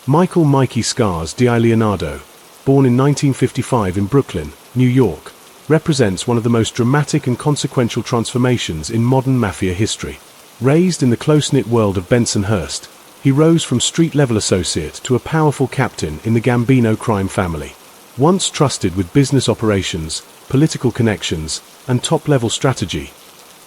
Michael "Mikey Scars" DiLeonardo, born in 1955 in Brooklyn, New York, represents one of the most dramatic and consequential transformations in modern mafia history. Raised in the close-knit world of Bensonhurst, he rose from street-level associate to a powerful captain in the Gambino crime family. Once trusted with business operations, political connections, and top-level strategy,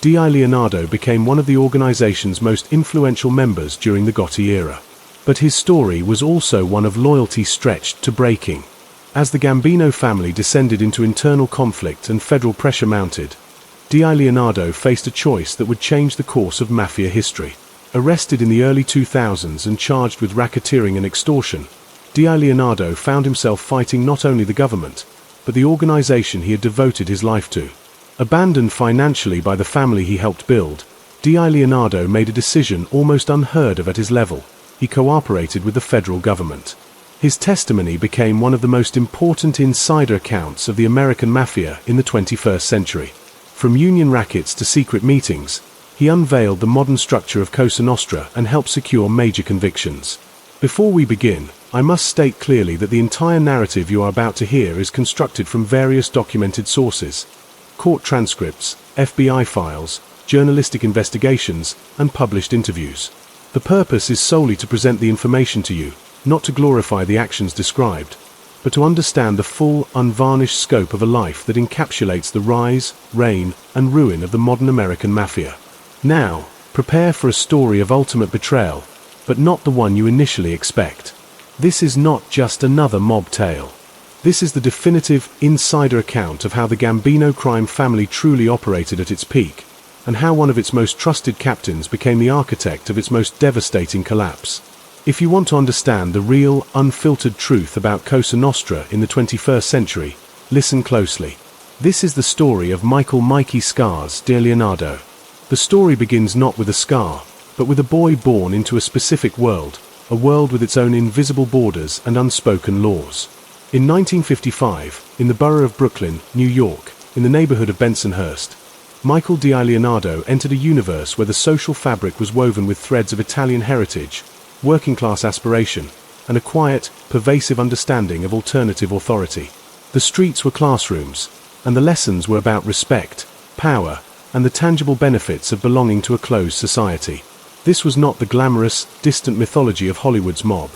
DiLeonardo became one of the organization's most influential members during the Gotti era. But his story was also one of loyalty stretched to breaking. As the Gambino family descended into internal conflict and federal pressure mounted, DiLeonardo faced a choice that would change the course of mafia history. Arrested in the early 2000s and charged with racketeering and extortion, DiLeonardo found himself fighting not only the government, but the organization he had devoted his life to. Abandoned financially by the family he helped build, DiLeonardo made a decision almost unheard of at his level. He cooperated with the federal government. His testimony became one of the most important insider accounts of the American Mafia in the 21st century. From union rackets to secret meetings, he unveiled the modern structure of Cosa Nostra and helped secure major convictions. Before we begin, I must state clearly that the entire narrative you are about to hear is constructed from various documented sources: court transcripts, FBI files, journalistic investigations, and published interviews. The purpose is solely to present the information to you, not to glorify the actions described, but to understand the full, unvarnished scope of a life that encapsulates the rise, reign, and ruin of the modern American Mafia. Now, prepare for a story of ultimate betrayal, but not the one you initially expect. This is not just another mob tale. This is the definitive, insider account of how the Gambino crime family truly operated at its peak, and how one of its most trusted captains became the architect of its most devastating collapse. If you want to understand the real, unfiltered truth about Cosa Nostra in the 21st century, listen closely. This is the story of Michael "Mikey Scars" DiLeonardo. The story begins not with a scar, but with a boy born into a specific world, a world with its own invisible borders and unspoken laws. In 1955, in the borough of Brooklyn, New York, in the neighborhood of Bensonhurst, Michael DiLeonardo entered a universe where the social fabric was woven with threads of Italian heritage, working-class aspiration, and a quiet, pervasive understanding of alternative authority. The streets were classrooms, and the lessons were about respect, power, and the tangible benefits of belonging to a closed society. This was not the glamorous, distant mythology of Hollywood's mob.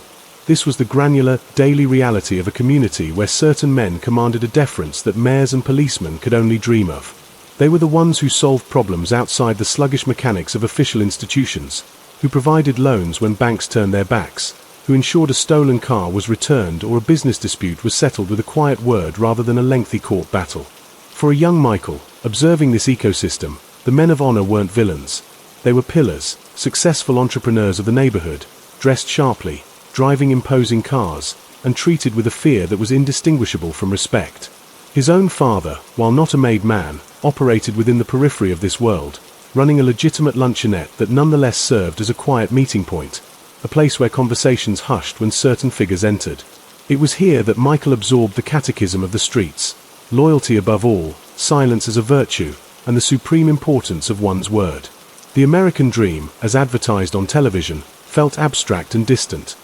This was the granular, daily reality of a community where certain men commanded a deference that mayors and policemen could only dream of. They were the ones who solved problems outside the sluggish mechanics of official institutions, who provided loans when banks turned their backs, who ensured a stolen car was returned or a business dispute was settled with a quiet word rather than a lengthy court battle. For a young Michael, observing this ecosystem, the men of honor weren't villains. They were pillars, successful entrepreneurs of the neighborhood, dressed sharply, driving imposing cars, and treated with a fear that was indistinguishable from respect. His own father, while not a made man, operated within the periphery of this world, running a legitimate luncheonette that nonetheless served as a quiet meeting point, a place where conversations hushed when certain figures entered. It was here that Michael absorbed the catechism of the streets: loyalty above all, silence as a virtue, and the supreme importance of one's word. The American dream, as advertised on television, felt abstract and distant.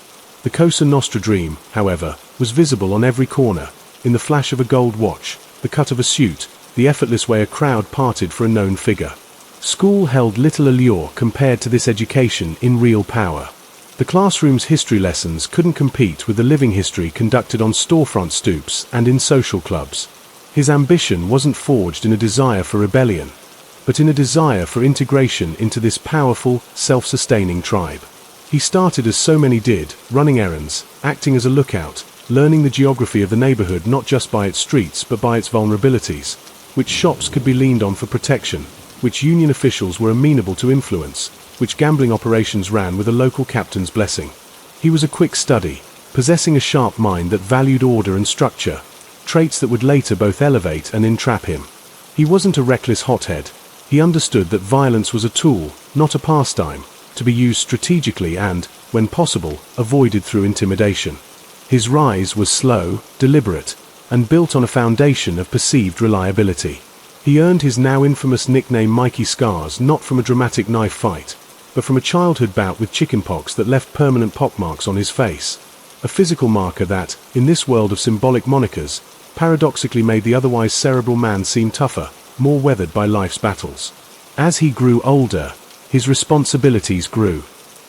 The Cosa Nostra dream, however, was visible on every corner, in the flash of a gold watch, the cut of a suit, the effortless way a crowd parted for a known figure. School held little allure compared to this education in real power. The classroom's history lessons couldn't compete with the living history conducted on storefront stoops and in social clubs. His ambition wasn't forged in a desire for rebellion, but in a desire for integration into this powerful, self-sustaining tribe. He started as so many did, running errands, acting as a lookout, learning the geography of the neighborhood not just by its streets but by its vulnerabilities, which shops could be leaned on for protection, which union officials were amenable to influence, which gambling operations ran with a local captain's blessing. He was a quick study, possessing a sharp mind that valued order and structure, traits that would later both elevate and entrap him. He wasn't a reckless hothead. He understood that violence was a tool, not a pastime, to be used strategically and, when possible, avoided through intimidation. His rise was slow, deliberate, and built on a foundation of perceived reliability. He earned his now infamous nickname Mikey Scars not from a dramatic knife fight, but from a childhood bout with chickenpox that left permanent pockmarks on his face. a physical marker that, in this world of symbolic monikers, paradoxically made the otherwise cerebral man seem tougher, more weathered by life's battles. As he grew older, his responsibilities grew.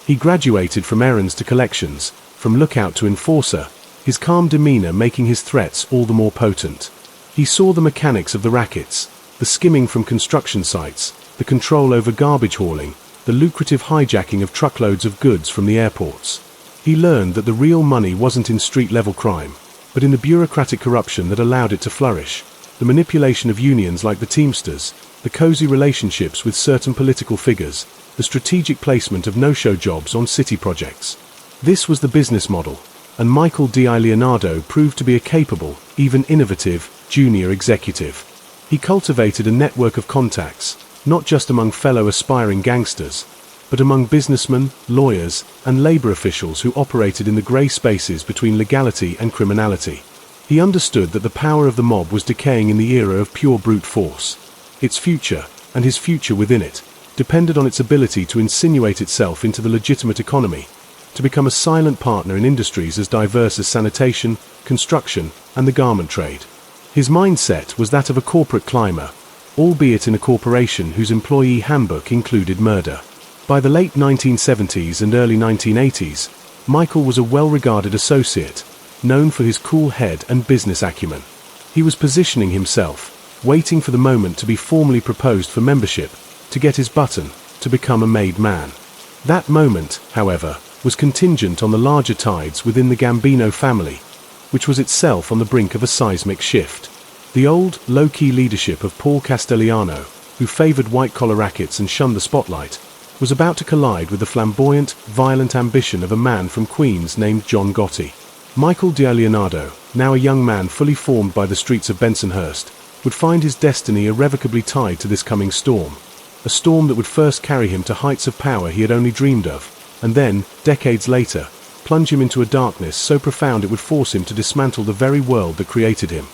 He graduated from errands to collections, from lookout to enforcer, his calm demeanor making his threats all the more potent. He saw the mechanics of the rackets, the skimming from construction sites, the control over garbage hauling, the lucrative hijacking of truckloads of goods from the airports. He learned that the real money wasn't in street-level crime, but in the bureaucratic corruption that allowed it to flourish, the manipulation of unions like the Teamsters, the cozy relationships with certain political figures, the strategic placement of no-show jobs on city projects. This was the business model, and Michael DiLeonardo proved to be a capable, even innovative, junior executive. He cultivated a network of contacts, not just among fellow aspiring gangsters, but among businessmen, lawyers, and labor officials who operated in the grey spaces between legality and criminality. He understood that the power of the mob was decaying in the era of pure brute force. Its future, and his future within it, depended on its ability to insinuate itself into the legitimate economy, to become a silent partner in industries as diverse as sanitation, construction, and the garment trade. His mindset was that of a corporate climber, albeit in a corporation whose employee handbook included murder. By the late 1970s and early 1980s, Michael was a well-regarded associate, known for his cool head and business acumen. He was positioning himself, waiting for the moment to be formally proposed for membership, to get his button, to become a made man. That moment, however, was contingent on the larger tides within the Gambino family, which was itself on the brink of a seismic shift. The old, low-key leadership of Paul Castellano, who favored white-collar rackets and shunned the spotlight, was about to collide with the flamboyant, violent ambition of a man from Queens named John Gotti. Michael DiLeonardo, now a young man fully formed by the streets of Bensonhurst, would find his destiny irrevocably tied to this coming storm. A storm that would first carry him to heights of power he had only dreamed of, and then, decades later, plunge him into a darkness so profound it would force him to dismantle the very world that created him.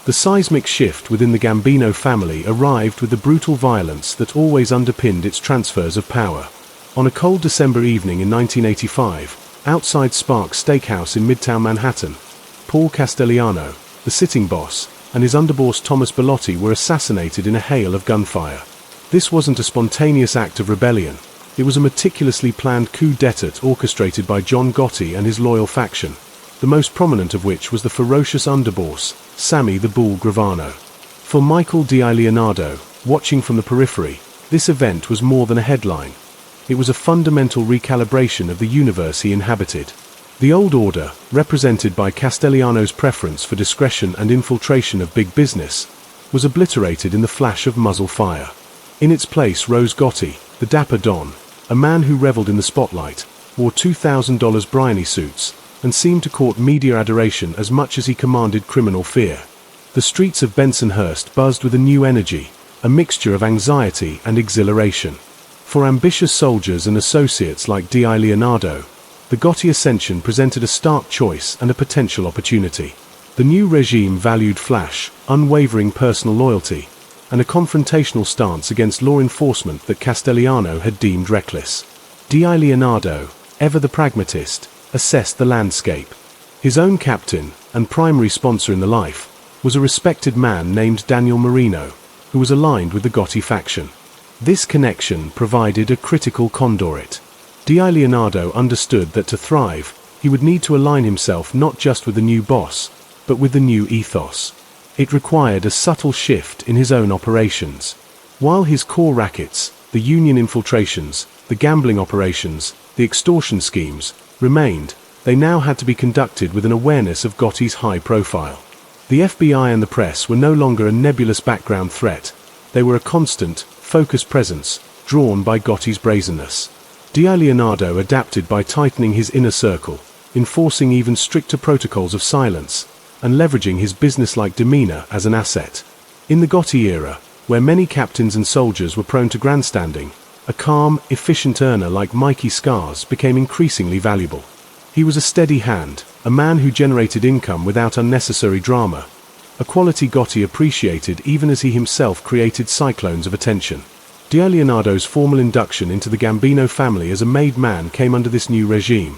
The seismic shift within the Gambino family arrived with the brutal violence that always underpinned its transfers of power. On a cold December evening in 1985, outside Sparks Steakhouse in Midtown Manhattan, Paul Castellano, the sitting boss, and his underboss Thomas Bellotti were assassinated in a hail of gunfire. This wasn't a spontaneous act of rebellion. It was a meticulously planned coup d'etat orchestrated by John Gotti and his loyal faction, the most prominent of which was the ferocious underboss, Sammy the Bull Gravano. For Michael DiLeonardo, watching from the periphery, this event was more than a headline. It was a fundamental recalibration of the universe he inhabited. The old order, represented by Castellano's preference for discretion and infiltration of big business, was obliterated in the flash of muzzle fire. In its place rose Gotti, the dapper Don, a man who reveled in the spotlight, wore $2,000 Bryony suits, and seemed to court media adoration as much as he commanded criminal fear. The streets of Bensonhurst buzzed with a new energy, a mixture of anxiety and exhilaration. For ambitious soldiers and associates like DiLeonardo, the Gotti ascension presented a stark choice and a potential opportunity. The new regime valued flash, unwavering personal loyalty, and a confrontational stance against law enforcement that Castellano had deemed reckless. DiLeonardo, ever the pragmatist, assessed the landscape. His own captain, and primary sponsor in the life, was a respected man named Daniel Marino, who was aligned with the Gotti faction. This connection provided a critical conduit. DiLeonardo understood that to thrive, he would need to align himself not just with the new boss, but with the new ethos. It required a subtle shift in his own operations. While his core rackets, the union infiltrations, the gambling operations, the extortion schemes, remained, they now had to be conducted with an awareness of Gotti's high profile. The FBI and the press were no longer a nebulous background threat. They were a constant, focused presence, drawn by Gotti's brazenness. DiLeonardo adapted by tightening his inner circle, enforcing even stricter protocols of silence, and leveraging his businesslike demeanor as an asset. In the Gotti era, where many captains and soldiers were prone to grandstanding, a calm, efficient earner like Mikey Scars became increasingly valuable. He was a steady hand, a man who generated income without unnecessary drama, a quality Gotti appreciated even as he himself created cyclones of attention. DiLeonardo's formal induction into the Gambino family as a made man came under this new regime.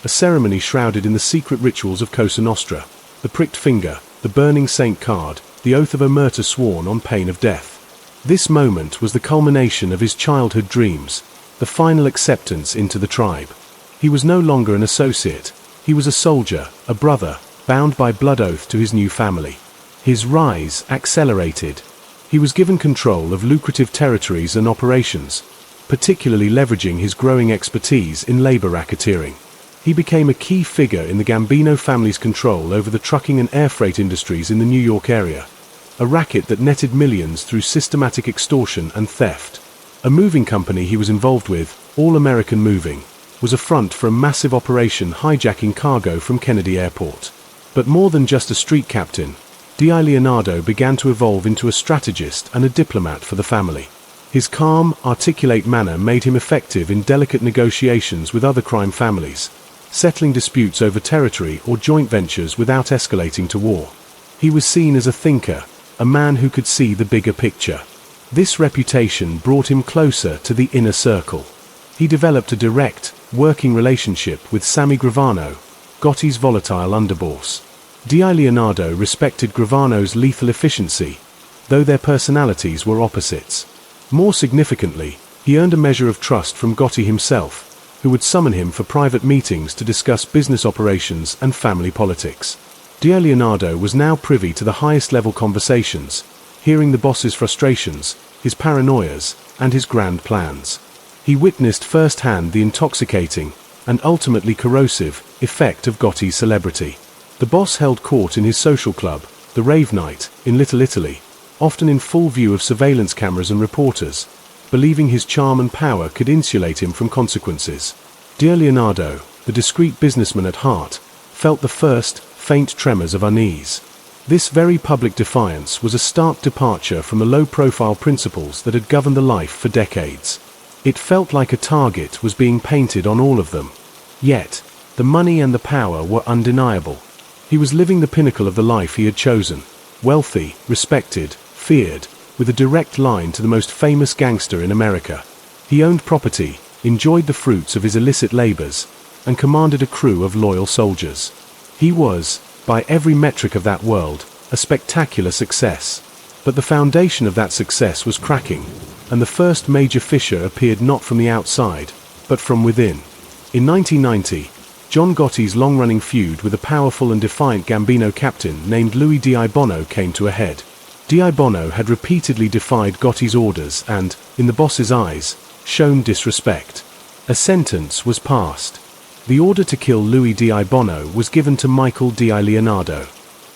a ceremony shrouded in the secret rituals of Cosa Nostra, the pricked finger, the burning saint card, the oath of omerta sworn on pain of death. This moment was the culmination of his childhood dreams, the final acceptance into the tribe. He was no longer an associate, he was a soldier, a brother, bound by blood oath to his new family. His rise accelerated. He was given control of lucrative territories and operations, particularly leveraging his growing expertise in labor racketeering. He became a key figure in the Gambino family's control over the trucking and air freight industries in the New York area, a racket that netted millions through systematic extortion and theft. A moving company he was involved with, All American Moving, was a front for a massive operation hijacking cargo from Kennedy Airport. But more than just a street captain, DiLeonardo began to evolve into a strategist and a diplomat for the family. His calm, articulate manner made him effective in delicate negotiations with other crime families, settling disputes over territory or joint ventures without escalating to war. He was seen as a thinker, a man who could see the bigger picture. This reputation brought him closer to the inner circle. He developed a direct, working relationship with Sammy Gravano, Gotti's volatile underboss. DiLeonardo respected Gravano's lethal efficiency, though their personalities were opposites. More significantly, he earned a measure of trust from Gotti himself, who would summon him for private meetings to discuss business operations and family politics. DiLeonardo was now privy to the highest level conversations, hearing the boss's frustrations, his paranoias, and his grand plans. He witnessed firsthand the intoxicating, and ultimately corrosive, effect of Gotti's celebrity. The boss held court in his social club, the Rave Night, in Little Italy, often in full view of surveillance cameras and reporters, believing his charm and power could insulate him from consequences. DiLeonardo, the discreet businessman at heart, felt the first, faint tremors of unease. This very public defiance was a stark departure from the low-profile principles that had governed the life for decades. It felt like a target was being painted on all of them. Yet, the money and the power were undeniable. He was living the pinnacle of the life he had chosen, wealthy, respected, feared, with a direct line to the most famous gangster in America. He owned property, enjoyed the fruits of his illicit labors, and commanded a crew of loyal soldiers. He was, by every metric of that world, a spectacular success. But the foundation of that success was cracking, and the first major fissure appeared not from the outside, but from within. In 1990, John Gotti's long-running feud with a powerful and defiant Gambino captain named DiBono came to a head. DiBono had repeatedly defied Gotti's orders and, in the boss's eyes, shown disrespect. A sentence was passed. The order to kill DiBono was given to Michael DiLeonardo.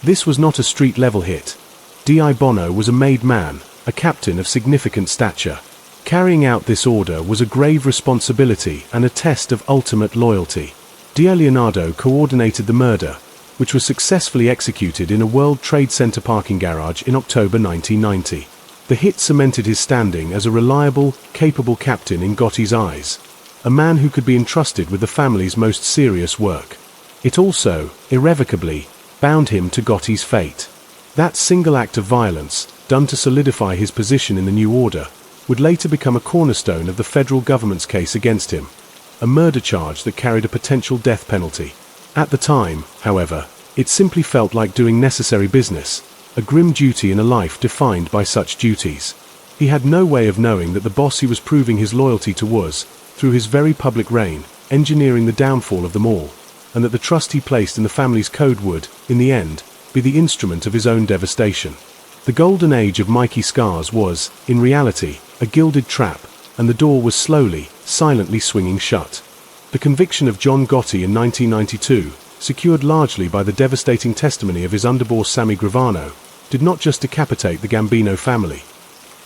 This was not a street-level hit. DiBono was a made man, a captain of significant stature. Carrying out this order was a grave responsibility and a test of ultimate loyalty. DiLeonardo coordinated the murder, which was successfully executed in a World Trade Center parking garage in October 1990. The hit cemented his standing as a reliable, capable captain in Gotti's eyes, a man who could be entrusted with the family's most serious work. It also, irrevocably, bound him to Gotti's fate. That single act of violence, done to solidify his position in the new order, would later become a cornerstone of the federal government's case against him, a murder charge that carried a potential death penalty. At the time, however, it simply felt like doing necessary business, a grim duty in a life defined by such duties. He had no way of knowing that the boss he was proving his loyalty to was, through his very public reign, engineering the downfall of them all, and that the trust he placed in the family's code would, in the end, be the instrument of his own devastation. The golden age of Mikey Scars was, in reality, a gilded trap, and the door was slowly, silently swinging shut. The conviction of John Gotti in 1992, secured largely by the devastating testimony of his underboss Sammy Gravano, did not just decapitate the Gambino family.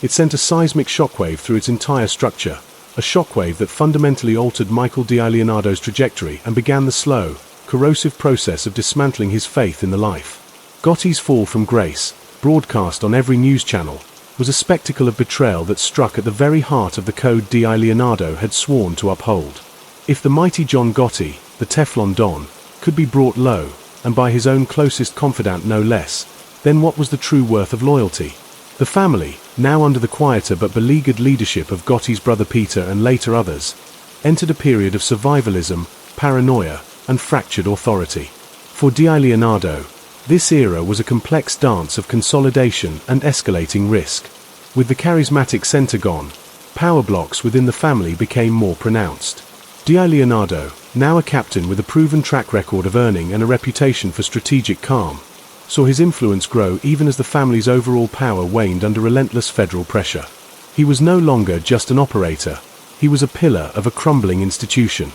It sent a seismic shockwave through its entire structure, a shockwave that fundamentally altered Michael DiLeonardo's trajectory and began the slow, corrosive process of dismantling his faith in the life. Gotti's fall from grace, broadcast on every news channel, was a spectacle of betrayal that struck at the very heart of the code DiLeonardo had sworn to uphold. If the mighty John Gotti, the Teflon Don, could be brought low, and by his own closest confidant no less, then what was the true worth of loyalty? The family, now under the quieter but beleaguered leadership of Gotti's brother Peter and later others, entered a period of survivalism, paranoia, and fractured authority. For DiLeonardo, this era was a complex dance of consolidation and escalating risk. With the charismatic center gone, power blocks within the family became more pronounced. DiLeonardo, now a captain with a proven track record of earning and a reputation for strategic calm, saw his influence grow even as the family's overall power waned under relentless federal pressure. He was no longer just an operator, he was a pillar of a crumbling institution.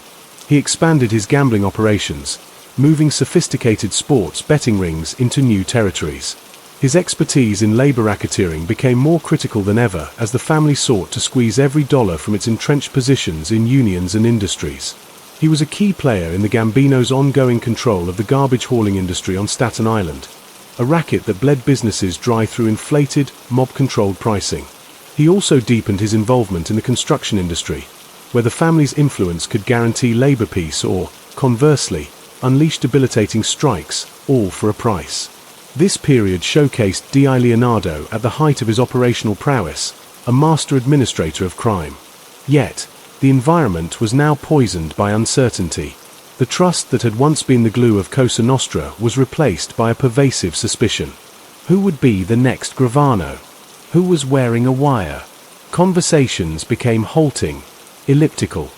He expanded his gambling operations, moving sophisticated sports betting rings into new territories. His expertise in labor racketeering became more critical than ever as the family sought to squeeze every dollar from its entrenched positions in unions and industries. He was a key player in the Gambino's ongoing control of the garbage hauling industry on Staten Island, a racket that bled businesses dry through inflated, mob-controlled pricing. He also deepened his involvement in the construction industry, where the family's influence could guarantee labor peace or, conversely, unleash debilitating strikes, all for a price. This period showcased DiLeonardo at the height of his operational prowess, a master administrator of crime. Yet, the environment was now poisoned by uncertainty. The trust that had once been the glue of Cosa Nostra was replaced by a pervasive suspicion. Who would be the next Gravano? Who was wearing a wire? Conversations became halting, elliptical.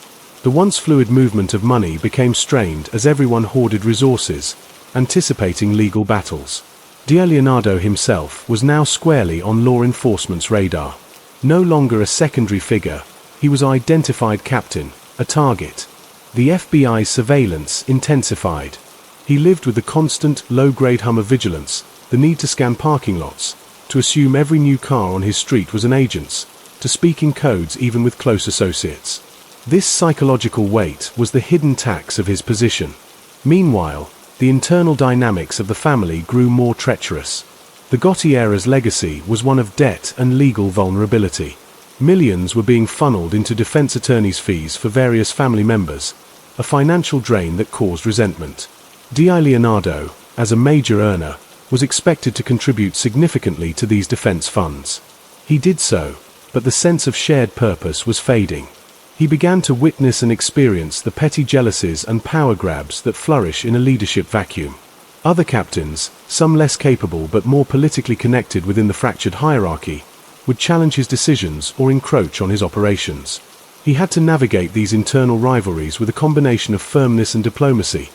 The once fluid movement of money became strained as everyone hoarded resources, anticipating legal battles. DiLeonardo himself was now squarely on law enforcement's radar. No longer a secondary figure, he was an identified captain, a target. The FBI's surveillance intensified. He lived with the constant, low-grade hum of vigilance, the need to scan parking lots, to assume every new car on his street was an agent's, to speak in codes even with close associates. This psychological weight was the hidden tax of his position. Meanwhile, the internal dynamics of the family grew more treacherous. The Gotti era's legacy was one of debt and legal vulnerability. Millions were being funneled into defense attorneys' fees for various family members, a financial drain that caused resentment. DiLeonardo, as a major earner, was expected to contribute significantly to these defense funds. He did so, but the sense of shared purpose was fading. He began to witness and experience the petty jealousies and power grabs that flourish in a leadership vacuum. Other captains, some less capable but more politically connected within the fractured hierarchy, would challenge his decisions or encroach on his operations. He had to navigate these internal rivalries with a combination of firmness and diplomacy,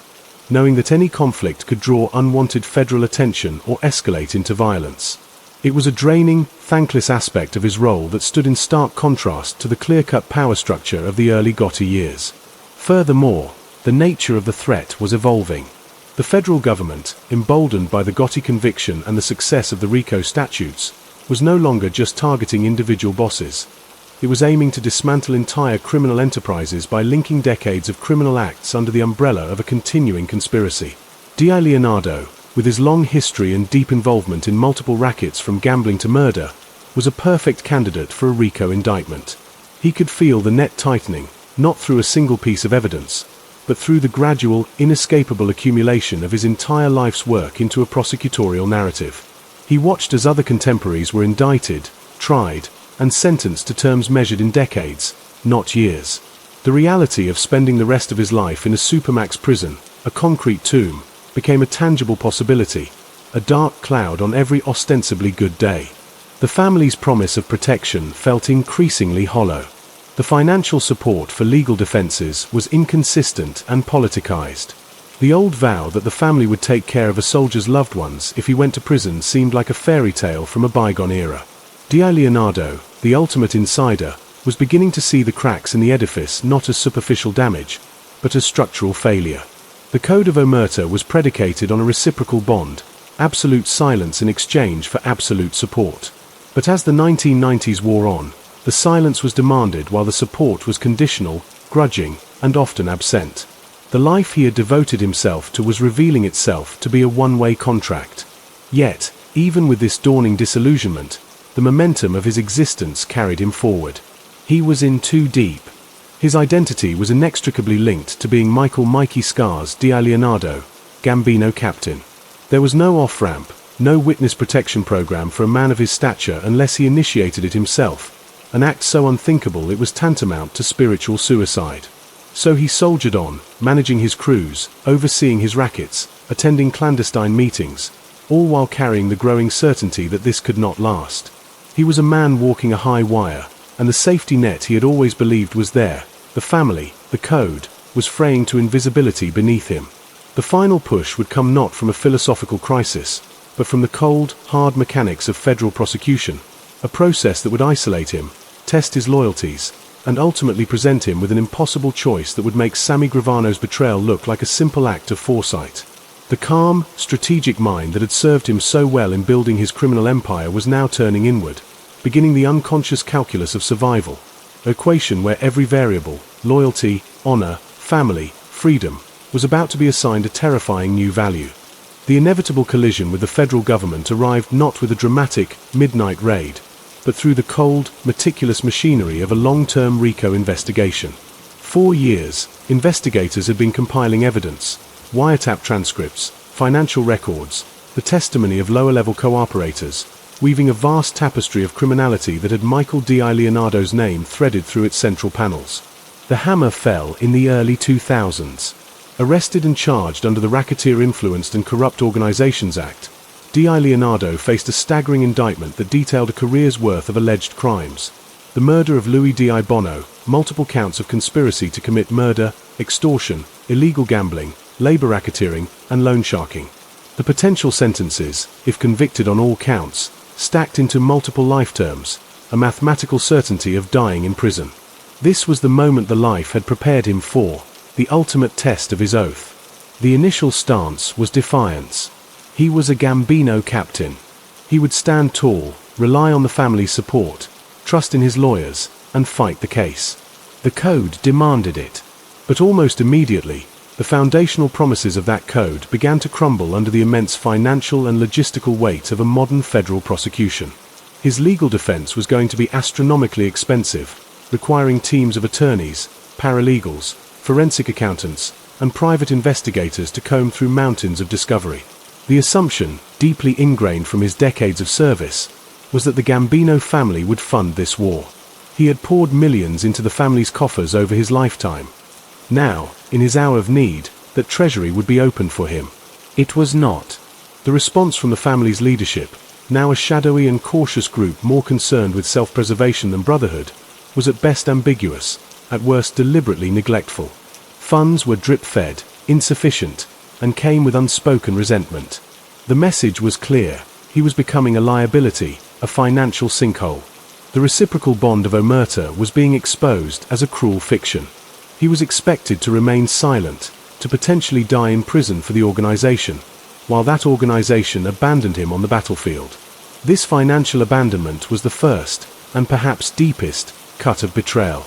knowing that any conflict could draw unwanted federal attention or escalate into violence. It was a draining, thankless aspect of his role that stood in stark contrast to the clear-cut power structure of the early Gotti years. Furthermore, the nature of the threat was evolving. The federal government, emboldened by the Gotti conviction and the success of the RICO statutes, was no longer just targeting individual bosses. It was aiming to dismantle entire criminal enterprises by linking decades of criminal acts under the umbrella of a continuing conspiracy. DiLeonardo, with his long history and deep involvement in multiple rackets from gambling to murder, was a perfect candidate for a RICO indictment. He could feel the net tightening, not through a single piece of evidence, but through the gradual, inescapable accumulation of his entire life's work into a prosecutorial narrative. He watched as other contemporaries were indicted, tried, and sentenced to terms measured in decades, not years. The reality of spending the rest of his life in a supermax prison, a concrete tomb, became a tangible possibility, a dark cloud on every ostensibly good day. The family's promise of protection felt increasingly hollow. The financial support for legal defenses was inconsistent and politicized. The old vow that the family would take care of a soldier's loved ones if he went to prison seemed like a fairy tale from a bygone era. DiLeonardo, the ultimate insider, was beginning to see the cracks in the edifice not as superficial damage, but as structural failure. The Code of Omerta was predicated on a reciprocal bond, absolute silence in exchange for absolute support. But as the 1990s wore on, the silence was demanded while the support was conditional, grudging, and often absent. The life he had devoted himself to was revealing itself to be a one-way contract. Yet, even with this dawning disillusionment, the momentum of his existence carried him forward. He was in too deep. His identity was inextricably linked to being Mikey Scars DiLeonardo, Gambino captain. There was no off-ramp, no witness protection program for a man of his stature unless he initiated it himself, an act so unthinkable it was tantamount to spiritual suicide. So he soldiered on, managing his crews, overseeing his rackets, attending clandestine meetings, all while carrying the growing certainty that this could not last. He was a man walking a high wire, and the safety net he had always believed was there, the family, the code, was fraying to invisibility beneath him. The final push would come not from a philosophical crisis, but from the cold, hard mechanics of federal prosecution, a process that would isolate him, test his loyalties, and ultimately present him with an impossible choice that would make Sammy Gravano's betrayal look like a simple act of foresight. The calm, strategic mind that had served him so well in building his criminal empire was now turning inward, beginning the unconscious calculus of survival, an equation where every variable, loyalty, honor, family, freedom, was about to be assigned a terrifying new value. The inevitable collision with the federal government arrived not with a dramatic, midnight raid, but through the cold, meticulous machinery of a long-term RICO investigation. 4 years, investigators had been compiling evidence, wiretap transcripts, financial records, the testimony of lower-level cooperators, weaving a vast tapestry of criminality that had Michael DiLeonardo's name threaded through its central panels. The hammer fell in the early 2000s. Arrested and charged under the Racketeer-Influenced and Corrupt Organizations Act, DiLeonardo faced a staggering indictment that detailed a career's worth of alleged crimes. The murder of Louis DiBono, multiple counts of conspiracy to commit murder, extortion, illegal gambling, labor racketeering, and loan sharking. The potential sentences, if convicted on all counts, stacked into multiple life terms, a mathematical certainty of dying in prison. This was the moment the life had prepared him for, the ultimate test of his oath. The initial stance was defiance. He was a Gambino captain. He would stand tall, rely on the family's support, trust in his lawyers, and fight the case. The code demanded it. But almost immediately, the foundational promises of that code began to crumble under the immense financial and logistical weight of a modern federal prosecution. His legal defense was going to be astronomically expensive, requiring teams of attorneys, paralegals, forensic accountants, and private investigators to comb through mountains of discovery. The assumption, deeply ingrained from his decades of service, was that the Gambino family would fund this war. He had poured millions into the family's coffers over his lifetime. Now, in his hour of need, that treasury would be opened for him. It was not. The response from the family's leadership, now a shadowy and cautious group more concerned with self-preservation than brotherhood, was at best ambiguous, at worst deliberately neglectful. Funds were drip-fed, insufficient, and came with unspoken resentment. The message was clear. He was becoming a liability, a financial sinkhole. The reciprocal bond of omerta was being exposed as a cruel fiction. He was expected to remain silent, to potentially die in prison for the organization, while that organization abandoned him on the battlefield. This financial abandonment was the first, and perhaps deepest, cut of betrayal.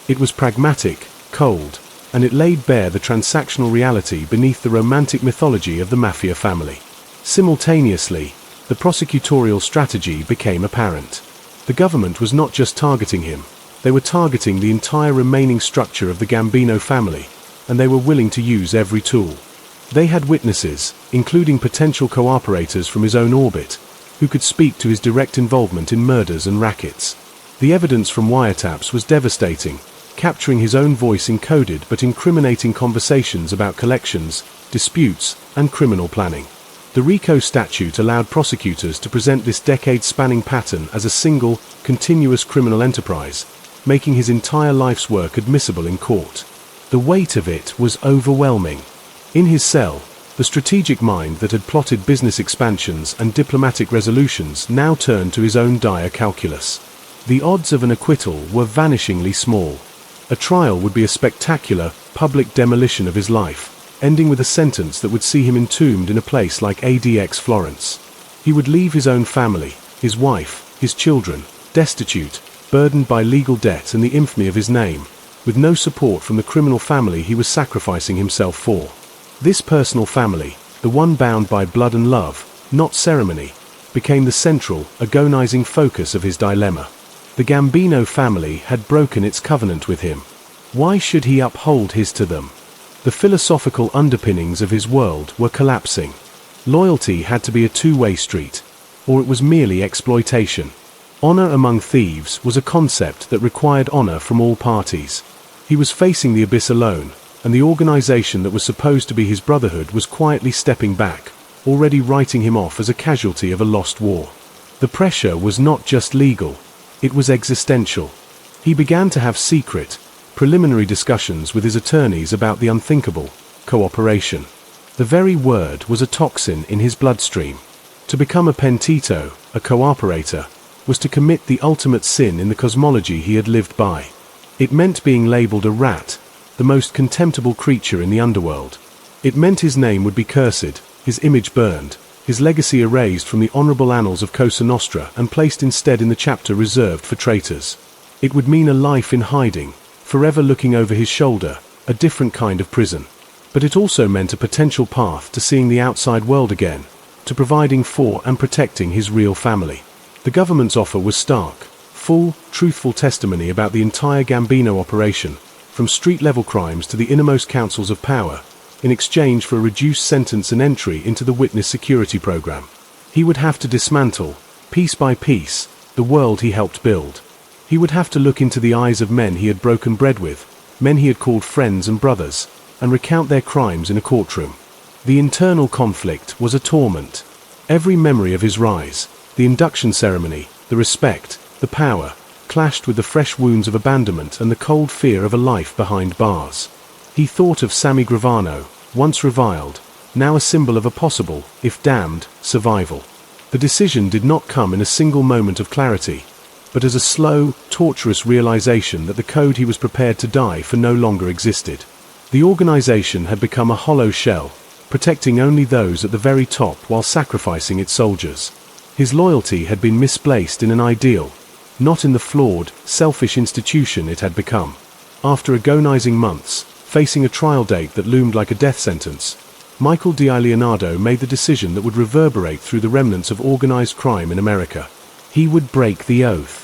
It was pragmatic, cold, and it laid bare the transactional reality beneath the romantic mythology of the Mafia family. Simultaneously, the prosecutorial strategy became apparent. The government was not just targeting him, they were targeting the entire remaining structure of the Gambino family, and they were willing to use every tool. They had witnesses, including potential cooperators from his own orbit, who could speak to his direct involvement in murders and rackets. The evidence from wiretaps was devastating, capturing his own voice in coded but incriminating conversations about collections, disputes, and criminal planning. The RICO statute allowed prosecutors to present this decade-spanning pattern as a single, continuous criminal enterprise, making his entire life's work admissible in court. The weight of it was overwhelming. In his cell, the strategic mind that had plotted business expansions and diplomatic resolutions now turned to his own dire calculus. The odds of an acquittal were vanishingly small. A trial would be a spectacular, public demolition of his life, ending with a sentence that would see him entombed in a place like ADX Florence. He would leave his own family, his wife, his children, destitute, burdened by legal debt and the infamy of his name, with no support from the criminal family he was sacrificing himself for. This personal family, the one bound by blood and love, not ceremony, became the central, agonizing focus of his dilemma. The Gambino family had broken its covenant with him. Why should he uphold his to them? The philosophical underpinnings of his world were collapsing. Loyalty had to be a two-way street, or it was merely exploitation. Honor among thieves was a concept that required honor from all parties. He was facing the abyss alone, and the organization that was supposed to be his brotherhood was quietly stepping back, already writing him off as a casualty of a lost war. The pressure was not just legal, it was existential. He began to have secret, preliminary discussions with his attorneys about the unthinkable: cooperation. The very word was a toxin in his bloodstream. To become a pentito, a cooperator, was to commit the ultimate sin in the cosmology he had lived by. It meant being labeled a rat, the most contemptible creature in the underworld. It meant his name would be cursed, his image burned, his legacy erased from the honorable annals of Cosa Nostra and placed instead in the chapter reserved for traitors. It would mean a life in hiding, forever looking over his shoulder, a different kind of prison. But it also meant a potential path to seeing the outside world again, to providing for and protecting his real family. The government's offer was stark: full, truthful testimony about the entire Gambino operation, from street-level crimes to the innermost councils of power, in exchange for a reduced sentence and entry into the witness security program. He would have to dismantle, piece by piece, the world he helped build. He would have to look into the eyes of men he had broken bread with, men he had called friends and brothers, and recount their crimes in a courtroom. The internal conflict was a torment. Every memory of his rise, the induction ceremony, the respect, the power, clashed with the fresh wounds of abandonment and the cold fear of a life behind bars. He thought of Sammy Gravano, once reviled, now a symbol of a possible, if damned, survival. The decision did not come in a single moment of clarity, but as a slow, torturous realization that the code he was prepared to die for no longer existed. The organization had become a hollow shell, protecting only those at the very top while sacrificing its soldiers. His loyalty had been misplaced in an ideal, not in the flawed, selfish institution it had become. After agonizing months, facing a trial date that loomed like a death sentence, Michael DiLeonardo made the decision that would reverberate through the remnants of organized crime in America. He would break the oath.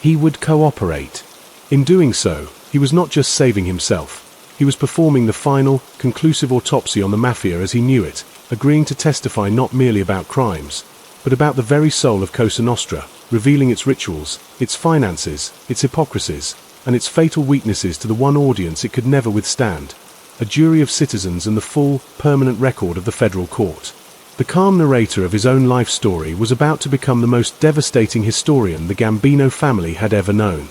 He would cooperate. In doing so, he was not just saving himself. He was performing the final, conclusive autopsy on the Mafia as he knew it, agreeing to testify not merely about crimes, but about the very soul of Cosa Nostra, revealing its rituals, its finances, its hypocrisies, and its fatal weaknesses to the one audience it could never withstand: a jury of citizens and the full, permanent record of the federal court. The calm narrator of his own life story was about to become the most devastating historian the Gambino family had ever known.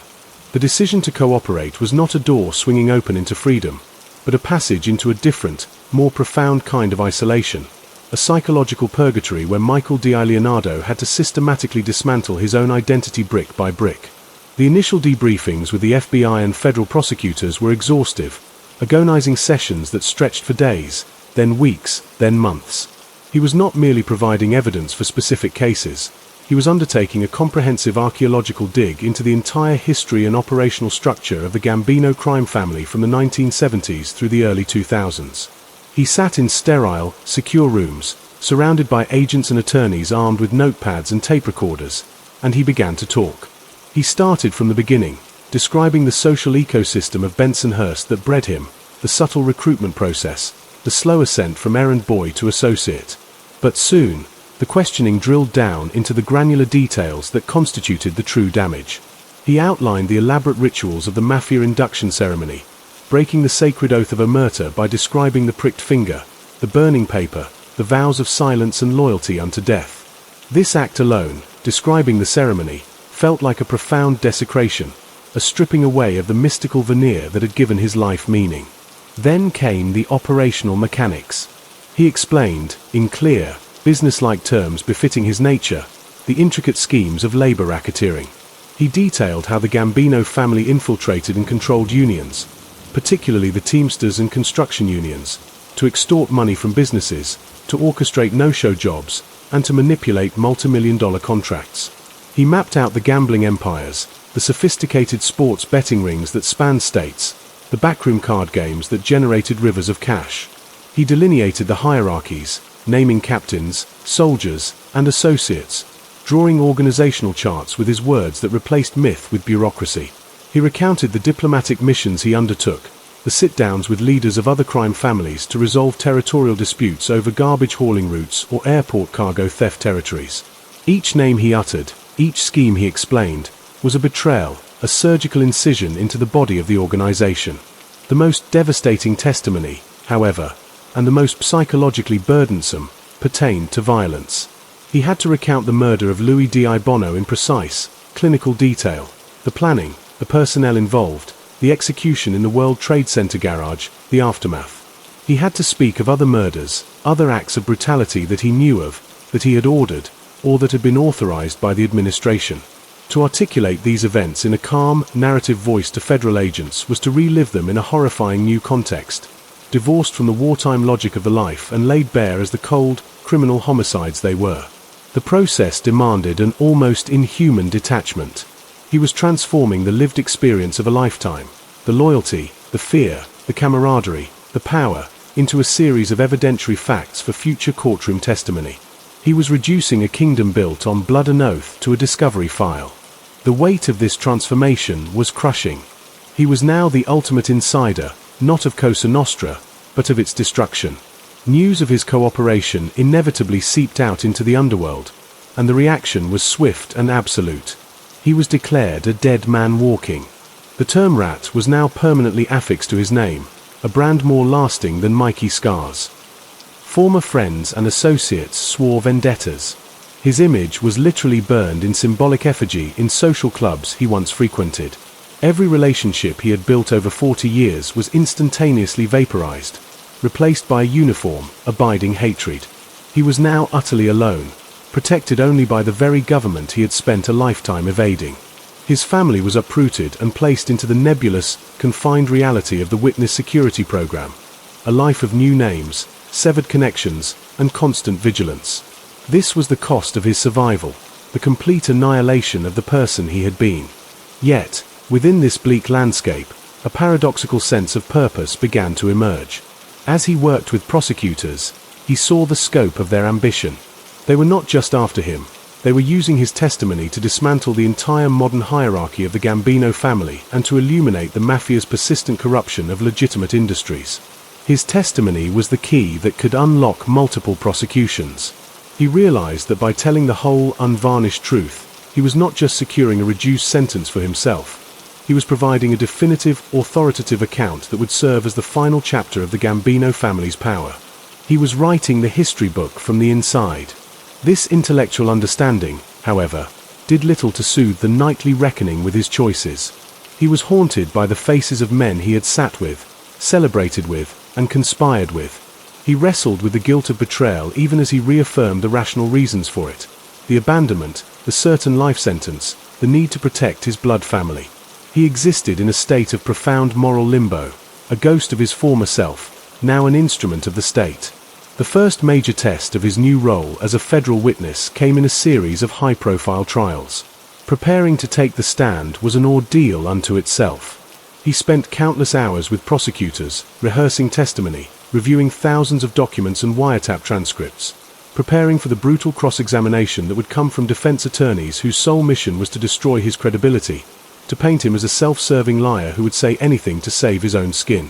The decision to cooperate was not a door swinging open into freedom, but a passage into a different, more profound kind of isolation, a psychological purgatory where Michael DiLeonardo had to systematically dismantle his own identity brick by brick. The initial debriefings with the FBI and federal prosecutors were exhaustive, agonizing sessions that stretched for days, then weeks, then months. He was not merely providing evidence for specific cases. He was undertaking a comprehensive archaeological dig into the entire history and operational structure of the Gambino crime family from the 1970s through the early 2000s. He sat in sterile, secure rooms, surrounded by agents and attorneys armed with notepads and tape recorders, and he began to talk. He started from the beginning, describing the social ecosystem of Bensonhurst that bred him, the subtle recruitment process, the slow ascent from errand boy to associate. But soon, the questioning drilled down into the granular details that constituted the true damage. He outlined the elaborate rituals of the Mafia induction ceremony, breaking the sacred oath of omerta by describing the pricked finger, the burning paper, the vows of silence and loyalty unto death. This act alone, describing the ceremony, felt like a profound desecration, a stripping away of the mystical veneer that had given his life meaning. Then came the operational mechanics. He explained, in clear, business-like terms befitting his nature, the intricate schemes of labor racketeering. He detailed how the Gambino family infiltrated and controlled unions, particularly the Teamsters and construction unions, to extort money from businesses, to orchestrate no-show jobs, and to manipulate multi-million-dollar contracts. He mapped out the gambling empires, the sophisticated sports betting rings that spanned states, the backroom card games that generated rivers of cash. He delineated the hierarchies, naming captains, soldiers, and associates, drawing organizational charts with his words that replaced myth with bureaucracy. He recounted the diplomatic missions he undertook, the sit-downs with leaders of other crime families to resolve territorial disputes over garbage hauling routes or airport cargo theft territories. Each name he uttered, each scheme he explained, was a betrayal, a surgical incision into the body of the organization. The most devastating testimony, however, and the most psychologically burdensome, pertained to violence. He had to recount the murder of Louis DiBono in precise, clinical detail, the planning, the personnel involved, the execution in the World Trade Center garage, the aftermath. He had to speak of other murders, other acts of brutality that he knew of, that he had ordered, or that had been authorized by the administration. To articulate these events in a calm, narrative voice to federal agents was to relive them in a horrifying new context, divorced from the wartime logic of the life and laid bare as the cold, criminal homicides they were. The process demanded an almost inhuman detachment. He was transforming the lived experience of a lifetime, the loyalty, the fear, the camaraderie, the power, into a series of evidentiary facts for future courtroom testimony. He was reducing a kingdom built on blood and oath to a discovery file. The weight of this transformation was crushing. He was now the ultimate insider, not of Cosa Nostra, but of its destruction. News of his cooperation inevitably seeped out into the underworld, and the reaction was swift and absolute. He was declared a dead man walking. The term rat was now permanently affixed to his name, a brand more lasting than Mikey Scars. Former friends and associates swore vendettas. His image was literally burned in symbolic effigy in social clubs he once frequented. Every relationship he had built over 40 years was instantaneously vaporized, replaced by a uniform, abiding hatred. He was now utterly alone, protected only by the very government he had spent a lifetime evading. His family was uprooted and placed into the nebulous, confined reality of the witness security program, a life of new names, severed connections, and constant vigilance. This was the cost of his survival, the complete annihilation of the person he had been. Yet, within this bleak landscape, a paradoxical sense of purpose began to emerge. As he worked with prosecutors, he saw the scope of their ambition. They were not just after him, they were using his testimony to dismantle the entire modern hierarchy of the Gambino family and to illuminate the mafia's persistent corruption of legitimate industries. His testimony was the key that could unlock multiple prosecutions. He realized that by telling the whole, unvarnished truth, he was not just securing a reduced sentence for himself. He was providing a definitive, authoritative account that would serve as the final chapter of the Gambino family's power. He was writing the history book from the inside. This intellectual understanding, however, did little to soothe the nightly reckoning with his choices. He was haunted by the faces of men he had sat with, celebrated with, and conspired with. He wrestled with the guilt of betrayal even as he reaffirmed the rational reasons for it. The abandonment, the certain life sentence, the need to protect his blood family. He existed in a state of profound moral limbo, a ghost of his former self, now an instrument of the state. The first major test of his new role as a federal witness came in a series of high-profile trials. Preparing to take the stand was an ordeal unto itself. He spent countless hours with prosecutors, rehearsing testimony, reviewing thousands of documents and wiretap transcripts, preparing for the brutal cross-examination that would come from defense attorneys whose sole mission was to destroy his credibility, to paint him as a self-serving liar who would say anything to save his own skin.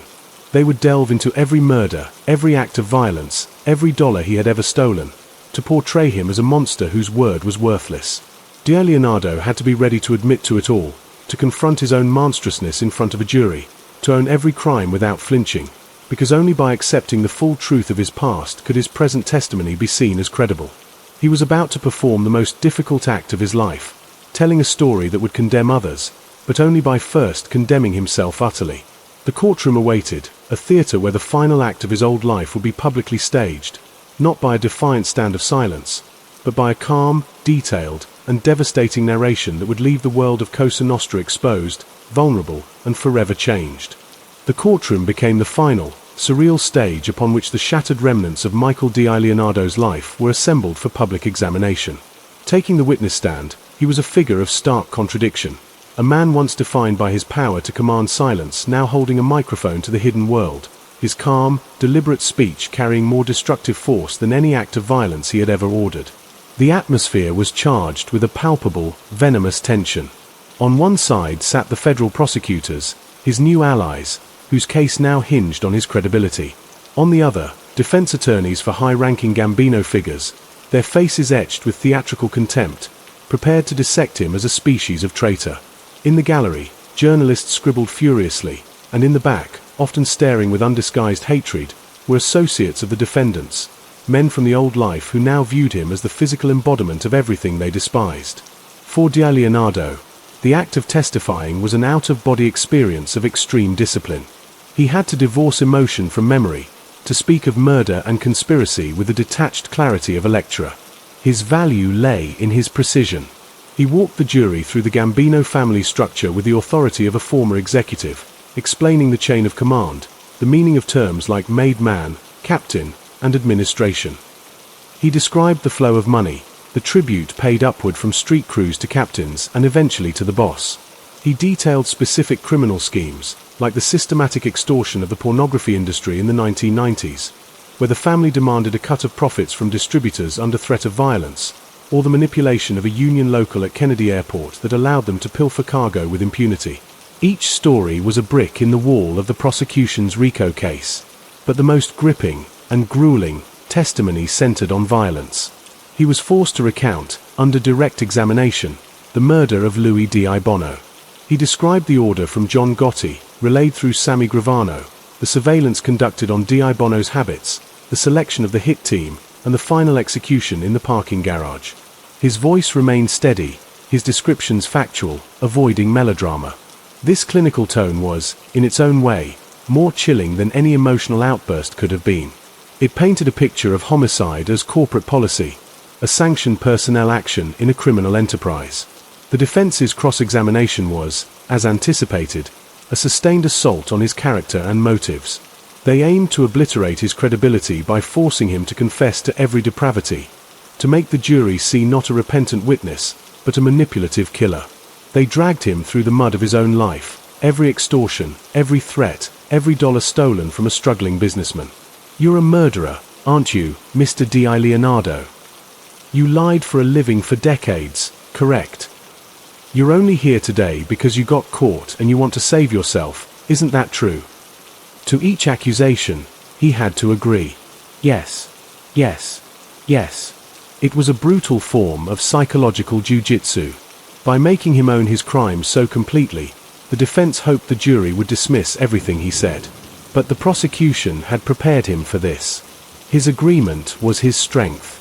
They would delve into every murder, every act of violence, every dollar he had ever stolen, to portray him as a monster whose word was worthless. DiLeonardo had to be ready to admit to it all, to confront his own monstrousness in front of a jury, to own every crime without flinching, because only by accepting the full truth of his past could his present testimony be seen as credible. He was about to perform the most difficult act of his life, telling a story that would condemn others, but only by first condemning himself utterly. The courtroom awaited, a theater where the final act of his old life would be publicly staged, not by a defiant stand of silence, but by a calm, detailed, and devastating narration that would leave the world of Cosa Nostra exposed, vulnerable, and forever changed. The courtroom became the final, surreal stage upon which the shattered remnants of Michael DiLeonardo's life were assembled for public examination. Taking the witness stand, he was a figure of stark contradiction. A man once defined by his power to command silence, now holding a microphone to the hidden world, his calm, deliberate speech carrying more destructive force than any act of violence he had ever ordered. The atmosphere was charged with a palpable, venomous tension. On one side sat the federal prosecutors, his new allies, whose case now hinged on his credibility. On the other, defense attorneys for high-ranking Gambino figures, their faces etched with theatrical contempt, prepared to dissect him as a species of traitor. In the gallery, journalists scribbled furiously, and in the back, often staring with undisguised hatred, were associates of the defendants, men from the old life who now viewed him as the physical embodiment of everything they despised. For DiLeonardo, the act of testifying was an out-of-body experience of extreme discipline. He had to divorce emotion from memory, to speak of murder and conspiracy with the detached clarity of a lecturer. His value lay in his precision. He walked the jury through the Gambino family structure with the authority of a former executive, explaining the chain of command, the meaning of terms like made man, captain, and administration. He described the flow of money, the tribute paid upward from street crews to captains and eventually to the boss. He detailed specific criminal schemes, like the systematic extortion of the pornography industry in the 1990s, where the family demanded a cut of profits from distributors under threat of violence, or the manipulation of a union local at Kennedy Airport that allowed them to pilfer cargo with impunity. Each story was a brick in the wall of the prosecution's RICO case, but the most gripping and grueling testimony centered on violence. He was forced to recount, under direct examination, the murder of Louis DiBono. He described the order from John Gotti, relayed through Sammy Gravano, the surveillance conducted on DiBono's habits, the selection of the hit team, and the final execution in the parking garage. His voice remained steady, his descriptions factual, avoiding melodrama. This clinical tone was, in its own way, more chilling than any emotional outburst could have been. It painted a picture of homicide as corporate policy, a sanctioned personnel action in a criminal enterprise. The defense's cross-examination was, as anticipated, a sustained assault on his character and motives. They aimed to obliterate his credibility by forcing him to confess to every depravity, to make the jury see not a repentant witness, but a manipulative killer. They dragged him through the mud of his own life, every extortion, every threat, every dollar stolen from a struggling businessman. "You're a murderer, aren't you, Mr. DiLeonardo? You lied for a living for decades, correct? You're only here today because you got caught and you want to save yourself, isn't that true?" To each accusation, he had to agree. Yes, yes, yes. It was a brutal form of psychological jiu-jitsu. By making him own his crimes so completely, the defense hoped the jury would dismiss everything he said. But the prosecution had prepared him for this. His agreement was his strength.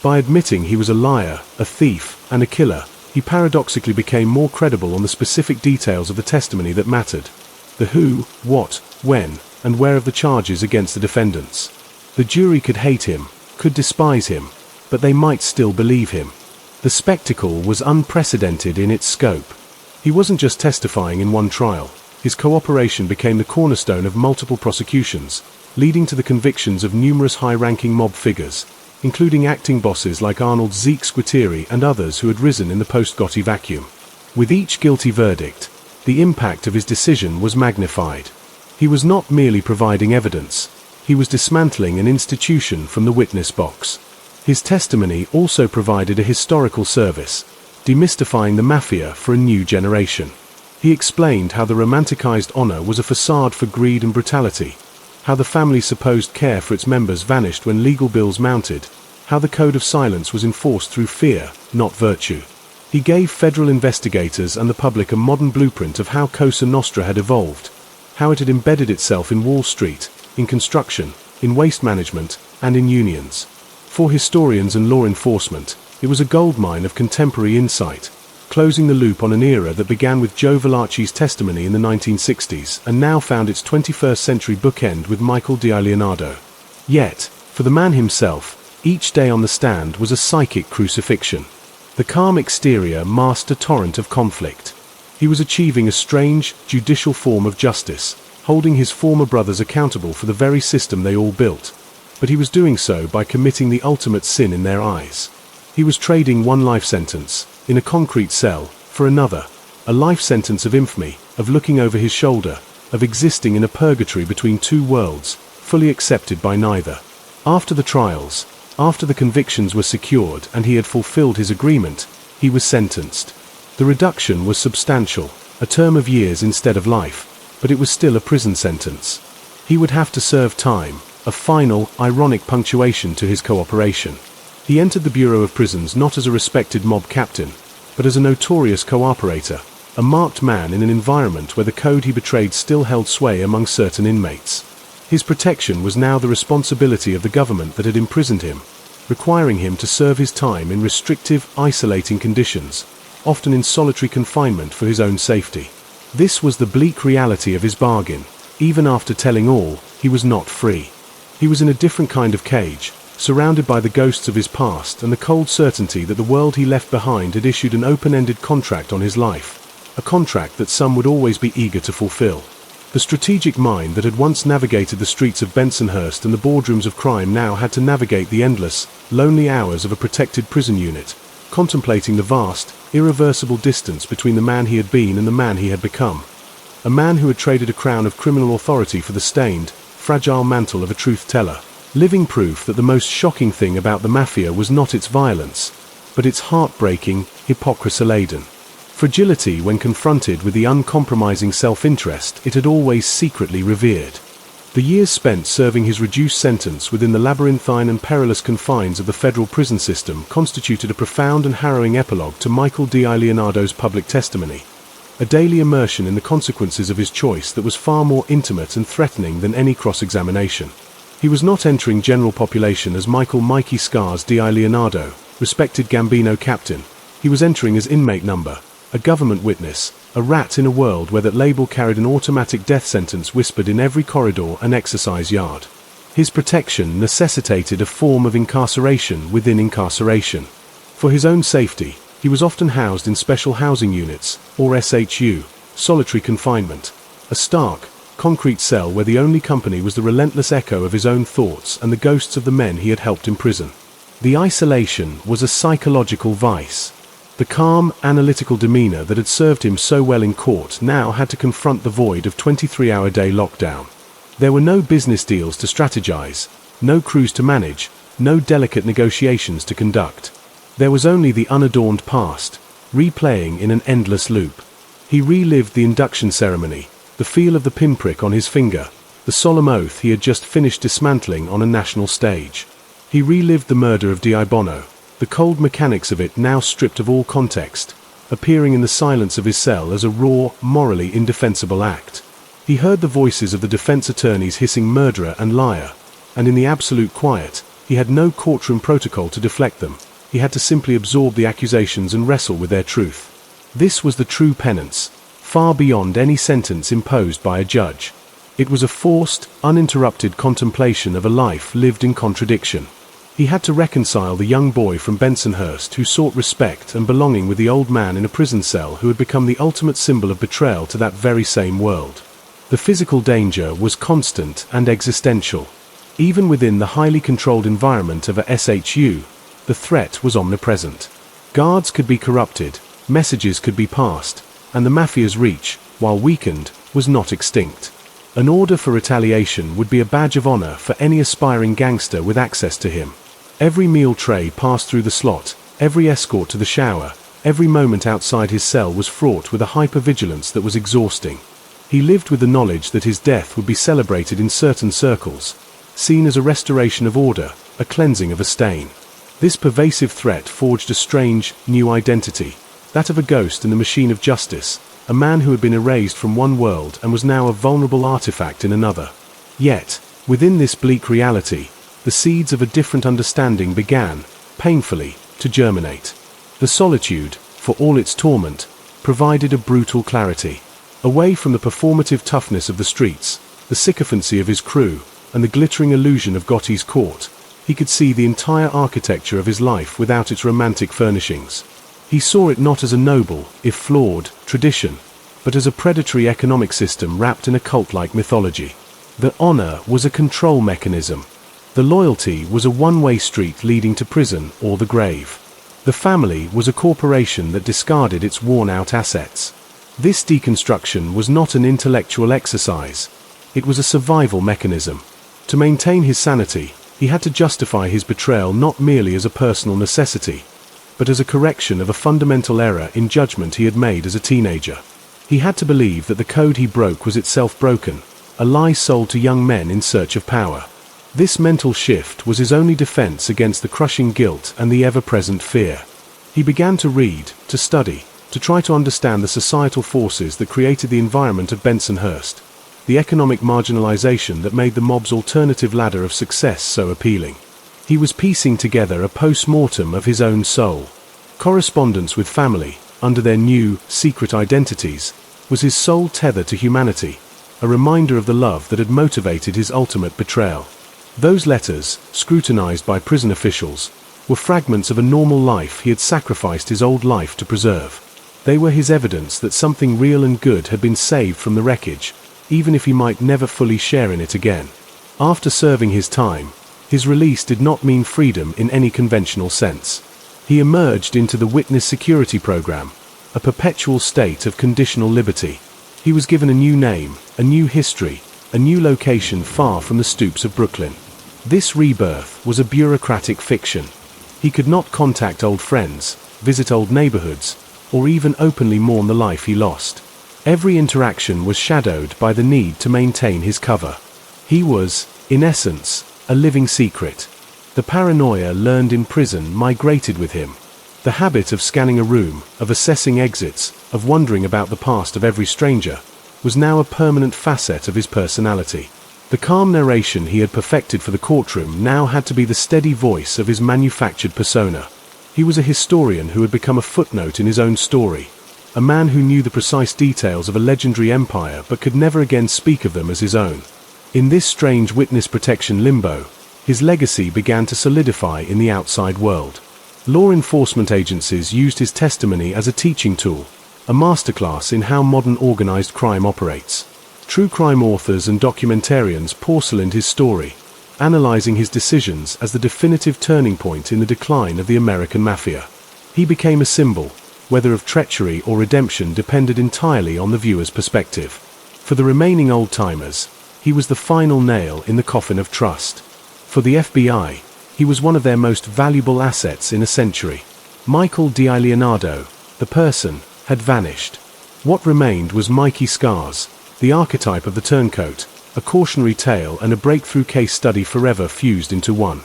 By admitting he was a liar, a thief, and a killer, he paradoxically became more credible on the specific details of the testimony that mattered. The who, what, when, and where of the charges against the defendants. The jury could hate him, could despise him, but they might still believe him. The spectacle was unprecedented in its scope. He wasn't just testifying in one trial. His cooperation became the cornerstone of multiple prosecutions, leading to the convictions of numerous high-ranking mob figures, including acting bosses like Arnold Zeke Squitieri and others who had risen in the post-Gotti vacuum. With each guilty verdict, the impact of his decision was magnified. He was not merely providing evidence, he was dismantling an institution from the witness box. His testimony also provided a historical service, demystifying the mafia for a new generation. He explained how the romanticized honor was a facade for greed and brutality, how the family's supposed care for its members vanished when legal bills mounted, how the code of silence was enforced through fear, not virtue. He gave federal investigators and the public a modern blueprint of how Cosa Nostra had evolved, how it had embedded itself in Wall Street, in construction, in waste management, and in unions. For historians and law enforcement, it was a goldmine of contemporary insight, closing the loop on an era that began with Joe Valachi's testimony in the 1960s and now found its 21st century bookend with Michael DiLeonardo. Yet, for the man himself, each day on the stand was a psychic crucifixion. The calm exterior masked a torrent of conflict. He was achieving a strange, judicial form of justice, holding his former brothers accountable for the very system they all built. But he was doing so by committing the ultimate sin in their eyes. He was trading one life sentence, in a concrete cell, for another, a life sentence of infamy, of looking over his shoulder, of existing in a purgatory between two worlds, fully accepted by neither. After the trials, after the convictions were secured and he had fulfilled his agreement, he was sentenced. The reduction was substantial, a term of years instead of life, but it was still a prison sentence. He would have to serve time, a final, ironic punctuation to his cooperation. He entered the Bureau of Prisons not as a respected mob captain, but as a notorious cooperator, a marked man in an environment where the code he betrayed still held sway among certain inmates. His protection was now the responsibility of the government that had imprisoned him, requiring him to serve his time in restrictive, isolating conditions, often in solitary confinement for his own safety. This was the bleak reality of his bargain. Even after telling all, he was not free. He was in a different kind of cage, surrounded by the ghosts of his past and the cold certainty that the world he left behind had issued an open-ended contract on his life, a contract that some would always be eager to fulfill. The strategic mind that had once navigated the streets of Bensonhurst and the boardrooms of crime now had to navigate the endless, lonely hours of a protected prison unit, contemplating the vast, irreversible distance between the man he had been and the man he had become. A man who had traded a crown of criminal authority for the stained, fragile mantle of a truth-teller. Living proof that the most shocking thing about the Mafia was not its violence, but its heartbreaking, hypocrisy-laden fragility when confronted with the uncompromising self-interest it had always secretly revered. The years spent serving his reduced sentence within the labyrinthine and perilous confines of the federal prison system constituted a profound and harrowing epilogue to Michael DiLeonardo's public testimony, a daily immersion in the consequences of his choice that was far more intimate and threatening than any cross-examination. He was not entering general population as Mikey Scars DiLeonardo, respected Gambino captain. He was entering as inmate number, a government witness, a rat in a world where that label carried an automatic death sentence whispered in every corridor and exercise yard. His protection necessitated a form of incarceration within incarceration. For his own safety, he was often housed in special housing units, or SHU, solitary confinement, a stark, concrete cell where the only company was the relentless echo of his own thoughts and the ghosts of the men he had helped imprison. The isolation was a psychological vice. The calm, analytical demeanor that had served him so well in court now had to confront the void of 23-hour-day lockdown. There were no business deals to strategize, no crews to manage, no delicate negotiations to conduct. There was only the unadorned past, replaying in an endless loop. He relived the induction ceremony, the feel of the pinprick on his finger, the solemn oath he had just finished dismantling on a national stage. He relived the murder of DiBono, the cold mechanics of it now stripped of all context, appearing in the silence of his cell as a raw, morally indefensible act. He heard the voices of the defense attorneys hissing murderer and liar, and in the absolute quiet, he had no courtroom protocol to deflect them. He had to simply absorb the accusations and wrestle with their truth. This was the true penance, far beyond any sentence imposed by a judge. It was a forced, uninterrupted contemplation of a life lived in contradiction. He had to reconcile the young boy from Bensonhurst who sought respect and belonging with the old man in a prison cell who had become the ultimate symbol of betrayal to that very same world. The physical danger was constant and existential. Even within the highly controlled environment of a SHU, the threat was omnipresent. Guards could be corrupted, messages could be passed, and the Mafia's reach, while weakened, was not extinct. An order for retaliation would be a badge of honor for any aspiring gangster with access to him. Every meal tray passed through the slot, every escort to the shower, every moment outside his cell was fraught with a hypervigilance that was exhausting. He lived with the knowledge that his death would be celebrated in certain circles, seen as a restoration of order, a cleansing of a stain. This pervasive threat forged a strange, new identity, that of a ghost in the machine of justice, a man who had been erased from one world and was now a vulnerable artifact in another. Yet, within this bleak reality, the seeds of a different understanding began, painfully, to germinate. The solitude, for all its torment, provided a brutal clarity. Away from the performative toughness of the streets, the sycophancy of his crew, and the glittering illusion of Gotti's court, he could see the entire architecture of his life without its romantic furnishings. He saw it not as a noble, if flawed, tradition, but as a predatory economic system wrapped in a cult-like mythology. The honor was a control mechanism. The loyalty was a one-way street leading to prison or the grave. The family was a corporation that discarded its worn-out assets. This deconstruction was not an intellectual exercise. It was a survival mechanism. To maintain his sanity, he had to justify his betrayal not merely as a personal necessity, but as a correction of a fundamental error in judgment he had made as a teenager. He had to believe that the code he broke was itself broken, a lie sold to young men in search of power. This mental shift was his only defense against the crushing guilt and the ever-present fear. He began to read, to study, to try to understand the societal forces that created the environment of Bensonhurst, the economic marginalization that made the mob's alternative ladder of success so appealing. He was piecing together a post-mortem of his own soul. Correspondence with family, under their new, secret identities, was his sole tether to humanity, a reminder of the love that had motivated his ultimate betrayal. Those letters, scrutinized by prison officials, were fragments of a normal life he had sacrificed his old life to preserve. They were his evidence that something real and good had been saved from the wreckage, even if he might never fully share in it again. After serving his time, his release did not mean freedom in any conventional sense. He emerged into the witness security program, a perpetual state of conditional liberty. He was given a new name, a new history, a new location far from the stoops of Brooklyn. This rebirth was a bureaucratic fiction. He could not contact old friends, visit old neighborhoods, or even openly mourn the life he lost. Every interaction was shadowed by the need to maintain his cover. He was, in essence, a living secret. The paranoia learned in prison migrated with him. The habit of scanning a room, of assessing exits, of wondering about the past of every stranger, was now a permanent facet of his personality. The calm narration he had perfected for the courtroom now had to be the steady voice of his manufactured persona. He was a historian who had become a footnote in his own story, a man who knew the precise details of a legendary empire but could never again speak of them as his own. In this strange witness protection limbo, his legacy began to solidify in the outside world. Law enforcement agencies used his testimony as a teaching tool, a masterclass in how modern organized crime operates. True crime authors and documentarians porcelained his story, analyzing his decisions as the definitive turning point in the decline of the American Mafia. He became a symbol, whether of treachery or redemption depended entirely on the viewer's perspective. For the remaining old-timers, he was the final nail in the coffin of trust. For the FBI, he was one of their most valuable assets in a century. Michael DiLeonardo, the person, had vanished. What remained was Mikey Scars, the archetype of the turncoat, a cautionary tale and a breakthrough case study forever fused into one.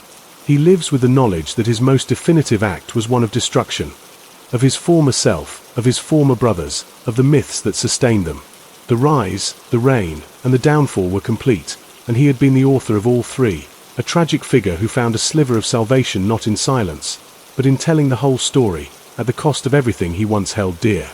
He lives with the knowledge that his most definitive act was one of destruction, of his former self, of his former brothers, of the myths that sustained them. The rise, the reign, and the downfall were complete, and he had been the author of all three, a tragic figure who found a sliver of salvation not in silence, but in telling the whole story, at the cost of everything he once held dear.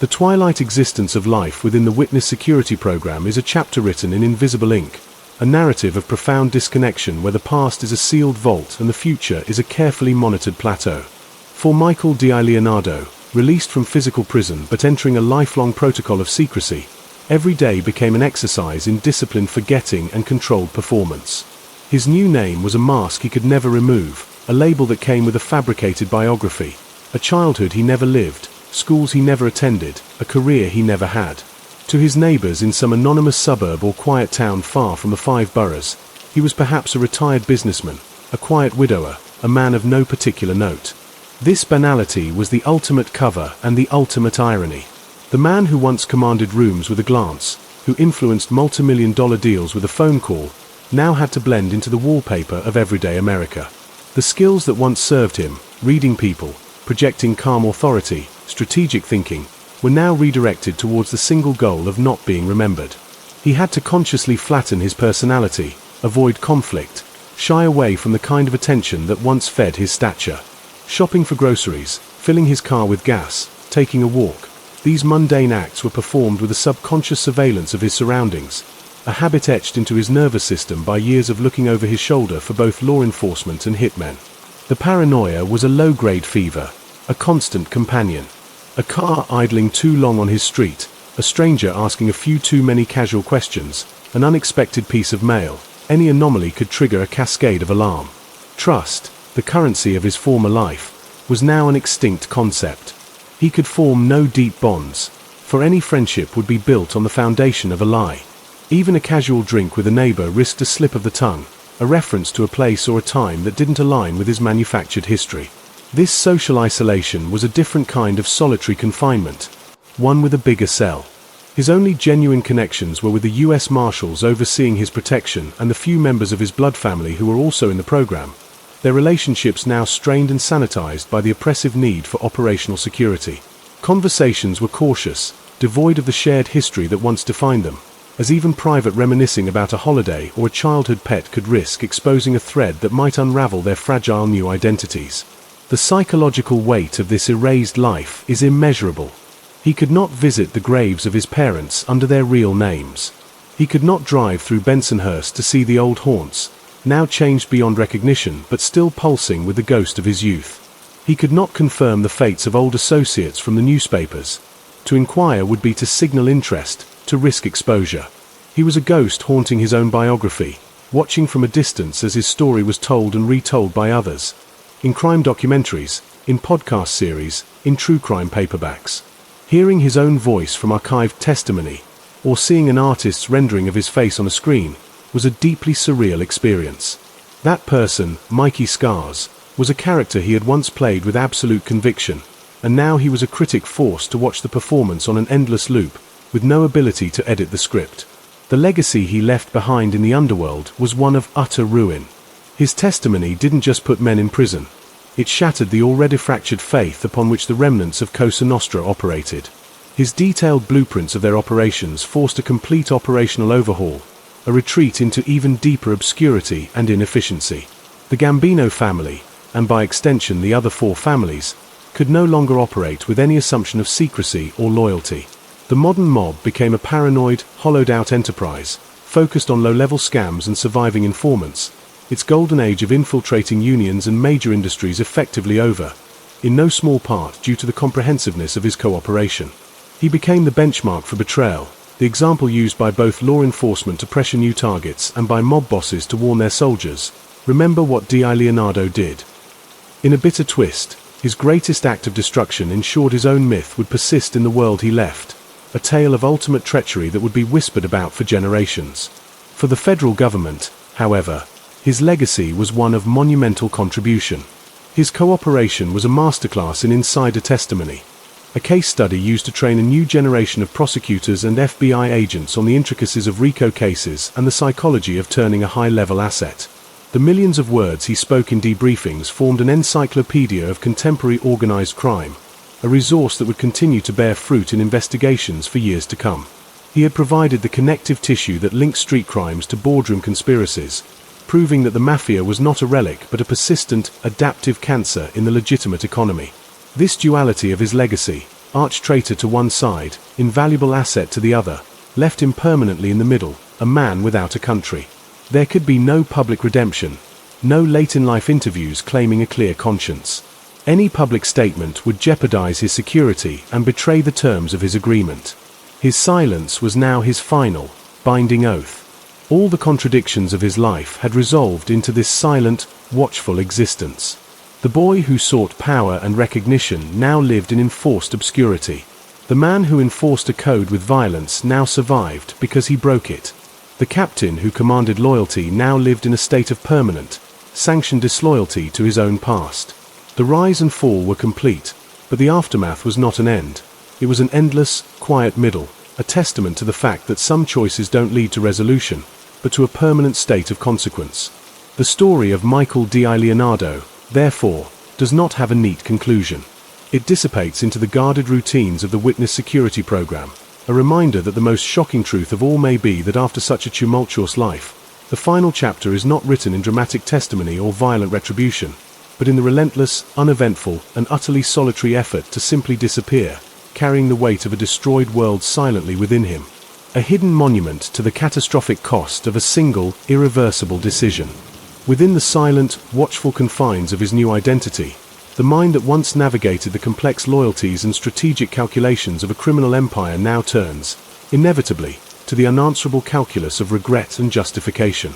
The twilight existence of life within the witness security program is a chapter written in invisible ink, a narrative of profound disconnection where the past is a sealed vault and the future is a carefully monitored plateau. For Michael DiLeonardo, released from physical prison but entering a lifelong protocol of secrecy, every day became an exercise in disciplined forgetting and controlled performance. His new name was a mask he could never remove, a label that came with a fabricated biography, a childhood he never lived, schools he never attended, a career he never had. To his neighbors in some anonymous suburb or quiet town far from the five boroughs, he was perhaps a retired businessman, a quiet widower, a man of no particular note. This banality was the ultimate cover and the ultimate irony. The man who once commanded rooms with a glance, who influenced multi-million-dollar deals with a phone call, now had to blend into the wallpaper of everyday America. The skills that once served him, reading people, projecting calm authority, strategic thinking, were now redirected towards the single goal of not being remembered. He had to consciously flatten his personality, avoid conflict, shy away from the kind of attention that once fed his stature. Shopping for groceries, filling his car with gas, taking a walk, these mundane acts were performed with a subconscious surveillance of his surroundings, a habit etched into his nervous system by years of looking over his shoulder for both law enforcement and hitmen. The paranoia was a low-grade fever, a constant companion. A car idling too long on his street, a stranger asking a few too many casual questions, an unexpected piece of mail, any anomaly could trigger a cascade of alarm. Trust, the currency of his former life, was now an extinct concept. He could form no deep bonds, for any friendship would be built on the foundation of a lie. Even a casual drink with a neighbor risked a slip of the tongue, a reference to a place or a time that didn't align with his manufactured history. This social isolation was a different kind of solitary confinement, one with a bigger cell. His only genuine connections were with the US Marshals overseeing his protection and the few members of his blood family who were also in the program, their relationships now strained and sanitized by the oppressive need for operational security. Conversations were cautious, devoid of the shared history that once defined them, as even private reminiscing about a holiday or a childhood pet could risk exposing a thread that might unravel their fragile new identities. The psychological weight of this erased life is immeasurable. He could not visit the graves of his parents under their real names. He could not drive through Bensonhurst to see the old haunts, now changed beyond recognition but still pulsing with the ghost of his youth. He could not confirm the fates of old associates from the newspapers. To inquire would be to signal interest, to risk exposure. He was a ghost haunting his own biography, watching from a distance as his story was told and retold by others. In crime documentaries, in podcast series, in true crime paperbacks. Hearing his own voice from archived testimony, or seeing an artist's rendering of his face on a screen, was a deeply surreal experience. That person, Mikey Scars, was a character he had once played with absolute conviction, and now he was a critic forced to watch the performance on an endless loop, with no ability to edit the script. The legacy he left behind in the underworld was one of utter ruin. His testimony didn't just put men in prison. It shattered the already fractured faith upon which the remnants of Cosa Nostra operated. His detailed blueprints of their operations forced a complete operational overhaul, a retreat into even deeper obscurity and inefficiency. The Gambino family, and by extension the other 4 families, could no longer operate with any assumption of secrecy or loyalty. The modern mob became a paranoid, hollowed-out enterprise, focused on low-level scams and surviving informants, its golden age of infiltrating unions and major industries effectively over, in no small part due to the comprehensiveness of his cooperation. He became the benchmark for betrayal, the example used by both law enforcement to pressure new targets and by mob bosses to warn their soldiers, remember what DiLeonardo did. In a bitter twist, his greatest act of destruction ensured his own myth would persist in the world he left, a tale of ultimate treachery that would be whispered about for generations. For the federal government, however, his legacy was one of monumental contribution. His cooperation was a masterclass in insider testimony, a case study used to train a new generation of prosecutors and FBI agents on the intricacies of RICO cases and the psychology of turning a high-level asset. The millions of words he spoke in debriefings formed an encyclopedia of contemporary organized crime, a resource that would continue to bear fruit in investigations for years to come. He had provided the connective tissue that linked street crimes to boardroom conspiracies, proving that the mafia was not a relic but a persistent, adaptive cancer in the legitimate economy. This duality of his legacy, arch-traitor to one side, invaluable asset to the other, left him permanently in the middle, a man without a country. There could be no public redemption, no late-in-life interviews claiming a clear conscience. Any public statement would jeopardize his security and betray the terms of his agreement. His silence was now his final, binding oath. All the contradictions of his life had resolved into this silent, watchful existence. The boy who sought power and recognition now lived in enforced obscurity. The man who enforced a code with violence now survived because he broke it. The captain who commanded loyalty now lived in a state of permanent, sanctioned disloyalty to his own past. The rise and fall were complete, but the aftermath was not an end. It was an endless, quiet middle, a testament to the fact that some choices don't lead to resolution, but to a permanent state of consequence. The story of Michael DiLeonardo, therefore, does not have a neat conclusion. It dissipates into the guarded routines of the witness security program, a reminder that the most shocking truth of all may be that after such a tumultuous life, the final chapter is not written in dramatic testimony or violent retribution, but in the relentless, uneventful, and utterly solitary effort to simply disappear, carrying the weight of a destroyed world silently within him. A hidden monument to the catastrophic cost of a single, irreversible decision. Within the silent, watchful confines of his new identity, the mind that once navigated the complex loyalties and strategic calculations of a criminal empire now turns, inevitably, to the unanswerable calculus of regret and justification.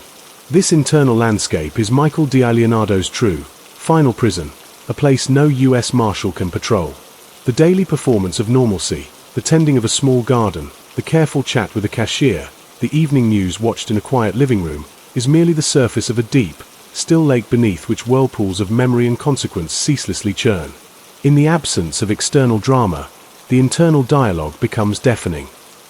This internal landscape is Michael DiLeonardo's true, final prison, a place no US Marshal can patrol. The daily performance of normalcy, the tending of a small garden, the careful chat with the cashier, the evening news watched in a quiet living room, is merely the surface of a deep, still lake beneath which whirlpools of memory and consequence ceaselessly churn. In the absence of external drama, the internal dialogue becomes deafening.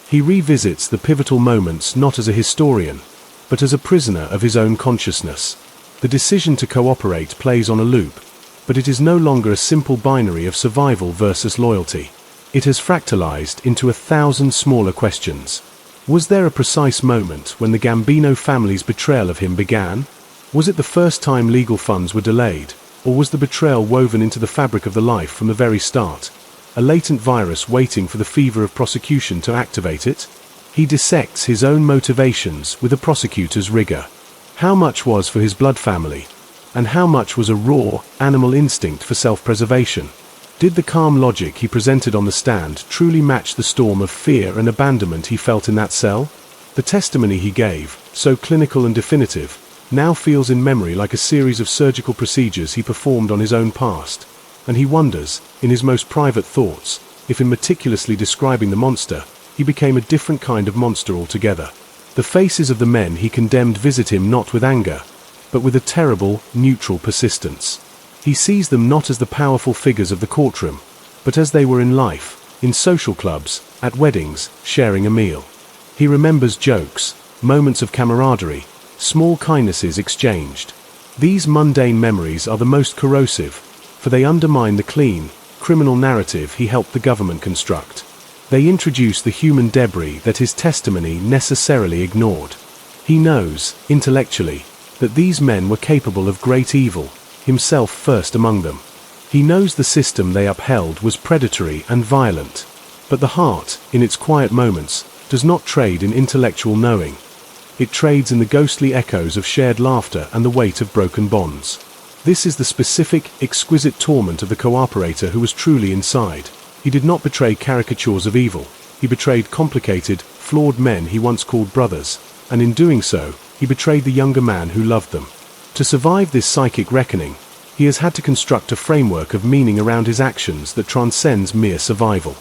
He revisits the pivotal moments not as a historian, but as a prisoner of his own consciousness. The decision to cooperate plays on a loop, but it is no longer a simple binary of survival versus loyalty. It has fractalized into 1,000 smaller questions. Was there a precise moment when the Gambino family's betrayal of him began? Was it the first time legal funds were delayed, or was the betrayal woven into the fabric of the life from the very start? A latent virus waiting for the fever of prosecution to activate it? He dissects his own motivations with a prosecutor's rigor. How much was for his blood family? And how much was a raw, animal instinct for self-preservation? Did the calm logic he presented on the stand truly match the storm of fear and abandonment he felt in that cell? The testimony he gave, so clinical and definitive, now feels in memory like a series of surgical procedures he performed on his own past. And he wonders, in his most private thoughts, if in meticulously describing the monster, he became a different kind of monster altogether. The faces of the men he condemned visit him not with anger, but with a terrible, neutral persistence. He sees them not as the powerful figures of the courtroom, but as they were in life, in social clubs, at weddings, sharing a meal. He remembers jokes, moments of camaraderie, small kindnesses exchanged. These mundane memories are the most corrosive, for they undermine the clean, criminal narrative he helped the government construct. They introduce the human debris that his testimony necessarily ignored. He knows, intellectually, that these men were capable of great evil, himself first among them. He knows the system they upheld was predatory and violent. But the heart, in its quiet moments, does not trade in intellectual knowing. It trades in the ghostly echoes of shared laughter and the weight of broken bonds. This is the specific, exquisite torment of the cooperator who was truly inside. He did not betray caricatures of evil. He betrayed complicated, flawed men he once called brothers, and in doing so, he betrayed the younger man who loved them. To survive this psychic reckoning, he has had to construct a framework of meaning around his actions that transcends mere survival.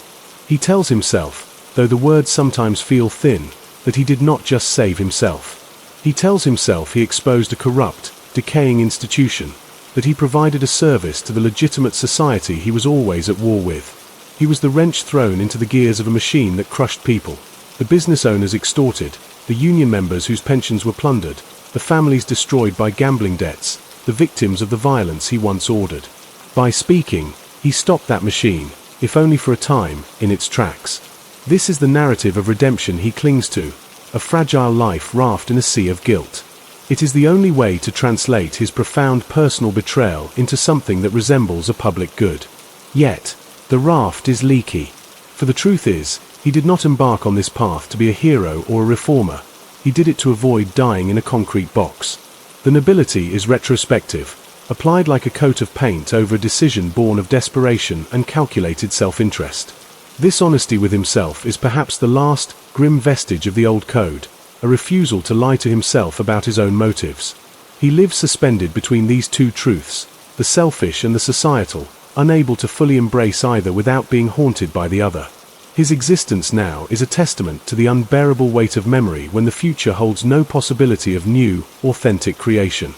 He tells himself, though the words sometimes feel thin, that he did not just save himself. He tells himself he exposed a corrupt, decaying institution, that he provided a service to the legitimate society he was always at war with. He was the wrench thrown into the gears of a machine that crushed people, the business owners extorted, the union members whose pensions were plundered, the families destroyed by gambling debts, the victims of the violence he once ordered. By speaking, he stopped that machine, if only for a time, in its tracks. This is the narrative of redemption he clings to, a fragile life raft in a sea of guilt. It is the only way to translate his profound personal betrayal into something that resembles a public good. Yet, the raft is leaky. For the truth is, he did not embark on this path to be a hero or a reformer. He did it to avoid dying in a concrete box. The nobility is retrospective, applied like a coat of paint over a decision born of desperation and calculated self-interest. This honesty with himself is perhaps the last, grim vestige of the old code, a refusal to lie to himself about his own motives. He lives suspended between these two truths, the selfish and the societal, unable to fully embrace either without being haunted by the other. His existence now is a testament to the unbearable weight of memory when the future holds no possibility of new, authentic creation.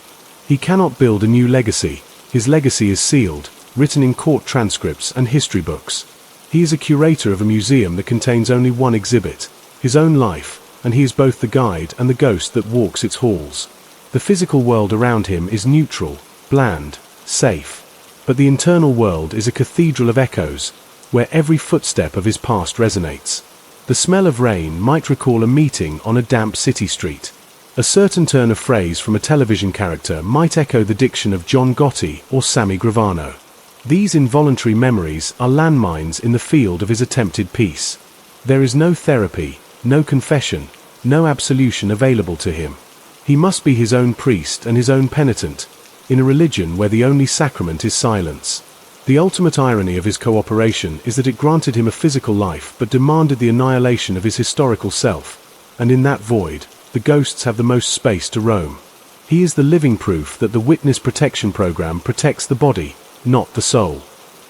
He cannot build a new legacy. His legacy is sealed, written in court transcripts and history books. He is a curator of a museum that contains only one exhibit, his own life, and he is both the guide and the ghost that walks its halls. The physical world around him is neutral, bland, safe. But the internal world is a cathedral of echoes, where every footstep of his past resonates. The smell of rain might recall a meeting on a damp city street. A certain turn of phrase from a television character might echo the diction of John Gotti or Sammy Gravano. These involuntary memories are landmines in the field of his attempted peace. There is no therapy, no confession, no absolution available to him. He must be his own priest and his own penitent, in a religion where the only sacrament is silence. The ultimate irony of his cooperation is that it granted him a physical life but demanded the annihilation of his historical self, and in that void, the ghosts have the most space to roam. He is the living proof that the witness protection program protects the body, not the soul.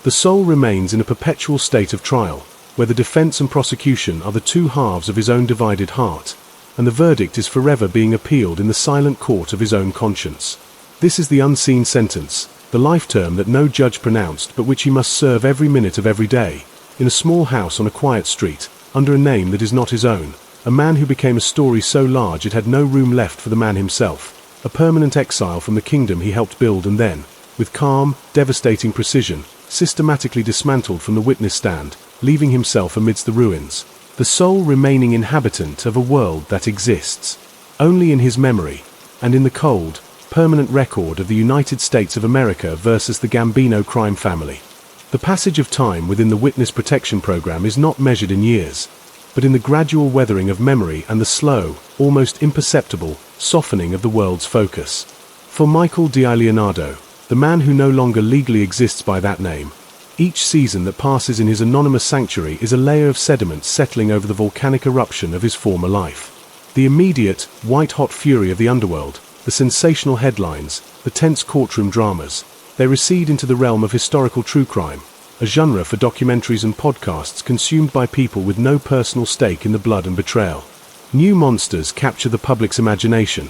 The soul remains in a perpetual state of trial, where the defense and prosecution are the two halves of his own divided heart, and the verdict is forever being appealed in the silent court of his own conscience. This is the unseen sentence, the life term that no judge pronounced but which he must serve every minute of every day, in a small house on a quiet street, under a name that is not his own, a man who became a story so large it had no room left for the man himself, a permanent exile from the kingdom he helped build and then, with calm, devastating precision, systematically dismantled from the witness stand, leaving himself amidst the ruins, the sole remaining inhabitant of a world that exists only in his memory, and in the cold, permanent record of the United States of America versus the Gambino crime family. The passage of time within the witness protection program is not measured in years, but in the gradual weathering of memory and the slow, almost imperceptible, softening of the world's focus. For Michael DiLeonardo, the man who no longer legally exists by that name, each season that passes in his anonymous sanctuary is a layer of sediment settling over the volcanic eruption of his former life. The immediate, white-hot fury of the underworld, the sensational headlines, the tense courtroom dramas, they recede into the realm of historical true crime, a genre for documentaries and podcasts consumed by people with no personal stake in the blood and betrayal. New monsters capture the public's imagination.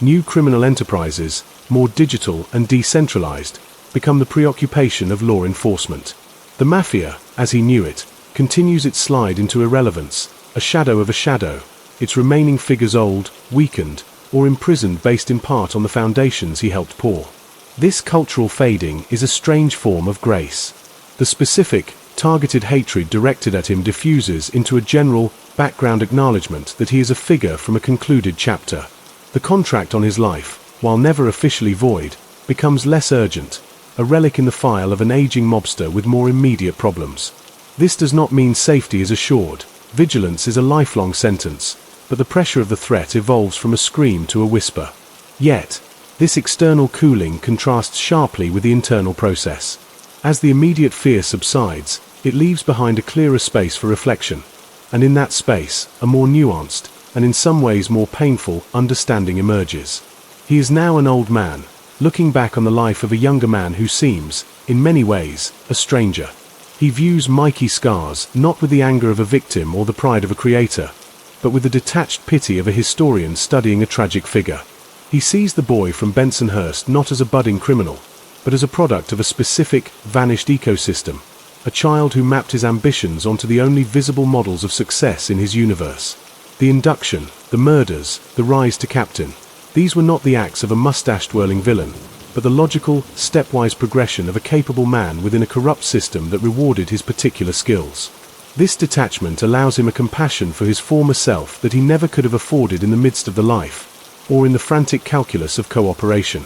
New criminal enterprises, more digital and decentralized, become the preoccupation of law enforcement. The mafia, as he knew it, continues its slide into irrelevance, a shadow of a shadow, its remaining figures old, weakened, or imprisoned based in part on the foundations he helped pour. This cultural fading is a strange form of grace. The specific, targeted hatred directed at him diffuses into a general, background acknowledgement that he is a figure from a concluded chapter. The contract on his life, while never officially void, becomes less urgent, a relic in the file of an aging mobster with more immediate problems. This does not mean safety is assured. Vigilance is a lifelong sentence, but the pressure of the threat evolves from a scream to a whisper. Yet, this external cooling contrasts sharply with the internal process. As the immediate fear subsides, it leaves behind a clearer space for reflection, and in that space, a more nuanced, and in some ways more painful, understanding emerges. He is now an old man, looking back on the life of a younger man who seems, in many ways, a stranger. He views Mikey Scars not with the anger of a victim or the pride of a creator, but with the detached pity of a historian studying a tragic figure. He sees the boy from Bensonhurst not as a budding criminal, but as a product of a specific, vanished ecosystem, a child who mapped his ambitions onto the only visible models of success in his universe. The induction, the murders, the rise to captain, these were not the acts of a mustache-twirling villain, but the logical, stepwise progression of a capable man within a corrupt system that rewarded his particular skills. This detachment allows him a compassion for his former self that he never could have afforded in the midst of the life, or in the frantic calculus of cooperation.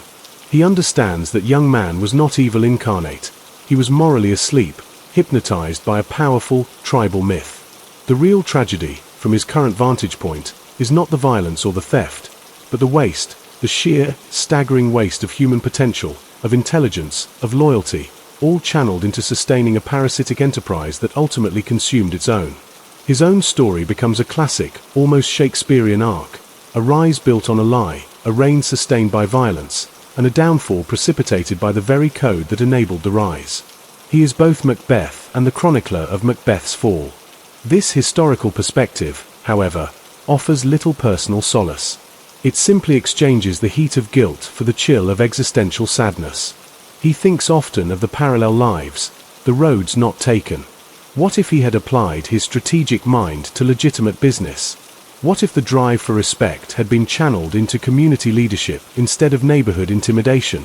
He understands that young man was not evil incarnate. He was morally asleep, hypnotized by a powerful, tribal myth. The real tragedy, from his current vantage point, is not the violence or the theft, but the waste, the sheer, staggering waste of human potential, of intelligence, of loyalty, all channeled into sustaining a parasitic enterprise that ultimately consumed its own. His own story becomes a classic, almost Shakespearean arc, a rise built on a lie, a reign sustained by violence, and a downfall precipitated by the very code that enabled the rise. He is both Macbeth and the chronicler of Macbeth's fall. This historical perspective, however, offers little personal solace. It simply exchanges the heat of guilt for the chill of existential sadness. He thinks often of the parallel lives, the roads not taken. What if he had applied his strategic mind to legitimate business? What if the drive for respect had been channeled into community leadership instead of neighborhood intimidation?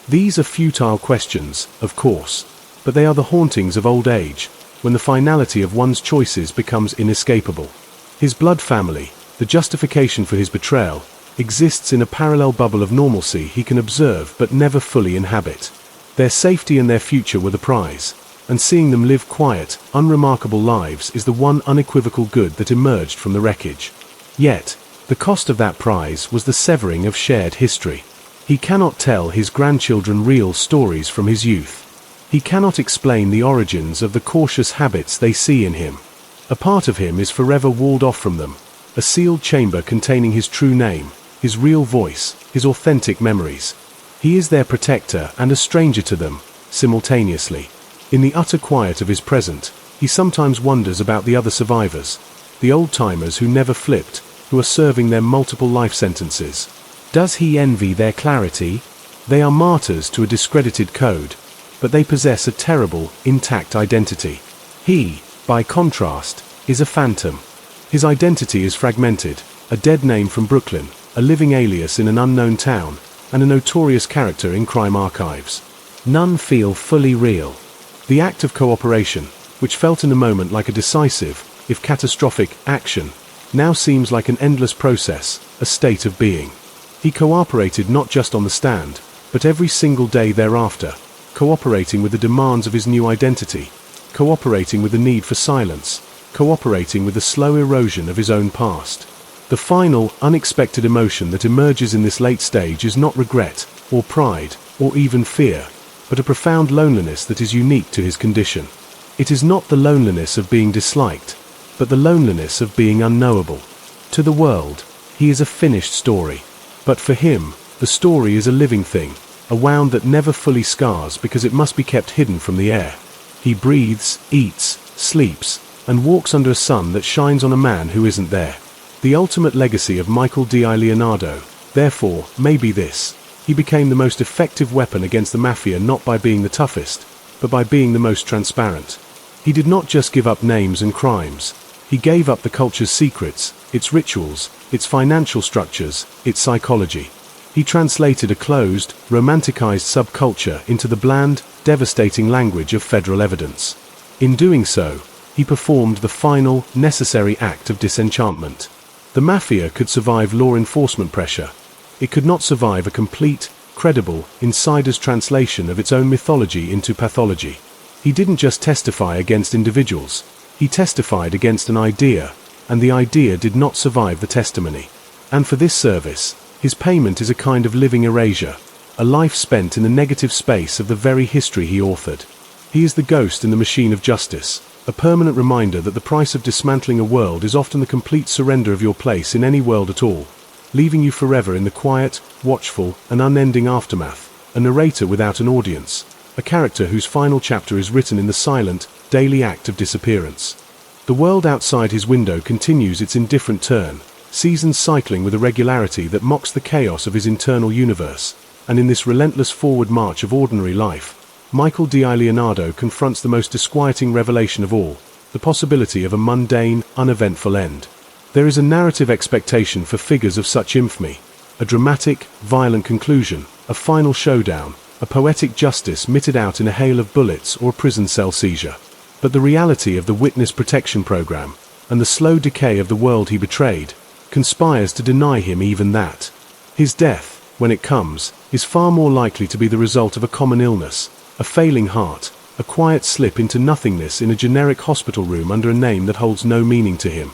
These are futile questions, of course, but they are the hauntings of old age, when the finality of one's choices becomes inescapable. His blood family, the justification for his betrayal, exists in a parallel bubble of normalcy he can observe but never fully inhabit. Their safety and their future were the prize, and seeing them live quiet, unremarkable lives is the one unequivocal good that emerged from the wreckage. Yet, the cost of that prize was the severing of shared history. He cannot tell his grandchildren real stories from his youth. He cannot explain the origins of the cautious habits they see in him. A part of him is forever walled off from them, a sealed chamber containing his true name, his real voice, his authentic memories. He is their protector and a stranger to them, simultaneously. In the utter quiet of his present, he sometimes wonders about the other survivors, the old-timers who never flipped, who are serving their multiple life sentences. Does he envy their clarity? They are martyrs to a discredited code, but they possess a terrible, intact identity. He, by contrast, is a phantom. His identity is fragmented, a dead name from Brooklyn, a living alias in an unknown town, and a notorious character in crime archives. None feel fully real. The act of cooperation, which felt in the moment like a decisive, if catastrophic, action, now seems like an endless process, a state of being. He cooperated not just on the stand, but every single day thereafter, cooperating with the demands of his new identity, cooperating with the need for silence, cooperating with the slow erosion of his own past. The final, unexpected emotion that emerges in this late stage is not regret, or pride, or even fear, but a profound loneliness that is unique to his condition. It is not the loneliness of being disliked, but the loneliness of being unknowable. To the world, he is a finished story. But for him, the story is a living thing, a wound that never fully scars because it must be kept hidden from the air. He breathes, eats, sleeps, and walks under a sun that shines on a man who isn't there. The ultimate legacy of Michael DiLeonardo, therefore, may be this. He became the most effective weapon against the mafia not by being the toughest, but by being the most transparent. He did not just give up names and crimes. He gave up the culture's secrets, its rituals, its financial structures, its psychology. He translated a closed, romanticized subculture into the bland, devastating language of federal evidence. In doing so, he performed the final, necessary act of disenchantment. The mafia could survive law enforcement pressure. It could not survive a complete, credible, insider's translation of its own mythology into pathology. He didn't just testify against individuals. He testified against an idea, and the idea did not survive the testimony. And for this service, his payment is a kind of living erasure, a life spent in the negative space of the very history he authored. He is the ghost in the machine of justice, a permanent reminder that the price of dismantling a world is often the complete surrender of your place in any world at all, leaving you forever in the quiet, watchful, and unending aftermath, a narrator without an audience, a character whose final chapter is written in the silent, daily act of disappearance. The world outside his window continues its indifferent turn, seasons cycling with a regularity that mocks the chaos of his internal universe, and in this relentless forward march of ordinary life, Michael DiLeonardo confronts the most disquieting revelation of all, the possibility of a mundane, uneventful end. There is a narrative expectation for figures of such infamy, a dramatic, violent conclusion, a final showdown, a poetic justice meted out in a hail of bullets or a prison cell seizure. But the reality of the witness protection program, and the slow decay of the world he betrayed, conspires to deny him even that. His death, when it comes, is far more likely to be the result of a common illness, a failing heart, a quiet slip into nothingness in a generic hospital room under a name that holds no meaning to him.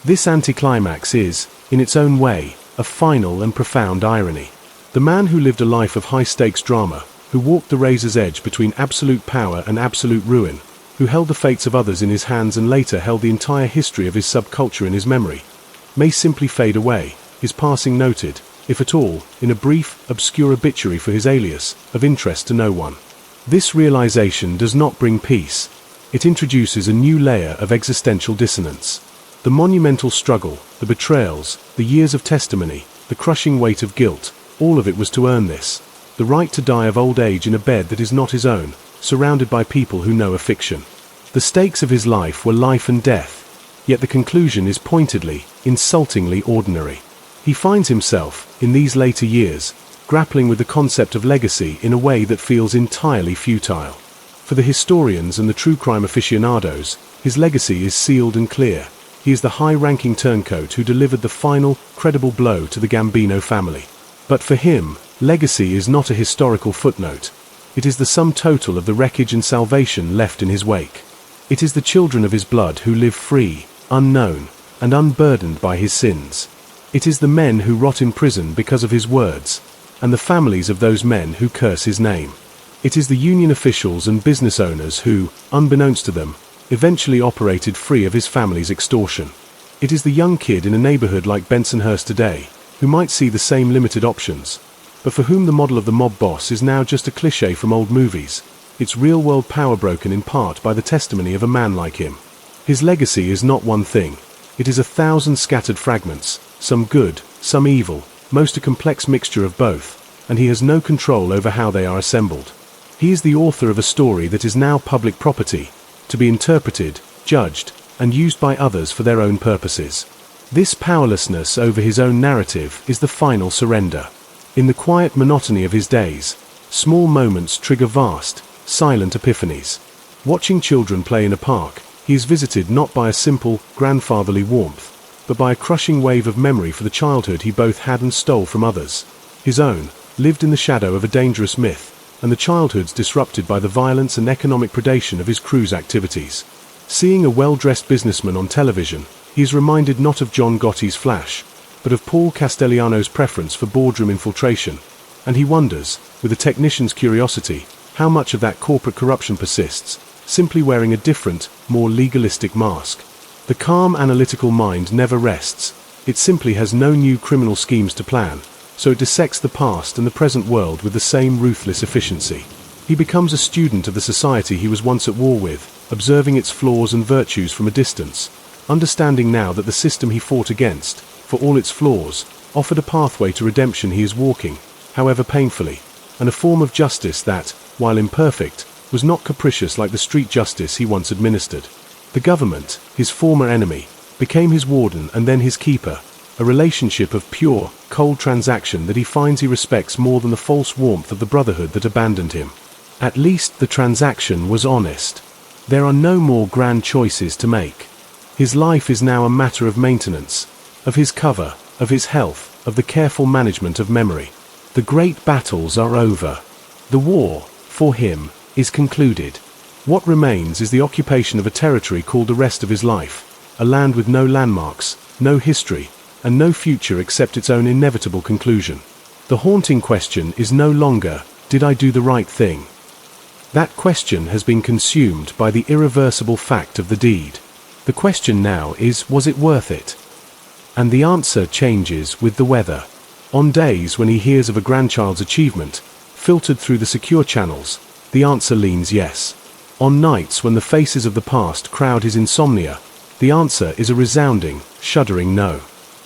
This anticlimax is, in its own way, a final and profound irony. The man who lived a life of high-stakes drama, who walked the razor's edge between absolute power and absolute ruin, who held the fates of others in his hands and later held the entire history of his subculture in his memory, may simply fade away, his passing noted, if at all, in a brief, obscure obituary for his alias, of interest to no one. This realization does not bring peace. It introduces a new layer of existential dissonance. The monumental struggle, the betrayals, the years of testimony, the crushing weight of guilt, all of it was to earn this. The right to die of old age in a bed that is not his own, surrounded by people who know a fiction. The stakes of his life were life and death, yet the conclusion is pointedly, insultingly ordinary. He finds himself, in these later years, grappling with the concept of legacy in a way that feels entirely futile. For the historians and the true crime aficionados, his legacy is sealed and clear. He is the high-ranking turncoat who delivered the final, credible blow to the Gambino family. But for him, legacy is not a historical footnote. It is the sum total of the wreckage and salvation left in his wake. It is the children of his blood who live free, unknown, and unburdened by his sins. It is the men who rot in prison because of his words, and the families of those men who curse his name. It is the union officials and business owners who, unbeknownst to them, eventually operated free of his family's extortion. It is the young kid in a neighborhood like Bensonhurst today, who might see the same limited options, but for whom the model of the mob boss is now just a cliché from old movies, its real-world power broken in part by the testimony of a man like him. His legacy is not one thing. It is 1,000 scattered fragments, some good, some evil, most a complex mixture of both, and he has no control over how they are assembled. He is the author of a story that is now public property, to be interpreted, judged, and used by others for their own purposes. This powerlessness over his own narrative is the final surrender. In the quiet monotony of his days, small moments trigger vast, silent epiphanies. Watching children play in a park, he is visited not by a simple, grandfatherly warmth, but by a crushing wave of memory for the childhood he both had and stole from others. His own, lived in the shadow of a dangerous myth, and the childhoods disrupted by the violence and economic predation of his crew's activities. Seeing a well-dressed businessman on television, he is reminded not of John Gotti's flash, but of Paul Castellano's preference for boardroom infiltration, and he wonders, with a technician's curiosity, how much of that corporate corruption persists, simply wearing a different, more legalistic mask. The calm analytical mind never rests. It simply has no new criminal schemes to plan, so it dissects the past and the present world with the same ruthless efficiency. He becomes a student of the society he was once at war with, observing its flaws and virtues from a distance, understanding now that the system he fought against, for all its flaws, offered a pathway to redemption he is walking, however painfully, and a form of justice that, while imperfect, was not capricious like the street justice he once administered. The government, his former enemy, became his warden and then his keeper, a relationship of pure, cold transaction that he finds he respects more than the false warmth of the brotherhood that abandoned him. At least the transaction was honest. There are no more grand choices to make. His life is now a matter of maintenance, of his cover, of his health, of the careful management of memory. The great battles are over. The war, for him, is concluded. What remains is the occupation of a territory called the rest of his life, a land with no landmarks, no history, and no future except its own inevitable conclusion. The haunting question is no longer, did I do the right thing? That question has been consumed by the irreversible fact of the deed. The question now is, was it worth it? And the answer changes with the weather. On days when he hears of a grandchild's achievement, filtered through the secure channels, the answer leans yes. On nights when the faces of the past crowd his insomnia, the answer is a resounding, shuddering no.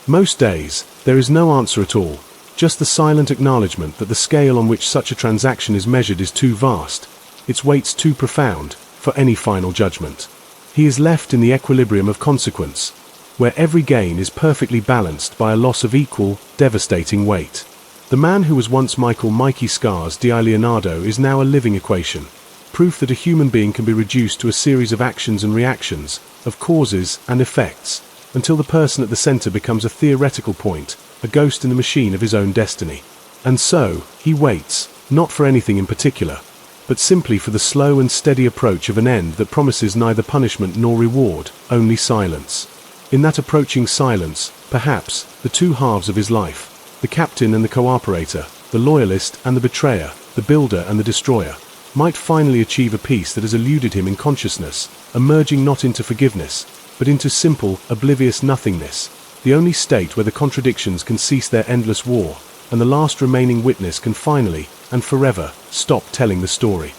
Most days, there is no answer at all, just the silent acknowledgement that the scale on which such a transaction is measured is too vast, its weight's too profound, for any final judgment. He is left in the equilibrium of consequence, where every gain is perfectly balanced by a loss of equal, devastating weight. The man who was once Mikey Scars DiLeonardo is now a living equation, proof that a human being can be reduced to a series of actions and reactions, of causes and effects, until the person at the center becomes a theoretical point, a ghost in the machine of his own destiny. And so, he waits, not for anything in particular, but simply for the slow and steady approach of an end that promises neither punishment nor reward, only silence. In that approaching silence, perhaps, the two halves of his life, the captain and the cooperator, the loyalist and the betrayer, the builder and the destroyer, might finally achieve a peace that has eluded him in consciousness, emerging not into forgiveness, but into simple, oblivious nothingness, the only state where the contradictions can cease their endless war, and the last remaining witness can finally, and forever, stop telling the story.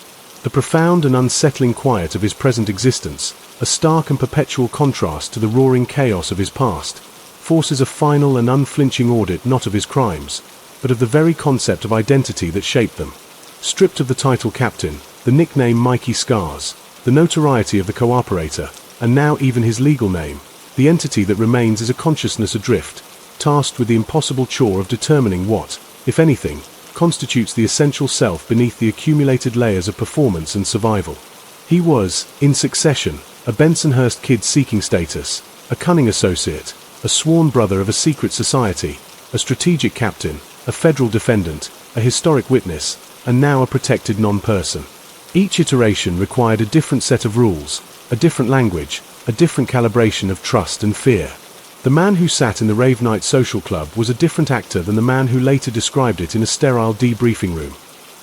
The profound and unsettling quiet of his present existence, a stark and perpetual contrast to the roaring chaos of his past, forces a final and unflinching audit not of his crimes, but of the very concept of identity that shaped them. Stripped of the title captain, the nickname Mikey Scars, the notoriety of the cooperator, and now even his legal name, the entity that remains is a consciousness adrift, tasked with the impossible chore of determining what, if anything, constitutes the essential self beneath the accumulated layers of performance and survival. He was, in succession, a Bensonhurst kid seeking status, a cunning associate, a sworn brother of a secret society, a strategic captain, a federal defendant, a historic witness, and now a protected non-person. Each iteration required a different set of rules, a different language, a different calibration of trust and fear. The man who sat in the Rave Night Social Club was a different actor than the man who later described it in a sterile debriefing room.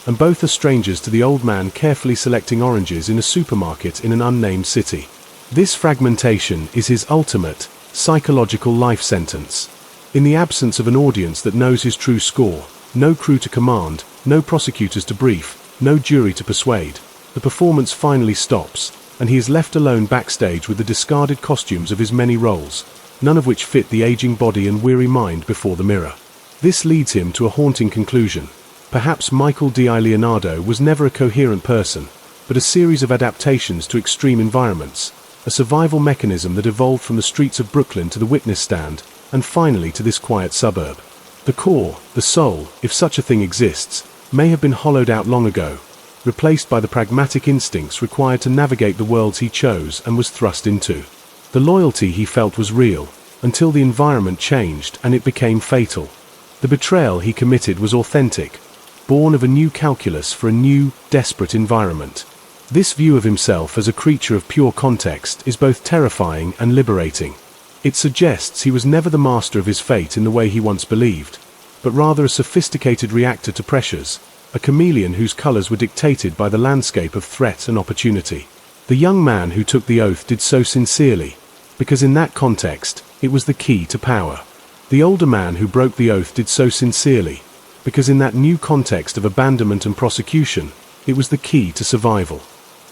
And both are strangers to the old man carefully selecting oranges in a supermarket in an unnamed city. This fragmentation is his ultimate, psychological life sentence. In the absence of an audience that knows his true score, no crew to command, no prosecutors to brief, no jury to persuade, the performance finally stops, and he is left alone backstage with the discarded costumes of his many roles, none of which fit the aging body and weary mind before the mirror. This leads him to a haunting conclusion. Perhaps Michael DiLeonardo was never a coherent person, but a series of adaptations to extreme environments, a survival mechanism that evolved from the streets of Brooklyn to the witness stand, and finally to this quiet suburb. The core, the soul, if such a thing exists, may have been hollowed out long ago, replaced by the pragmatic instincts required to navigate the worlds he chose and was thrust into. The loyalty he felt was real, until the environment changed and it became fatal. The betrayal he committed was authentic, born of a new calculus for a new, desperate environment. This view of himself as a creature of pure context is both terrifying and liberating. It suggests he was never the master of his fate in the way he once believed, but rather a sophisticated reactor to pressures, a chameleon whose colors were dictated by the landscape of threat and opportunity. The young man who took the oath did so sincerely, because in that context, it was the key to power. The older man who broke the oath did so sincerely, because in that new context of abandonment and prosecution, it was the key to survival.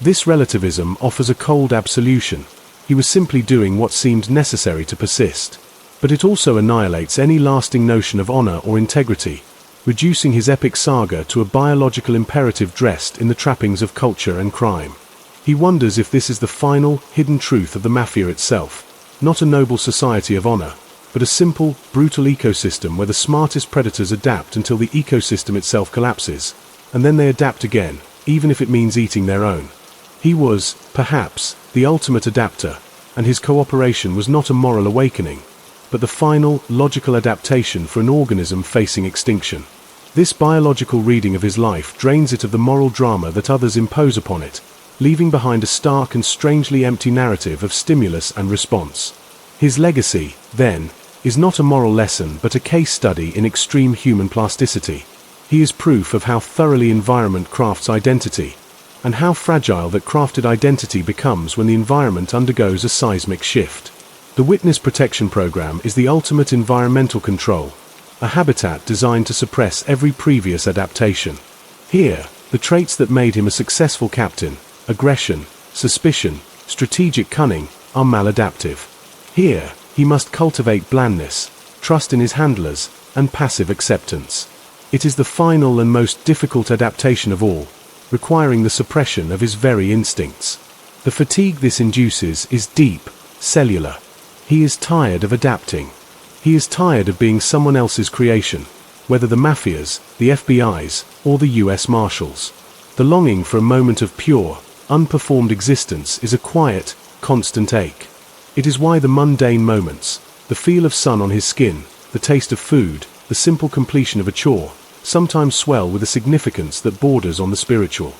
This relativism offers a cold absolution. He was simply doing what seemed necessary to persist. But it also annihilates any lasting notion of honor or integrity, reducing his epic saga to a biological imperative dressed in the trappings of culture and crime. He wonders if this is the final, hidden truth of the mafia itself, not a noble society of honor, but a simple, brutal ecosystem where the smartest predators adapt until the ecosystem itself collapses, and then they adapt again, even if it means eating their own. He was, perhaps, the ultimate adapter, and his cooperation was not a moral awakening, but the final, logical adaptation for an organism facing extinction. This biological reading of his life drains it of the moral drama that others impose upon it, leaving behind a stark and strangely empty narrative of stimulus and response. His legacy, then, is not a moral lesson but a case study in extreme human plasticity. He is proof of how thoroughly environment crafts identity, and how fragile that crafted identity becomes when the environment undergoes a seismic shift. The Witness Protection Program is the ultimate environmental control, a habitat designed to suppress every previous adaptation. Here, the traits that made him a successful captain, aggression, suspicion, strategic cunning, are maladaptive. Here, he must cultivate blandness, trust in his handlers, and passive acceptance. It is the final and most difficult adaptation of all, requiring the suppression of his very instincts. The fatigue this induces is deep, cellular. He is tired of adapting. He is tired of being someone else's creation, whether the mafias, the FBI's, or the US Marshals. The longing for a moment of pure, unperformed existence is a quiet, constant ache. It is why the mundane moments, the feel of sun on his skin, the taste of food, the simple completion of a chore, sometimes swell with a significance that borders on the spiritual.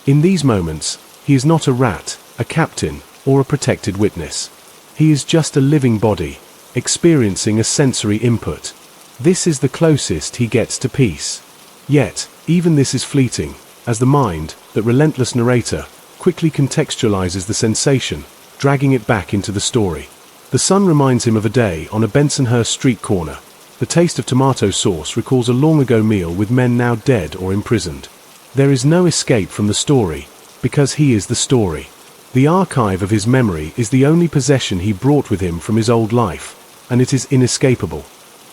In these moments, he is not a rat, a captain, or a protected witness. He is just a living body, experiencing a sensory input. This is the closest he gets to peace. Yet, even this is fleeting, as the mind, that relentless narrator, quickly contextualizes the sensation, dragging it back into the story. The sun reminds him of a day on a Bensonhurst street corner. The taste of tomato sauce recalls a long-ago meal with men now dead or imprisoned. There is no escape from the story, because he is the story. The archive of his memory is the only possession he brought with him from his old life, and it is inescapable.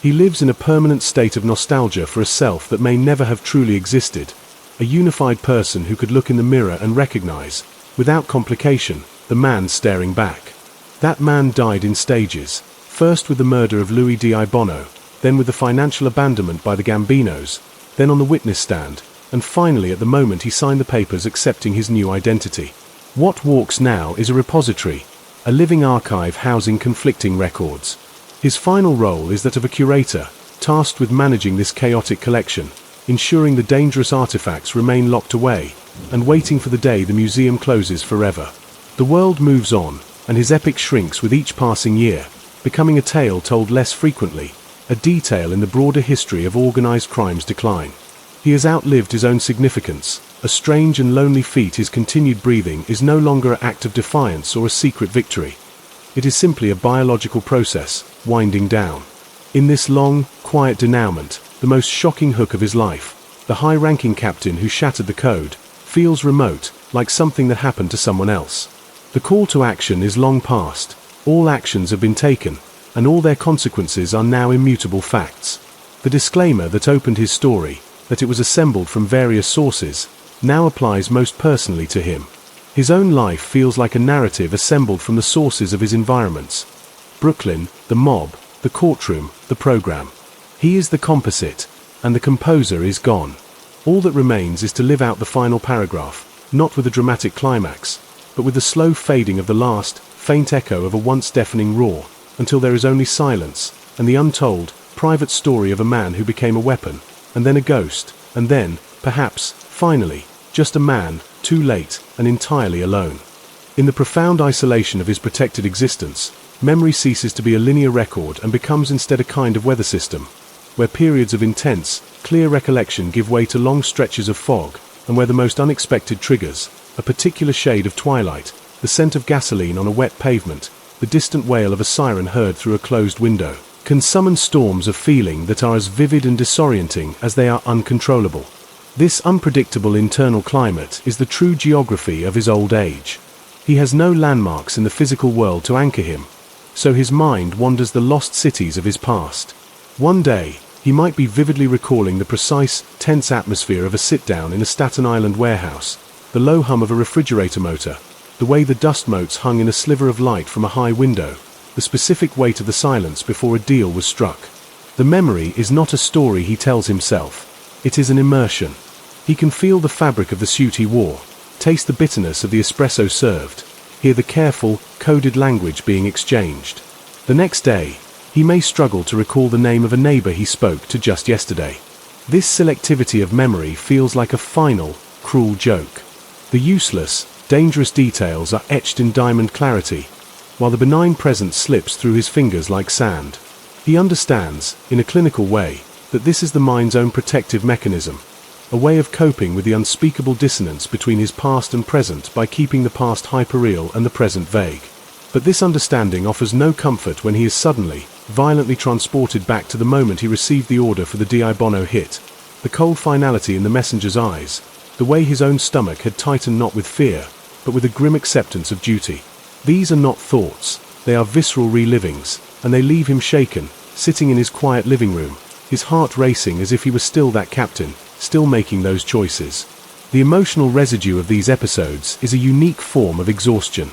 He lives in a permanent state of nostalgia for a self that may never have truly existed, a unified person who could look in the mirror and recognize, without complication, the man staring back. That man died in stages, first with the murder of Louis DiBono, then with the financial abandonment by the Gambinos, then on the witness stand, and finally at the moment he signed the papers accepting his new identity. What walks now is a repository, a living archive housing conflicting records. His final role is that of a curator, tasked with managing this chaotic collection, ensuring the dangerous artifacts remain locked away, and waiting for the day the museum closes forever. The world moves on, and his epic shrinks with each passing year, becoming a tale told less frequently, a detail in the broader history of organized crime's decline. He has outlived his own significance. A strange and lonely feat his continued breathing is no longer an act of defiance or a secret victory. It is simply a biological process, winding down. In this long, quiet denouement, the most shocking hook of his life, the high-ranking captain who shattered the code, feels remote, like something that happened to someone else. The call to action is long past. All actions have been taken, and all their consequences are now immutable facts. The disclaimer that opened his story, that it was assembled from various sources, now applies most personally to him. His own life feels like a narrative assembled from the sources of his environments. Brooklyn, the mob, the courtroom, the program. He is the composite, and the composer is gone. All that remains is to live out the final paragraph, not with a dramatic climax, but with the slow fading of the last, faint echo of a once deafening roar, until there is only silence, and the untold, private story of a man who became a weapon, and then a ghost, and then, perhaps, finally, just a man, too late, and entirely alone. In the profound isolation of his protected existence, memory ceases to be a linear record and becomes instead a kind of weather system, where periods of intense, clear recollection give way to long stretches of fog, and where the most unexpected triggers, a particular shade of twilight, the scent of gasoline on a wet pavement, the distant wail of a siren heard through a closed window, can summon storms of feeling that are as vivid and disorienting as they are uncontrollable. This unpredictable internal climate is the true geography of his old age. He has no landmarks in the physical world to anchor him, so his mind wanders the lost cities of his past. One day, he might be vividly recalling the precise, tense atmosphere of a sit-down in a Staten Island warehouse, the low hum of a refrigerator motor, the way the dust motes hung in a sliver of light from a high window, the specific weight of the silence before a deal was struck. The memory is not a story he tells himself. It is an immersion. He can feel the fabric of the suit he wore, taste the bitterness of the espresso served, hear the careful, coded language being exchanged. The next day, he may struggle to recall the name of a neighbor he spoke to just yesterday. This selectivity of memory feels like a final, cruel joke. The useless, dangerous details are etched in diamond clarity, while the benign present slips through his fingers like sand. He understands, in a clinical way, that this is the mind's own protective mechanism, a way of coping with the unspeakable dissonance between his past and present by keeping the past hyperreal and the present vague. But this understanding offers no comfort when he is suddenly, violently transported back to the moment he received the order for the DiBono hit. The cold finality in the messenger's eyes, the way his own stomach had tightened not with fear, but with a grim acceptance of duty. These are not thoughts, they are visceral relivings, and they leave him shaken, sitting in his quiet living room, his heart racing as if he were still that captain, still making those choices. The emotional residue of these episodes is a unique form of exhaustion.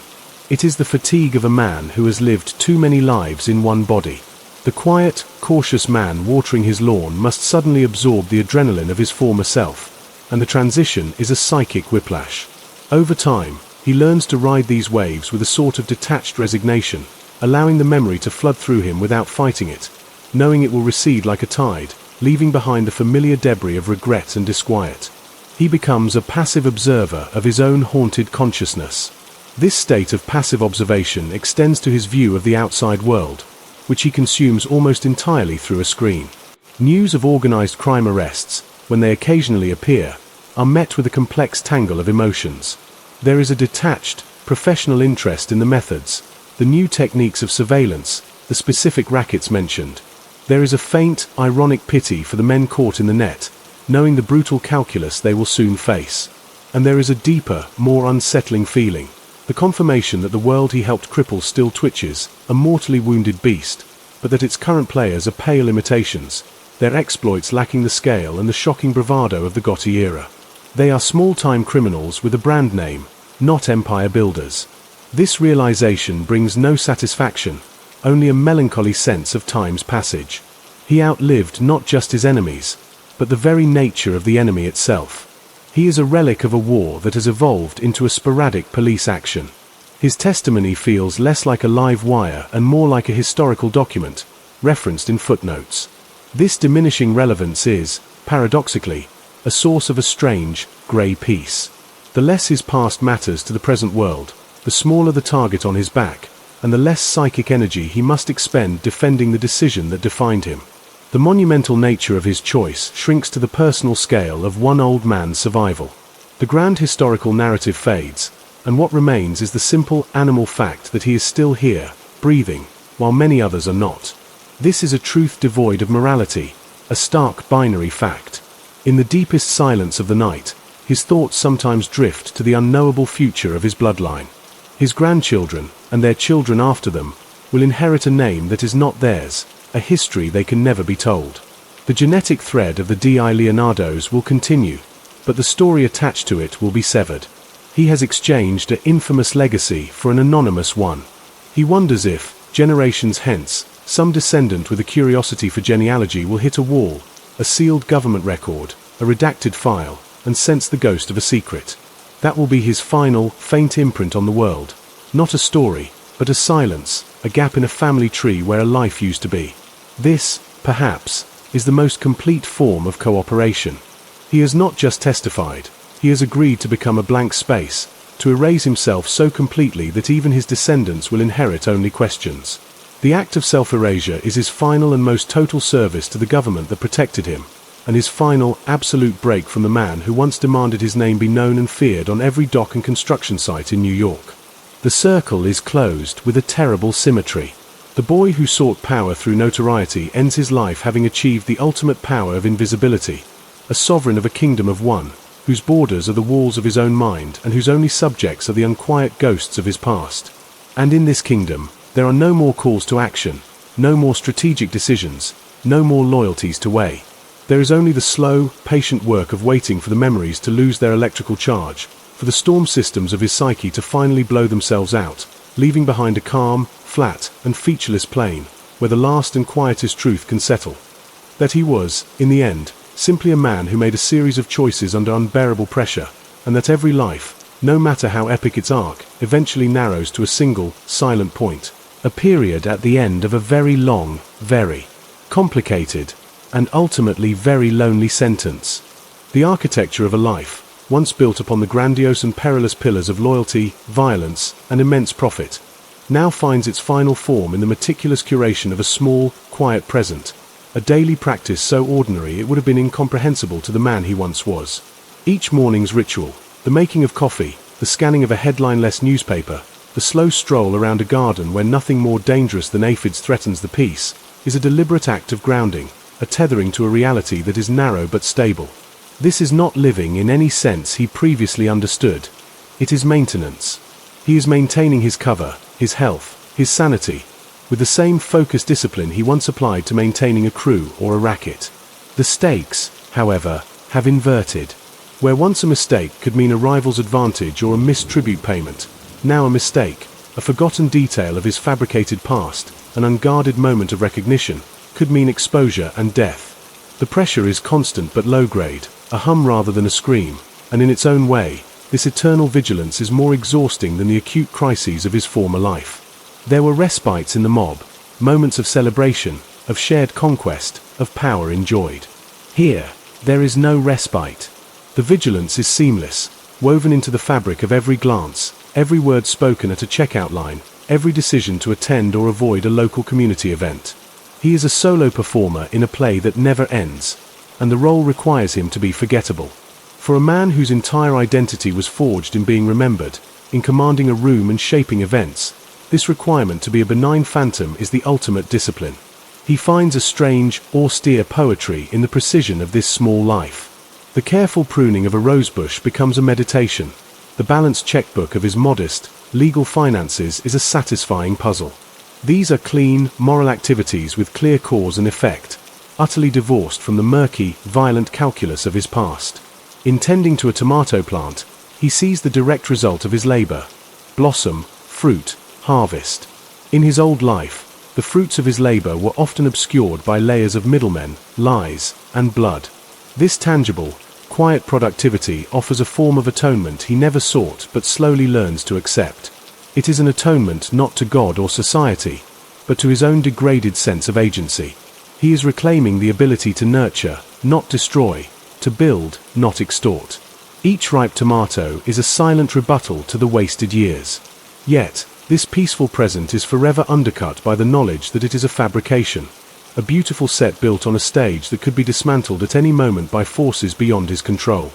It is the fatigue of a man who has lived too many lives in one body. The quiet, cautious man watering his lawn must suddenly absorb the adrenaline of his former self, and the transition is a psychic whiplash. Over time, he learns to ride these waves with a sort of detached resignation, allowing the memory to flood through him without fighting it, knowing it will recede like a tide, leaving behind the familiar debris of regret and disquiet. He becomes a passive observer of his own haunted consciousness. This state of passive observation extends to his view of the outside world, which he consumes almost entirely through a screen. News of organized crime arrests, when they occasionally appear, are met with a complex tangle of emotions. There is a detached, professional interest in the methods, the new techniques of surveillance, the specific rackets mentioned. There is a faint, ironic pity for the men caught in the net, knowing the brutal calculus they will soon face. And there is a deeper, more unsettling feeling, the confirmation that the world he helped cripple still twitches, a mortally wounded beast, but that its current players are pale imitations, their exploits lacking the scale and the shocking bravado of the Gotti era. They are small-time criminals with a brand name, not empire builders. This realization brings no satisfaction, only a melancholy sense of time's passage. He outlived not just his enemies, but the very nature of the enemy itself. He is a relic of a war that has evolved into a sporadic police action. His testimony feels less like a live wire and more like a historical document, referenced in footnotes. This diminishing relevance is, paradoxically, a source of a strange, grey peace. The less his past matters to the present world, the smaller the target on his back, and the less psychic energy he must expend defending the decision that defined him. The monumental nature of his choice shrinks to the personal scale of one old man's survival. The grand historical narrative fades, and what remains is the simple animal fact that he is still here, breathing, while many others are not. This is a truth devoid of morality, a stark binary fact. In the deepest silence of the night, his thoughts sometimes drift to the unknowable future of his bloodline. His grandchildren, and their children after them, will inherit a name that is not theirs, a history they can never be told. The genetic thread of the DiLeonardos will continue, but the story attached to it will be severed. He has exchanged an infamous legacy for an anonymous one. He wonders if, generations hence, some descendant with a curiosity for genealogy will hit a wall, a sealed government record, a redacted file, and sense the ghost of a secret. That will be his final, faint imprint on the world. Not a story, but a silence, a gap in a family tree where a life used to be. This, perhaps, is the most complete form of cooperation. He has not just testified, he has agreed to become a blank space, to erase himself so completely that even his descendants will inherit only questions. The act of self-erasure is his final and most total service to the government that protected him, and his final, absolute break from the man who once demanded his name be known and feared on every dock and construction site in New York. The circle is closed with a terrible symmetry. The boy who sought power through notoriety ends his life having achieved the ultimate power of invisibility, a sovereign of a kingdom of one, whose borders are the walls of his own mind and whose only subjects are the unquiet ghosts of his past. And in this kingdom, there are no more calls to action, no more strategic decisions, no more loyalties to weigh. There is only the slow, patient work of waiting for the memories to lose their electrical charge, for the storm systems of his psyche to finally blow themselves out, leaving behind a calm, flat, and featureless plain, where the last and quietest truth can settle. That he was, in the end, simply a man who made a series of choices under unbearable pressure, and that every life, no matter how epic its arc, eventually narrows to a single, silent point. A period at the end of a very long, very complicated, and ultimately very lonely sentence. The architecture of a life, once built upon the grandiose and perilous pillars of loyalty, violence, and immense profit, now finds its final form in the meticulous curation of a small, quiet present, a daily practice so ordinary it would have been incomprehensible to the man he once was. Each morning's ritual, the making of coffee, the scanning of a headline-less newspaper, the slow stroll around a garden where nothing more dangerous than aphids threatens the peace, is a deliberate act of grounding, a tethering to a reality that is narrow but stable. This is not living in any sense he previously understood. It is maintenance. He is maintaining his cover, his health, his sanity, with the same focused discipline he once applied to maintaining a crew or a racket. The stakes, however, have inverted. Where once a mistake could mean a rival's advantage or a missed tribute payment, now a mistake, a forgotten detail of his fabricated past, an unguarded moment of recognition, could mean exposure and death. The pressure is constant but low-grade, a hum rather than a scream, and in its own way, this eternal vigilance is more exhausting than the acute crises of his former life. There were respites in the mob, moments of celebration, of shared conquest, of power enjoyed. Here, there is no respite. The vigilance is seamless, woven into the fabric of every glance, every word spoken at a checkout line, every decision to attend or avoid a local community event. He is a solo performer in a play that never ends, and the role requires him to be forgettable. For a man whose entire identity was forged in being remembered, in commanding a room and shaping events, this requirement to be a benign phantom is the ultimate discipline. He finds a strange, austere poetry in the precision of this small life. The careful pruning of a rosebush becomes a meditation. The balanced checkbook of his modest, legal finances is a satisfying puzzle. These are clean, moral activities with clear cause and effect, utterly divorced from the murky, violent calculus of his past. In tending to a tomato plant, he sees the direct result of his labor: blossom, fruit, harvest. In his old life, the fruits of his labor were often obscured by layers of middlemen, lies, and blood. This tangible, quiet productivity offers a form of atonement he never sought but slowly learns to accept. It is an atonement not to God or society, but to his own degraded sense of agency. He is reclaiming the ability to nurture, not destroy, to build, not extort. Each ripe tomato is a silent rebuttal to the wasted years. Yet, this peaceful present is forever undercut by the knowledge that it is a fabrication, a beautiful set built on a stage that could be dismantled at any moment by forces beyond his control.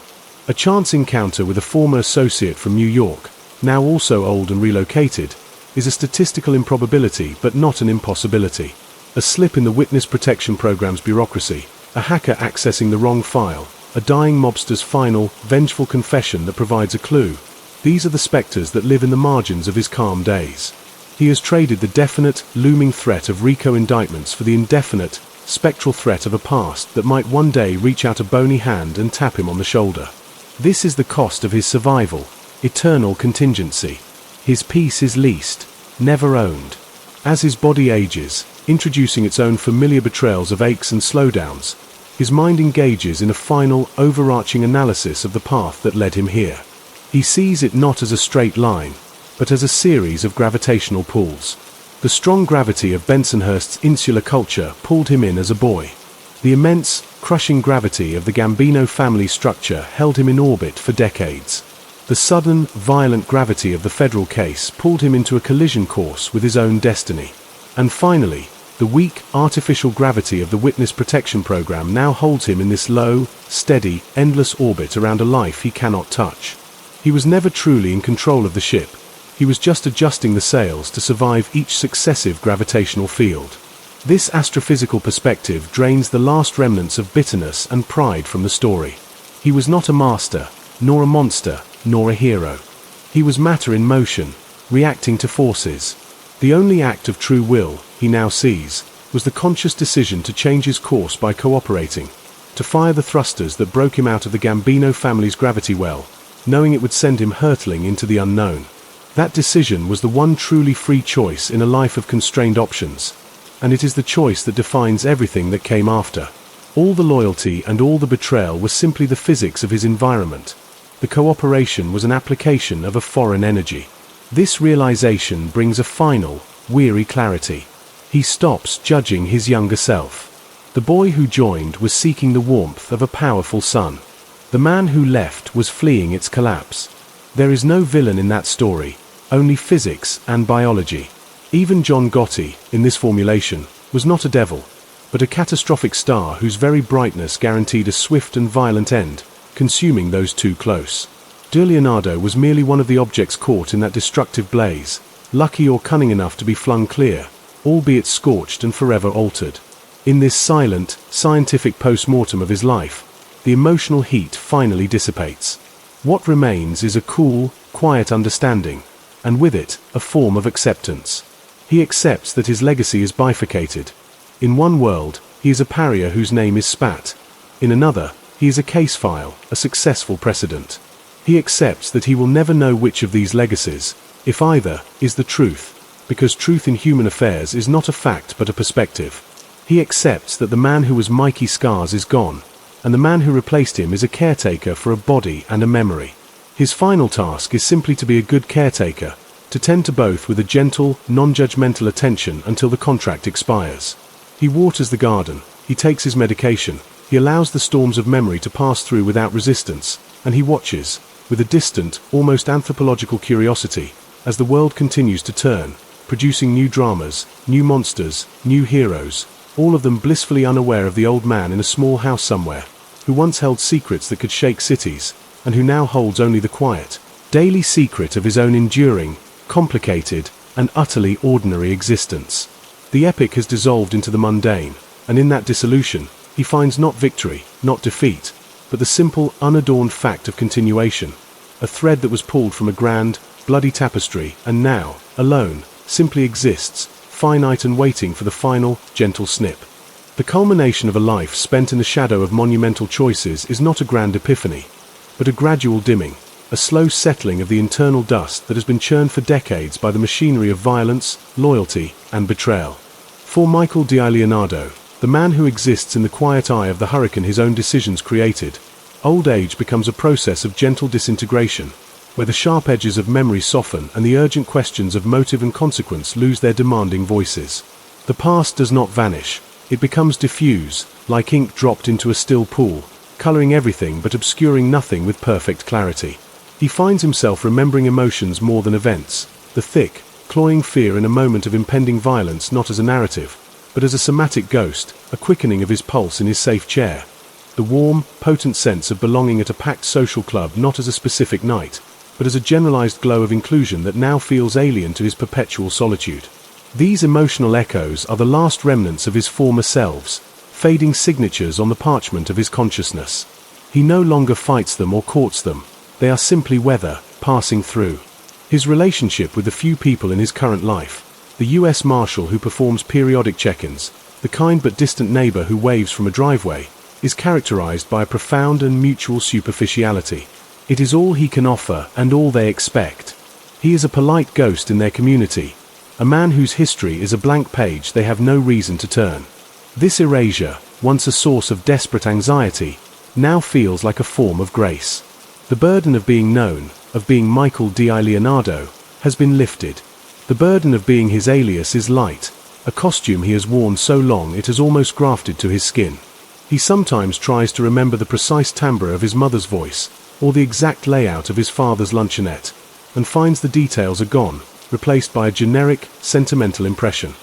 A chance encounter with a former associate from New York, now also old and relocated, is a statistical improbability but not an impossibility. A slip in the witness protection program's bureaucracy, a hacker accessing the wrong file, a dying mobster's final, vengeful confession that provides a clue. These are the specters that live in the margins of his calm days. He has traded the definite, looming threat of RICO indictments for the indefinite, spectral threat of a past that might one day reach out a bony hand and tap him on the shoulder. This is the cost of his survival, eternal contingency. His peace is leased, never owned. As his body ages, introducing its own familiar betrayals of aches and slowdowns, His mind engages in a final, overarching analysis of the path that led him here. He sees it not as a straight line, but as a series of gravitational pulls. The strong gravity of Bensonhurst's insular culture pulled him in as a boy. The immense, crushing gravity of the Gambino family structure held him in orbit for decades. The sudden, violent gravity of the federal case pulled him into a collision course with his own destiny. And finally, the weak, artificial gravity of the witness protection program now holds him in this low, steady, endless orbit around a life he cannot touch. He was never truly in control of the ship. He was just adjusting the sails to survive each successive gravitational field. This astrophysical perspective drains the last remnants of bitterness and pride from the story. He was not a master, nor a monster, nor a hero. He was matter in motion, reacting to forces. The only act of true will, he now sees, was the conscious decision to change his course by cooperating, to fire the thrusters that broke him out of the Gambino family's gravity well, knowing it would send him hurtling into the unknown. That decision was the one truly free choice in a life of constrained options, and it is the choice that defines everything that came after. All the loyalty and all the betrayal were simply the physics of his environment. The cooperation was an application of a foreign energy. This realization brings a final, weary clarity. He stops judging his younger self. The boy who joined was seeking the warmth of a powerful sun. The man who left was fleeing its collapse. There is no villain in that story, only physics and biology. Even John Gotti, in this formulation, was not a devil, but a catastrophic star whose very brightness guaranteed a swift and violent end, consuming those too close. DiLeonardo was merely one of the objects caught in that destructive blaze, lucky or cunning enough to be flung clear, albeit scorched and forever altered. In this silent, scientific post-mortem of his life, the emotional heat finally dissipates. What remains is a cool, quiet understanding, and with it, a form of acceptance. He accepts that his legacy is bifurcated. In one world, he is a pariah whose name is spat. In another, he is a case file, a successful precedent. He accepts that he will never know which of these legacies, if either, is the truth, because truth in human affairs is not a fact but a perspective. He accepts that the man who was Mikey Scars is gone, and the man who replaced him is a caretaker for a body and a memory. His final task is simply to be a good caretaker, to tend to both with a gentle, non-judgmental attention until the contract expires. He waters the garden, he takes his medication, he allows the storms of memory to pass through without resistance, and he watches, with a distant, almost anthropological curiosity, as the world continues to turn, producing new dramas, new monsters, new heroes, all of them blissfully unaware of the old man in a small house somewhere, who once held secrets that could shake cities, and who now holds only the quiet, daily secret of his own enduring, complicated, and utterly ordinary existence. The epic has dissolved into the mundane, and in that dissolution, he finds not victory, not defeat, but the simple, unadorned fact of continuation, a thread that was pulled from a grand, bloody tapestry, and now, alone, simply exists, finite and waiting for the final, gentle snip. The culmination of a life spent in the shadow of monumental choices is not a grand epiphany, but a gradual dimming, a slow settling of the internal dust that has been churned for decades by the machinery of violence, loyalty, and betrayal. For Michael DiLeonardo, the man who exists in the quiet eye of the hurricane his own decisions created, old age becomes a process of gentle disintegration, where the sharp edges of memory soften and the urgent questions of motive and consequence lose their demanding voices. The past does not vanish, it becomes diffuse, like ink dropped into a still pool, coloring everything but obscuring nothing with perfect clarity. He finds himself remembering emotions more than events, the thick, cloying fear in a moment of impending violence not as a narrative, but as a somatic ghost, a quickening of his pulse in his safe chair. The warm, potent sense of belonging at a packed social club not as a specific night, but as a generalized glow of inclusion that now feels alien to his perpetual solitude. These emotional echoes are the last remnants of his former selves, fading signatures on the parchment of his consciousness. He no longer fights them or courts them, they are simply weather, passing through. His relationship with the few people in his current life, the U.S. Marshal who performs periodic check-ins, the kind but distant neighbor who waves from a driveway, is characterized by a profound and mutual superficiality. It is all he can offer and all they expect. He is a polite ghost in their community, a man whose history is a blank page they have no reason to turn. This erasure, once a source of desperate anxiety, now feels like a form of grace. The burden of being known, of being Michael DiLeonardo, has been lifted. The burden of being his alias is light, a costume he has worn so long it has almost grafted to his skin. He sometimes tries to remember the precise timbre of his mother's voice, or the exact layout of his father's luncheonette, and finds the details are gone, replaced by a generic, sentimental impression.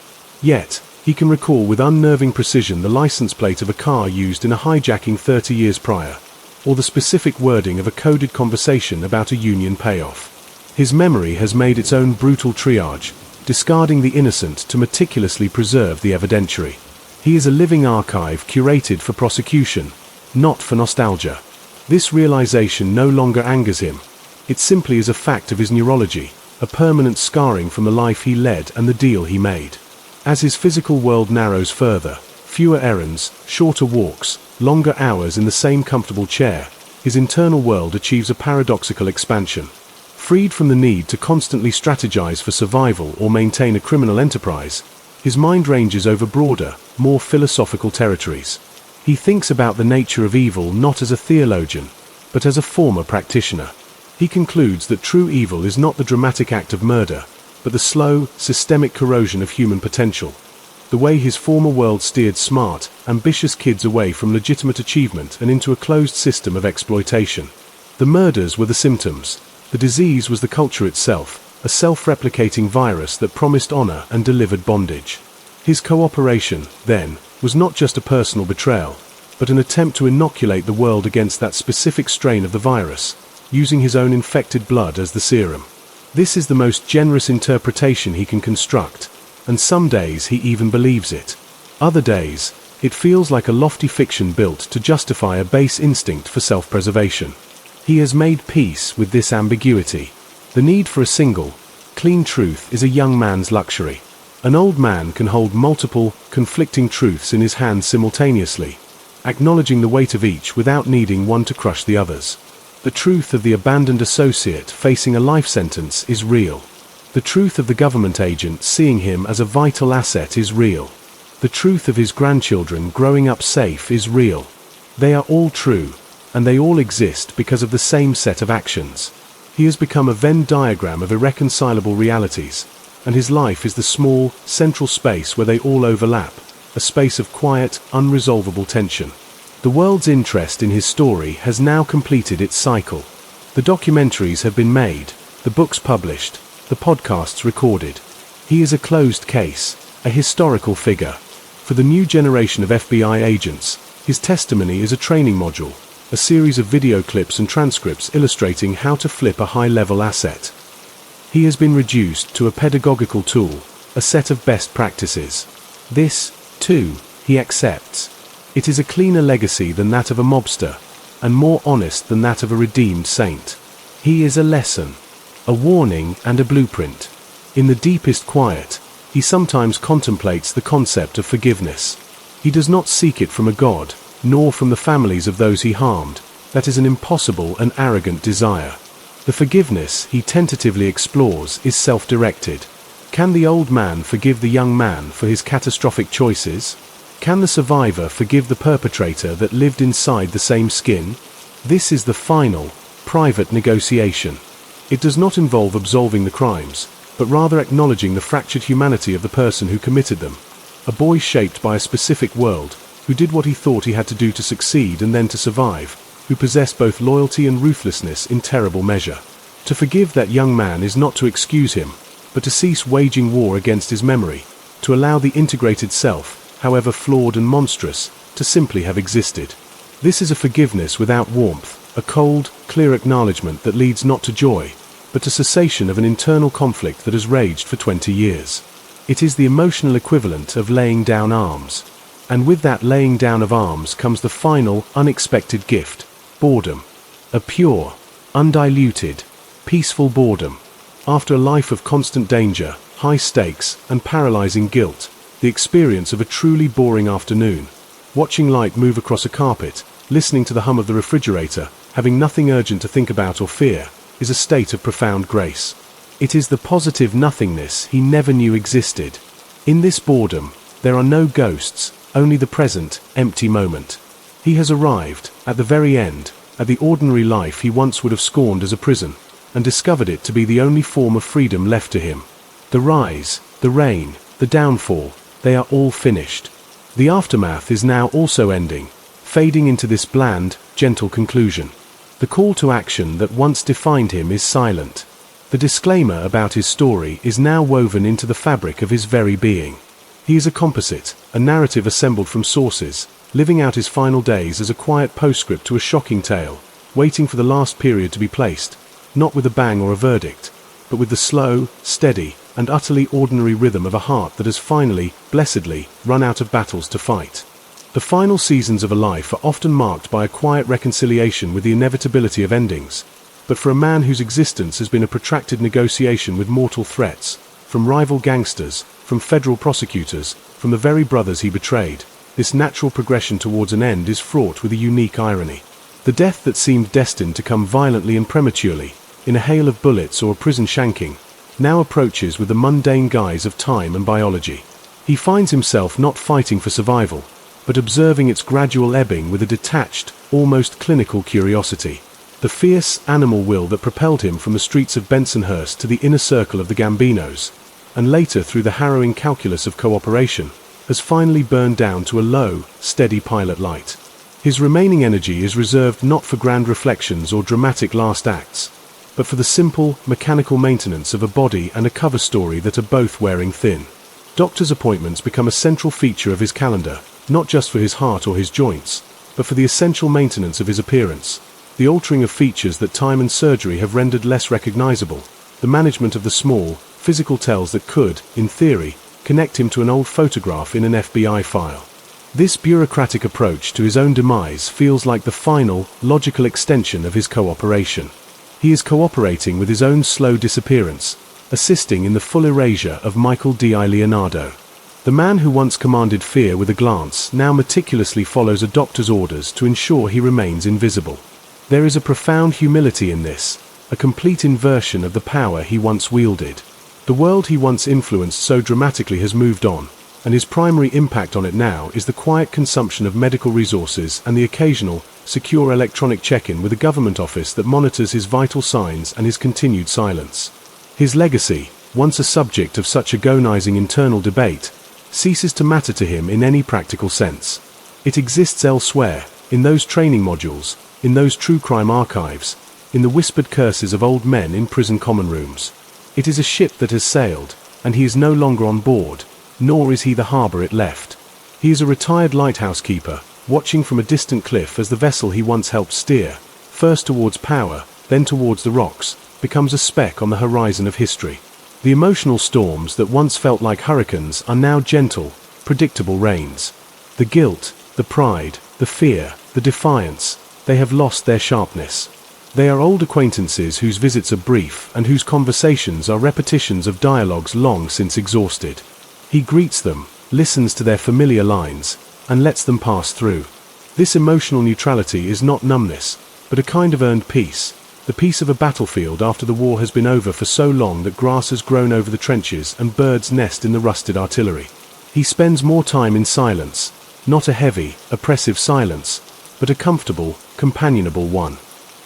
Yet, he can recall with unnerving precision the license plate of a car used in a hijacking 30 years prior, or the specific wording of a coded conversation about a union payoff. His memory has made its own brutal triage, discarding the innocent to meticulously preserve the evidentiary. He is a living archive curated for prosecution, not for nostalgia. This realization no longer angers him. It simply is a fact of his neurology, a permanent scarring from the life he led and the deal he made. As his physical world narrows further, fewer errands, shorter walks, longer hours in the same comfortable chair, his internal world achieves a paradoxical expansion. Freed from the need to constantly strategize for survival or maintain a criminal enterprise, his mind ranges over broader, more philosophical territories. He thinks about the nature of evil not as a theologian, but as a former practitioner. He concludes that true evil is not the dramatic act of murder, but the slow, systemic corrosion of human potential. The way his former world steered smart, ambitious kids away from legitimate achievement and into a closed system of exploitation. The murders were the symptoms. The disease was the culture itself, a self-replicating virus that promised honor and delivered bondage. His cooperation, then, was not just a personal betrayal, but an attempt to inoculate the world against that specific strain of the virus, using his own infected blood as the serum. This is the most generous interpretation he can construct, and some days he even believes it. Other days, it feels like a lofty fiction built to justify a base instinct for self-preservation. He has made peace with this ambiguity. The need for a single, clean truth is a young man's luxury. An old man can hold multiple, conflicting truths in his hands simultaneously, acknowledging the weight of each without needing one to crush the others. The truth of the abandoned associate facing a life sentence is real. The truth of the government agent seeing him as a vital asset is real. The truth of his grandchildren growing up safe is real. They are all true, and they all exist because of the same set of actions. He has become a Venn diagram of irreconcilable realities, and his life is the small, central space where they all overlap, a space of quiet, unresolvable tension. The world's interest in his story has now completed its cycle. The documentaries have been made, the books published, the podcasts recorded. He is a closed case, a historical figure. For the new generation of FBI agents, his testimony is a training module, a series of video clips and transcripts illustrating how to flip a high-level asset. He has been reduced to a pedagogical tool, a set of best practices. This, too, he accepts. It is a cleaner legacy than that of a mobster, and more honest than that of a redeemed saint. He is a lesson, a warning and a blueprint. In the deepest quiet, he sometimes contemplates the concept of forgiveness. He does not seek it from a god, nor from the families of those he harmed. That is an impossible and arrogant desire. The forgiveness he tentatively explores is self-directed. Can the old man forgive the young man for his catastrophic choices? Can the survivor forgive the perpetrator that lived inside the same skin? This is the final, private negotiation. It does not involve absolving the crimes, but rather acknowledging the fractured humanity of the person who committed them. A boy shaped by a specific world, who did what he thought he had to do to succeed and then to survive, who possessed both loyalty and ruthlessness in terrible measure. To forgive that young man is not to excuse him, but to cease waging war against his memory, to allow the integrated self, however flawed and monstrous, to simply have existed. This is a forgiveness without warmth, a cold, clear acknowledgement that leads not to joy, but to cessation of an internal conflict that has raged for 20 years. It is the emotional equivalent of laying down arms. And with that laying down of arms comes the final, unexpected gift, boredom. A pure, undiluted, peaceful boredom. After a life of constant danger, high stakes, and paralyzing guilt, the experience of a truly boring afternoon, watching light move across a carpet, listening to the hum of the refrigerator, having nothing urgent to think about or fear, is a state of profound grace. It is the positive nothingness he never knew existed. In this boredom, there are no ghosts, only the present, empty moment. He has arrived, at the very end, at the ordinary life he once would have scorned as a prison, and discovered it to be the only form of freedom left to him. The rise, the reign, the downfall, they are all finished. The aftermath is now also ending, fading into this bland, gentle conclusion. The call to action that once defined him is silent. The disclaimer about his story is now woven into the fabric of his very being. He is a composite, a narrative assembled from sources, living out his final days as a quiet postscript to a shocking tale, waiting for the last period to be placed, not with a bang or a verdict, but with the slow, steady, and utterly ordinary rhythm of a heart that has finally, blessedly, run out of battles to fight. The final seasons of a life are often marked by a quiet reconciliation with the inevitability of endings, but for a man whose existence has been a protracted negotiation with mortal threats, from rival gangsters, from federal prosecutors, from the very brothers he betrayed, this natural progression towards an end is fraught with a unique irony. The death that seemed destined to come violently and prematurely, in a hail of bullets or a prison shanking, now approaches with the mundane guise of time and biology. He finds himself not fighting for survival, but observing its gradual ebbing with a detached, almost clinical curiosity. The fierce, animal will that propelled him from the streets of Bensonhurst to the inner circle of the Gambinos, and later through the harrowing calculus of cooperation, has finally burned down to a low, steady pilot light. His remaining energy is reserved not for grand reflections or dramatic last acts, but for the simple, mechanical maintenance of a body and a cover story that are both wearing thin. Doctor's appointments become a central feature of his calendar, not just for his heart or his joints, but for the essential maintenance of his appearance, the altering of features that time and surgery have rendered less recognizable, the management of the small, physical tells that could, in theory, connect him to an old photograph in an FBI file. This bureaucratic approach to his own demise feels like the final, logical extension of his cooperation. He is cooperating with his own slow disappearance, assisting in the full erasure of Michael DiLeonardo. The man who once commanded fear with a glance now meticulously follows a doctor's orders to ensure he remains invisible. There is a profound humility in this, a complete inversion of the power he once wielded. The world he once influenced so dramatically has moved on, and his primary impact on it now is the quiet consumption of medical resources and the occasional, secure electronic check-in with a government office that monitors his vital signs and his continued silence. His legacy, once a subject of such agonizing internal debate, ceases to matter to him in any practical sense. It exists elsewhere, in those training modules, in those true crime archives, in the whispered curses of old men in prison common rooms. It is a ship that has sailed, and he is no longer on board, nor is he the harbor it left. He is a retired lighthouse keeper, watching from a distant cliff as the vessel he once helped steer, first towards power, then towards the rocks, becomes a speck on the horizon of history. The emotional storms that once felt like hurricanes are now gentle, predictable rains. The guilt, the pride, the fear, the defiance, they have lost their sharpness. They are old acquaintances whose visits are brief and whose conversations are repetitions of dialogues long since exhausted. He greets them, listens to their familiar lines, and lets them pass through. This emotional neutrality is not numbness, but a kind of earned peace. The peace of a battlefield after the war has been over for so long that grass has grown over the trenches and birds nest in the rusted artillery. He spends more time in silence, not a heavy, oppressive silence, but a comfortable, companionable one.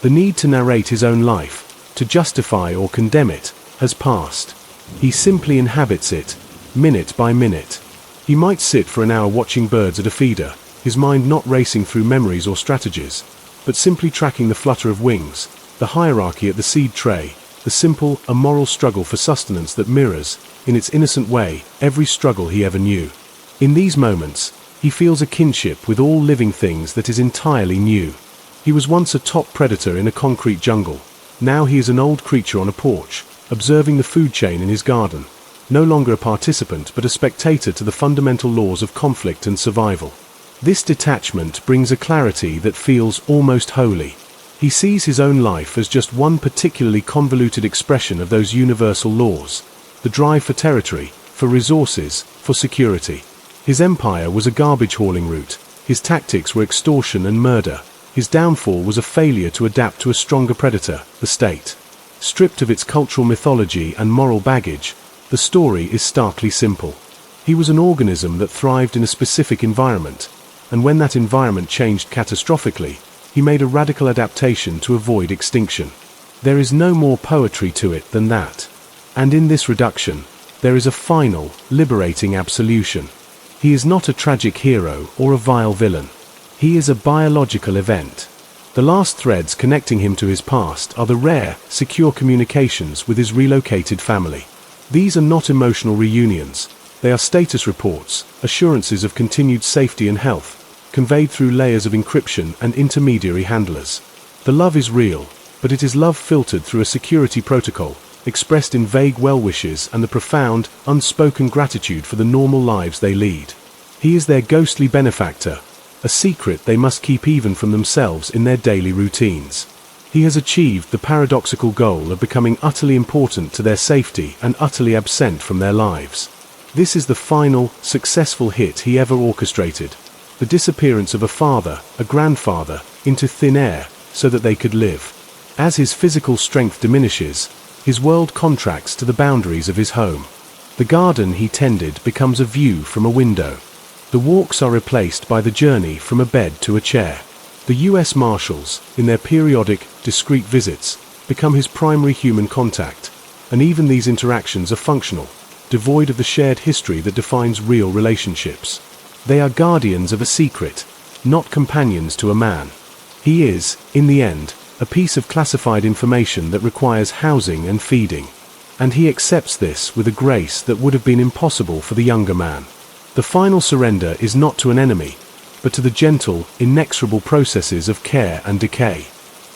The need to narrate his own life, to justify or condemn it, has passed. He simply inhabits it, minute by minute. He might sit for an hour watching birds at a feeder, his mind not racing through memories or strategies, but simply tracking the flutter of wings, the hierarchy at the seed tray, the simple, immoral struggle for sustenance that mirrors, in its innocent way, every struggle he ever knew. In these moments, he feels a kinship with all living things that is entirely new. He was once a top predator in a concrete jungle. Now he is an old creature on a porch, observing the food chain in his garden, no longer a participant but a spectator to the fundamental laws of conflict and survival. This detachment brings a clarity that feels almost holy. He sees his own life as just one particularly convoluted expression of those universal laws, the drive for territory, for resources, for security. His empire was a garbage hauling route, his tactics were extortion and murder, his downfall was a failure to adapt to a stronger predator, the state. Stripped of its cultural mythology and moral baggage, the story is starkly simple. He was an organism that thrived in a specific environment, and when that environment changed catastrophically, he made a radical adaptation to avoid extinction. There is no more poetry to it than that. And in this reduction, there is a final, liberating absolution. He is not a tragic hero or a vile villain. He is a biological event. The last threads connecting him to his past are the rare, secure communications with his relocated family. These are not emotional reunions. They are status reports, assurances of continued safety and health, conveyed through layers of encryption and intermediary handlers. The love is real, but it is love filtered through a security protocol, expressed in vague well-wishes and the profound, unspoken gratitude for the normal lives they lead. He is their ghostly benefactor, a secret they must keep even from themselves in their daily routines. He has achieved the paradoxical goal of becoming utterly important to their safety and utterly absent from their lives. This is the final, successful hit he ever orchestrated. The disappearance of a father, a grandfather, into thin air, so that they could live. As his physical strength diminishes, his world contracts to the boundaries of his home. The garden he tended becomes a view from a window. The walks are replaced by the journey from a bed to a chair. The U.S. Marshals, in their periodic, discreet visits, become his primary human contact, and even these interactions are functional, devoid of the shared history that defines real relationships. They are guardians of a secret, not companions to a man. He is, in the end, a piece of classified information that requires housing and feeding. And he accepts this with a grace that would have been impossible for the younger man. The final surrender is not to an enemy, but to the gentle, inexorable processes of care and decay.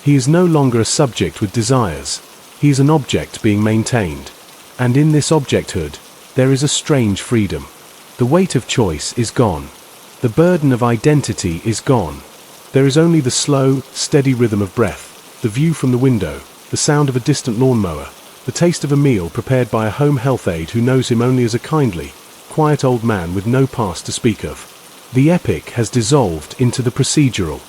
He is no longer a subject with desires. He is an object being maintained. And in this objecthood, there is a strange freedom. The weight of choice is gone. The burden of identity is gone. There is only the slow, steady rhythm of breath, the view from the window, the sound of a distant lawnmower, the taste of a meal prepared by a home health aide who knows him only as a kindly, quiet old man with no past to speak of. The epic has dissolved into the procedural.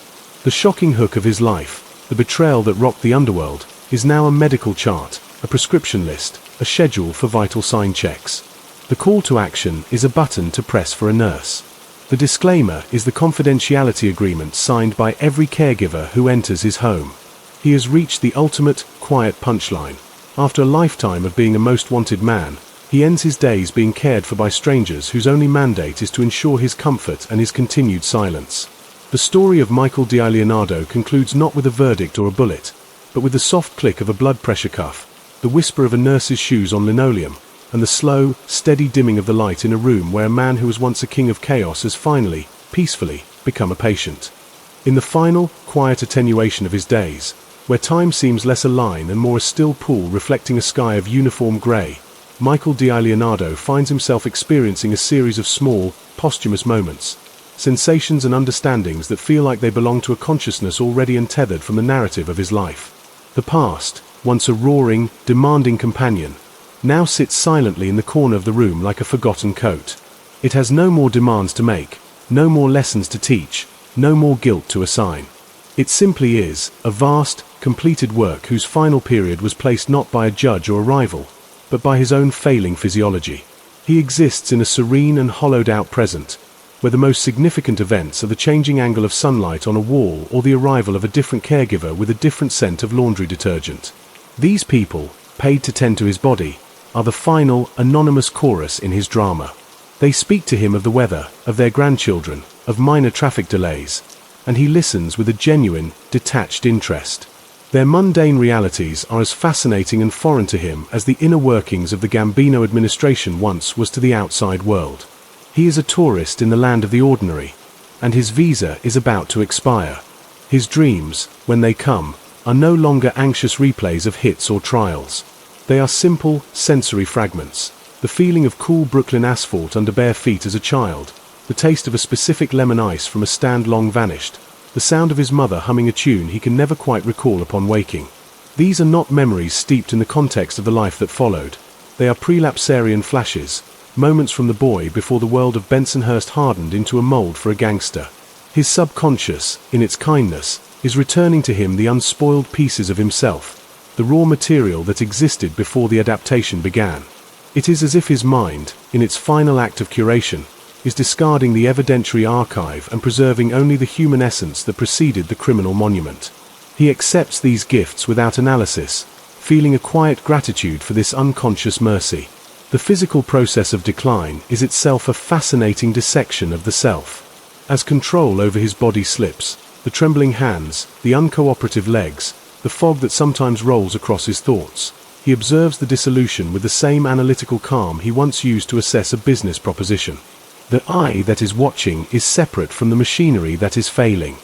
The shocking hook of his life, the betrayal that rocked the underworld, is now a medical chart, a prescription list, a schedule for vital sign checks. The call to action is a button to press for a nurse. The disclaimer is the confidentiality agreement signed by every caregiver who enters his home. He has reached the ultimate, quiet punchline. After a lifetime of being a most wanted man, he ends his days being cared for by strangers whose only mandate is to ensure his comfort and his continued silence. The story of Michael DiLeonardo concludes not with a verdict or a bullet, but with the soft click of a blood pressure cuff, the whisper of a nurse's shoes on linoleum, and the slow, steady dimming of the light in a room where a man who was once a king of chaos has finally, peacefully, become a patient. In the final, quiet attenuation of his days, where time seems less a line and more a still pool reflecting a sky of uniform grey, Michael DiLeonardo finds himself experiencing a series of small, posthumous moments, sensations and understandings that feel like they belong to a consciousness already untethered from the narrative of his life. The past, once a roaring, demanding companion, now sits silently in the corner of the room like a forgotten coat. It has no more demands to make, no more lessons to teach, no more guilt to assign. It simply is, a vast, completed work whose final period was placed not by a judge or a rival, but by his own failing physiology. He exists in a serene and hollowed-out present, where the most significant events are the changing angle of sunlight on a wall or the arrival of a different caregiver with a different scent of laundry detergent. These people, paid to tend to his body, are the final, anonymous chorus in his drama. They speak to him of the weather, of their grandchildren, of minor traffic delays, and he listens with a genuine, detached interest. Their mundane realities are as fascinating and foreign to him as the inner workings of the Gambino administration once was to the outside world. He is a tourist in the land of the ordinary, and his visa is about to expire. His dreams, when they come, are no longer anxious replays of hits or trials. They are simple, sensory fragments. The feeling of cool Brooklyn asphalt under bare feet as a child, the taste of a specific lemon ice from a stand long vanished, the sound of his mother humming a tune he can never quite recall upon waking. These are not memories steeped in the context of the life that followed. They are prelapsarian flashes, moments from the boy before the world of Bensonhurst hardened into a mold for a gangster. His subconscious, in its kindness, is returning to him the unspoiled pieces of himself, the raw material that existed before the adaptation began. It is as if his mind, in its final act of curation, is discarding the evidentiary archive and preserving only the human essence that preceded the criminal monument. He accepts these gifts without analysis, feeling a quiet gratitude for this unconscious mercy. The physical process of decline is itself a fascinating dissection of the self. As control over his body slips, the trembling hands, the uncooperative legs, the fog that sometimes rolls across his thoughts, he observes the dissolution with the same analytical calm he once used to assess a business proposition. The I that is watching is separate from the machinery that is failing.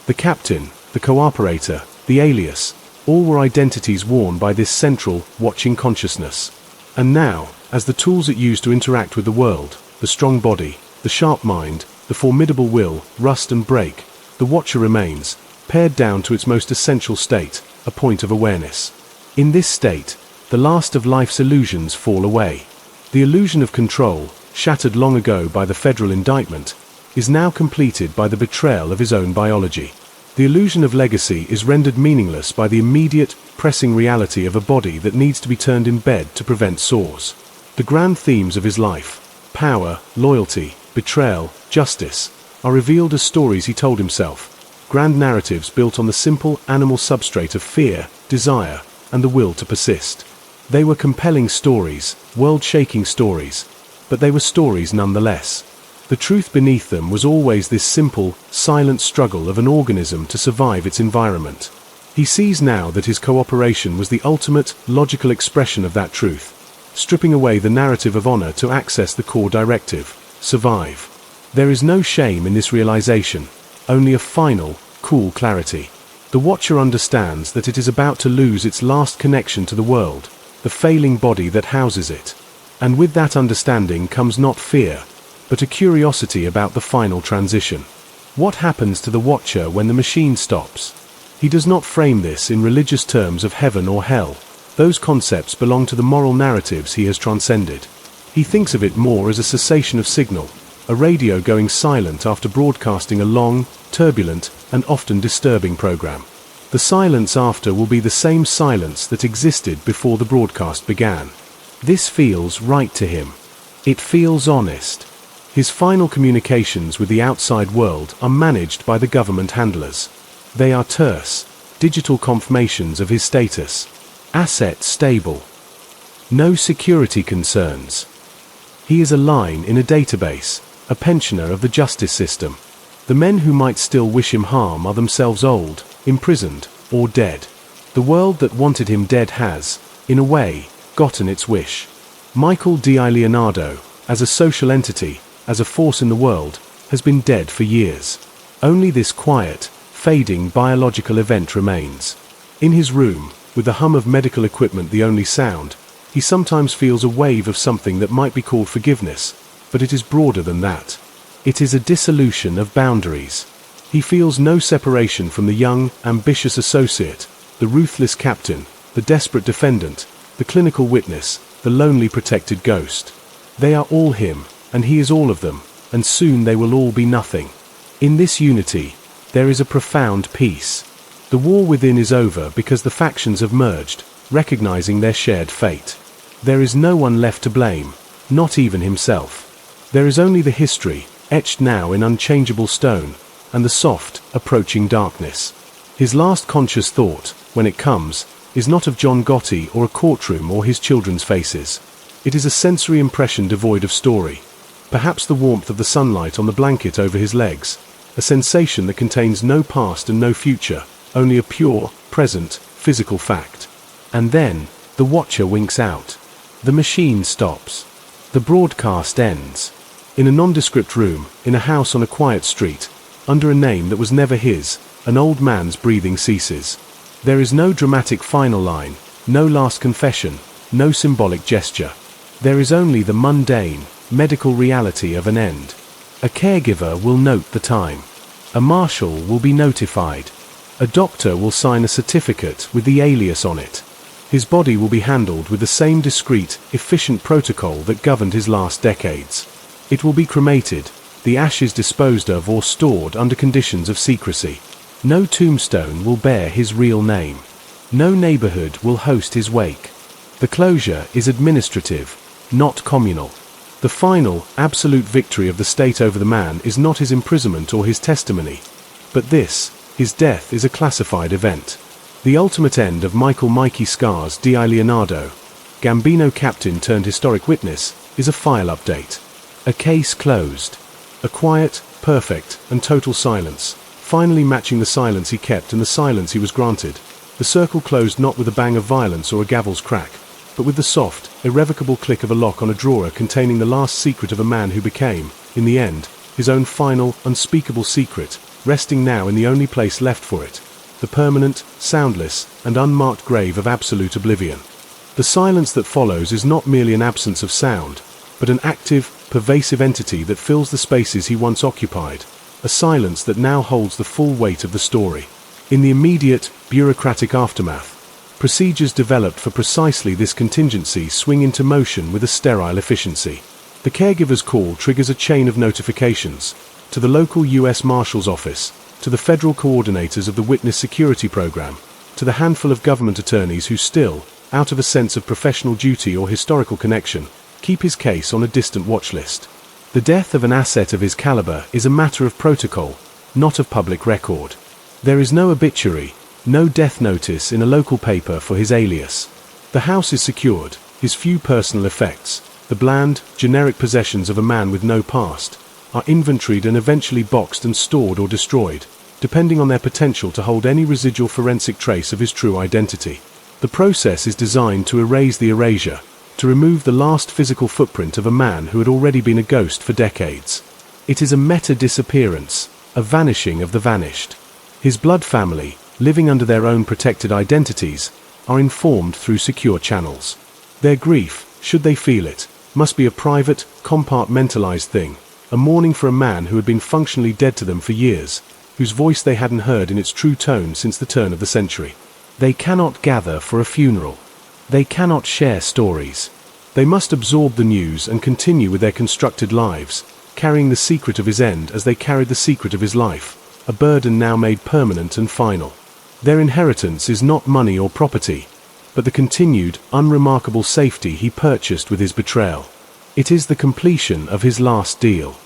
The captain, the cooperator, the alias, all were identities worn by this central, watching consciousness. And now, as the tools it used to interact with the world, the strong body, the sharp mind, the formidable will, rust and break, the watcher remains, pared down to its most essential state, a point of awareness. In this state, the last of life's illusions fall away. The illusion of control, shattered long ago by the federal indictment, is now completed by the betrayal of his own biology. The illusion of legacy is rendered meaningless by the immediate, pressing reality of a body that needs to be turned in bed to prevent sores. The grand themes of his life, power, loyalty, betrayal, justice, are revealed as stories he told himself, grand narratives built on the simple animal substrate of fear, desire, and the will to persist. They were compelling stories, world-shaking stories, but they were stories nonetheless. The truth beneath them was always this simple, silent struggle of an organism to survive its environment. He sees now that his cooperation was the ultimate, logical expression of that truth, stripping away the narrative of honor to access the core directive: survive. There is no shame in this realization, only a final, cool clarity. The watcher understands that it is about to lose its last connection to the world, the failing body that houses it. And with that understanding comes not fear, but a curiosity about the final transition. What happens to the watcher when the machine stops? He does not frame this in religious terms of heaven or hell. Those concepts belong to the moral narratives he has transcended. He thinks of it more as a cessation of signal, a radio going silent after broadcasting a long, turbulent, and often disturbing program. The silence after will be the same silence that existed before the broadcast began. This feels right to him. It feels honest. His final communications with the outside world are managed by the government handlers. They are terse, digital confirmations of his status. Asset stable. No security concerns. He is a line in a database, a pensioner of the justice system. The men who might still wish him harm are themselves old, imprisoned, or dead. The world that wanted him dead has, in a way, gotten its wish. Michael DiLeonardo, as a social entity, as a force in the world, has been dead for years. Only this quiet, fading biological event remains. In his room, with the hum of medical equipment the only sound, he sometimes feels a wave of something that might be called forgiveness, but it is broader than that. It is a dissolution of boundaries. He feels no separation from the young, ambitious associate, the ruthless captain, the desperate defendant, the clinical witness, the lonely protected ghost. They are all him, and he is all of them, and soon they will all be nothing. In this unity, there is a profound peace. The war within is over because the factions have merged, recognizing their shared fate. There is no one left to blame, not even himself. There is only the history, etched now in unchangeable stone, and the soft, approaching darkness. His last conscious thought, when it comes, is not of John Gotti or a courtroom or his children's faces. It is a sensory impression devoid of story. Perhaps the warmth of the sunlight on the blanket over his legs, a sensation that contains no past and no future, only a pure, present, physical fact. And then, the watcher winks out. The machine stops. The broadcast ends. In a nondescript room, in a house on a quiet street, under a name that was never his, an old man's breathing ceases. There is no dramatic final line, no last confession, no symbolic gesture. There is only the mundane, medical reality of an end. A caregiver will note the time. A marshal will be notified. A doctor will sign a certificate with the alias on it. His body will be handled with the same discreet, efficient protocol that governed his last decades. It will be cremated, the ashes disposed of or stored under conditions of secrecy. No tombstone will bear his real name. No neighborhood will host his wake. The closure is administrative, not communal. The final, absolute victory of the state over the man is not his imprisonment or his testimony. But this, his death, is a classified event. The ultimate end of Mikey Scars, DiLeonardo, Gambino captain turned historic witness, is a file update. A case closed. A quiet, perfect, and total silence, finally matching the silence he kept and the silence he was granted. The circle closed not with a bang of violence or a gavel's crack, but with the soft, irrevocable click of a lock on a drawer containing the last secret of a man who became, in the end, his own final, unspeakable secret, resting now in the only place left for it, the permanent, soundless, and unmarked grave of absolute oblivion. The silence that follows is not merely an absence of sound, but an active, pervasive entity that fills the spaces he once occupied, a silence that now holds the full weight of the story. In the immediate, bureaucratic aftermath, procedures developed for precisely this contingency swing into motion with a sterile efficiency. The caregiver's call triggers a chain of notifications, to the local U.S. Marshal's office, to the federal coordinators of the Witness Security Program, to the handful of government attorneys who still, out of a sense of professional duty or historical connection, keep his case on a distant watch list. The death of an asset of his caliber is a matter of protocol, not of public record. There is no obituary, no death notice in a local paper for his alias. The house is secured, his few personal effects, the bland, generic possessions of a man with no past, are inventoried and eventually boxed and stored or destroyed, depending on their potential to hold any residual forensic trace of his true identity. The process is designed to erase the erasure, to remove the last physical footprint of a man who had already been a ghost for decades. It is a meta-disappearance, a vanishing of the vanished. His blood family, living under their own protected identities, are informed through secure channels. Their grief, should they feel it, must be a private, compartmentalized thing, a mourning for a man who had been functionally dead to them for years, whose voice they hadn't heard in its true tone since the turn of the century. They cannot gather for a funeral. They cannot share stories. They must absorb the news and continue with their constructed lives, carrying the secret of his end as they carried the secret of his life, a burden now made permanent and final. Their inheritance is not money or property, but the continued, unremarkable safety he purchased with his betrayal. It is the completion of his last deal.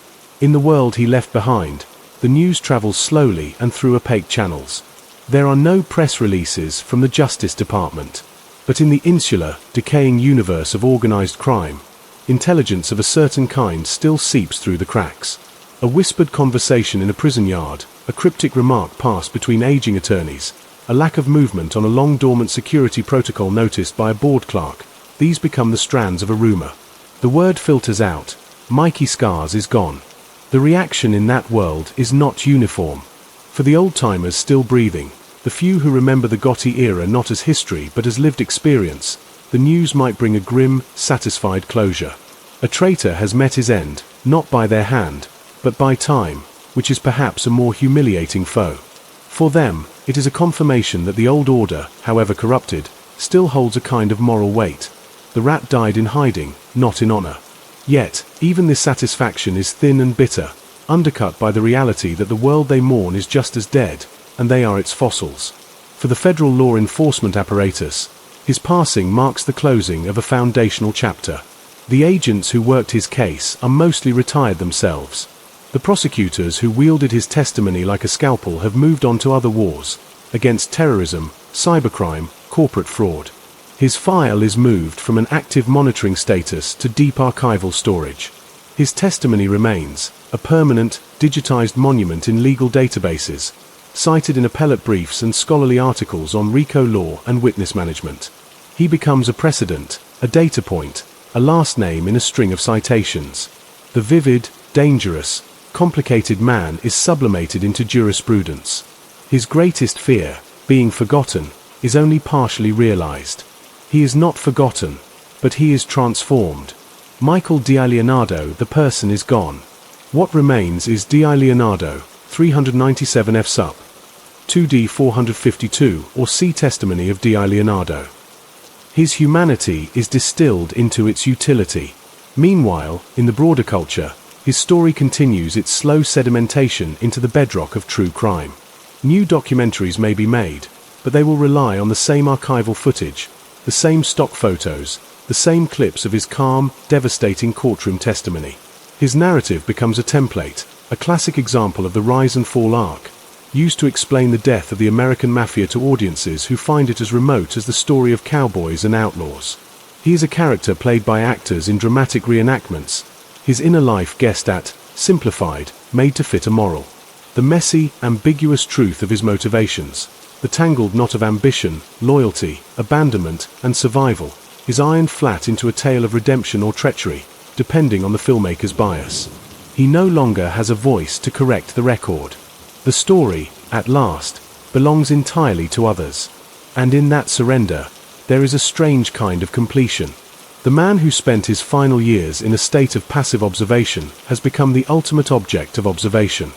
In the world he left behind, the news travels slowly and through opaque channels. There are no press releases from the Justice Department. But in the insular, decaying universe of organized crime, intelligence of a certain kind still seeps through the cracks. A whispered conversation in a prison yard, a cryptic remark passed between aging attorneys, a lack of movement on a long-dormant security protocol noticed by a board clerk, these become the strands of a rumor. The word filters out, Mikey Scars is gone. The reaction in that world is not uniform. For the old-timers still breathing, the few who remember the Gotti era not as history but as lived experience, the news might bring a grim, satisfied closure. A traitor has met his end, not by their hand, but by time, which is perhaps a more humiliating foe. For them, it is a confirmation that the old order, however corrupted, still holds a kind of moral weight. The rat died in hiding, not in honor. Yet, even this satisfaction is thin and bitter, undercut by the reality that the world they mourn is just as dead, and they are its fossils. For the federal law enforcement apparatus, his passing marks the closing of a foundational chapter. The agents who worked his case are mostly retired themselves. The prosecutors who wielded his testimony like a scalpel have moved on to other wars, against terrorism, cybercrime, corporate fraud. His file is moved from an active monitoring status to deep archival storage. His testimony remains, a permanent, digitized monument in legal databases, cited in appellate briefs and scholarly articles on RICO law and witness management. He becomes a precedent, a data point, a last name in a string of citations. The vivid, dangerous, complicated man is sublimated into jurisprudence. His greatest fear, being forgotten, is only partially realized. He is not forgotten, but he is transformed. Michael DiLeonardo, the person, is gone. What remains is DiLeonardo, 397 F sup. 2D 452, or C testimony of DiLeonardo. His humanity is distilled into its utility. Meanwhile, in the broader culture, his story continues its slow sedimentation into the bedrock of true crime. New documentaries may be made, but they will rely on the same archival footage, the same stock photos, the same clips of his calm, devastating courtroom testimony. His narrative becomes a template, a classic example of the rise and fall arc, used to explain the death of the American Mafia to audiences who find it as remote as the story of cowboys and outlaws. He is a character played by actors in dramatic reenactments, his inner life guessed at, simplified, made to fit a moral. The messy, ambiguous truth of his motivations, the tangled knot of ambition, loyalty, abandonment, and survival, is ironed flat into a tale of redemption or treachery, depending on the filmmaker's bias. He no longer has a voice to correct the record. The story, at last, belongs entirely to others. And in that surrender, there is a strange kind of completion. The man who spent his final years in a state of passive observation has become the ultimate object of observation.